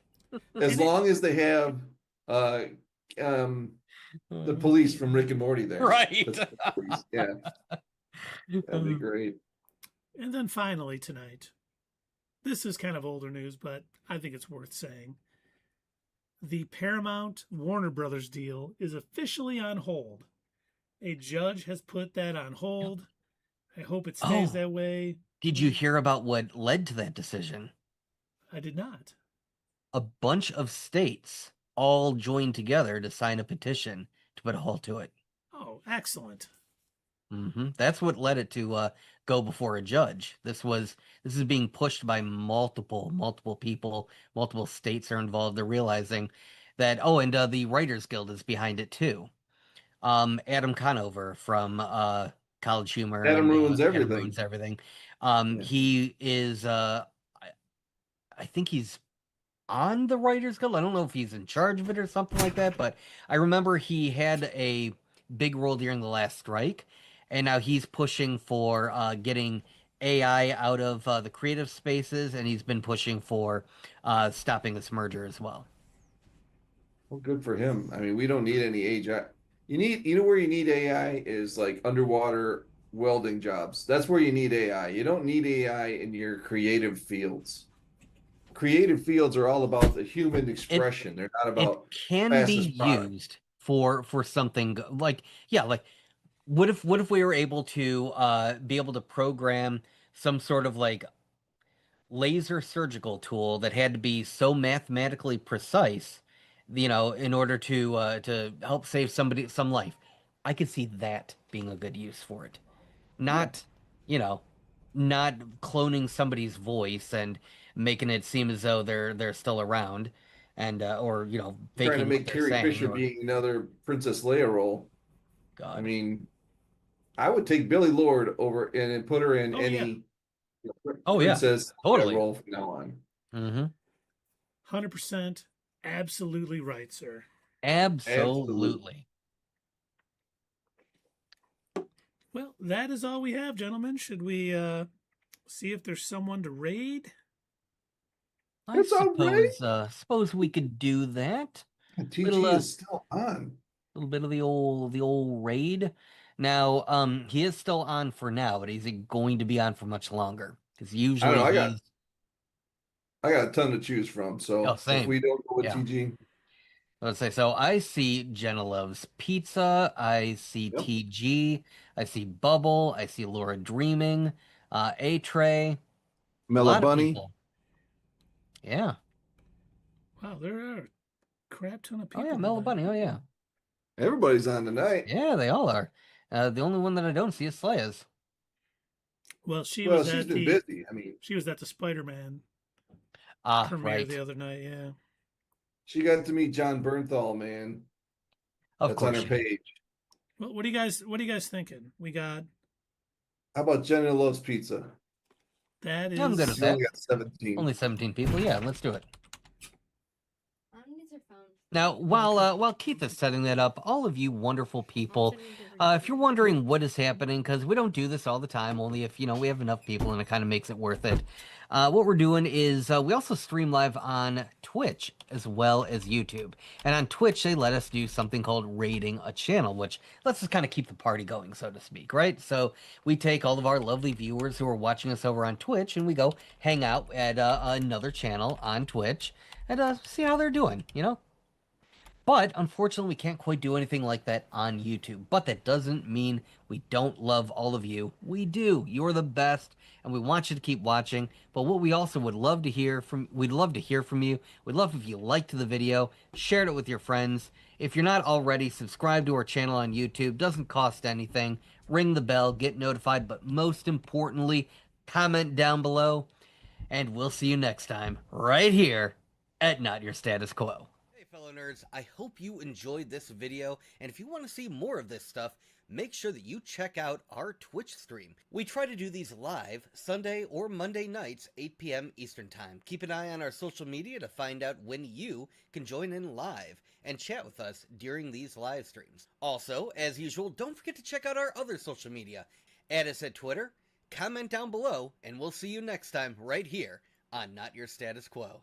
As long as they have the police from Rick and Morty there. Right. Yeah. That'd be great. And then finally tonight, this is kind of older news, but I think it's worth saying. The Paramount Warner Brothers deal is officially on hold. A judge has put that on hold. I hope it stays that way. Did you hear about what led to that decision? I did not. A bunch of states all joined together to sign a petition to put a halt to it. Oh, excellent. That's what led it to go before a judge. This is being pushed by multiple people. Multiple states are involved. They're realizing that. Oh, and the Writers Guild is behind it too. Adam Conover from College Humor. Adam ruins everything. Adam ruins everything. Yeah. He is. I think he's on the Writers Guild. I don't know if he's in charge of it or something like that, but I remember he had a big role during the last strike, and now he's pushing for getting AI out of the creative spaces, and he's been pushing for stopping this merger as well. Well, good for him. I mean, we don't need any AI. You know where you need AI is like underwater welding jobs. That's where you need AI. You don't need AI in your creative fields. Creative fields are all about the human expression. They're not about. It can be used for something like what if we were able to be able to program some sort of like laser surgical tool that had to be so mathematically precise, in order to help save some life. I could see that being a good use for it. Not not cloning somebody's voice and making it seem as though they're still around, and or faking trying to make Carrie Fisher being another Princess Leia role. God. I mean, I would take Billie Lourd over and put her in any princess totally role from now on. 100%, absolutely right, sir. Absolutely. Well, that is all we have, gentlemen. Should we see if there's someone to raid? I suppose we could do that. TG is still on. A little bit of the old raid. Now, he is still on for now, but is he going to be on for much longer? Because usually I got a ton to choose from. So if we don't go with TG. Let's say so. I see Jenna Loves Pizza. I see TG. I see Bubble. I see Laura Dreaming. A-Tray. Mela Bunny. Yeah. Wow, there are a crap ton of people. Oh yeah, Mela Bunny. Oh yeah. Everybody's on tonight. Yeah, they all are. The only one that I don't see is Slayas. Well, she's been busy. I mean, she was at the Spider-Man premiere the other night. Yeah. She got to meet John Bernthal, man. Of course. On her page. Well, what are you guys thinking? We got. How about Jenna Loves Pizza? That is. I'm good at that. Only got 17. Only 17 people. Yeah, let's do it. I'll use your phone. Now, while Keith is setting that up, all of you wonderful people, if you're wondering what is happening, because we don't do this all the time, only if, we have enough people and it kind of makes it worth it. What we're doing is we also stream live on Twitch as well as YouTube. And on Twitch, they let us do something called raiding a channel, which lets us kind of keep the party going, so to speak, right? So we take all of our lovely viewers who are watching us over on Twitch and we go hang out at another channel on Twitch and see how they're doing, But, unfortunately, we can't quite do anything like that on YouTube. But that doesn't mean we don't love all of you. We do. You're the best, and we want you to keep watching. But what we also would love to hear from, we'd love to hear from you. We'd love if you liked the video, shared it with your friends. If you're not already, subscribe to our channel on YouTube. Doesn't cost anything. Ring the bell, get notified, but most importantly, comment down below. And we'll see you next time, right here at Not Your Status Quo. Fellow nerds, I hope you enjoyed this video, and if you want to see more of this stuff, make sure that you check out our Twitch stream. We try to do these live Sunday or Monday nights, 8 p.m. Eastern Time. Keep an eye on our social media to find out when you can join in live and chat with us during these live streams. Also, as usual, don't forget to check out our other social media. Add us at Twitter, comment down below, and we'll see you next time right here on Not Your Status Quo.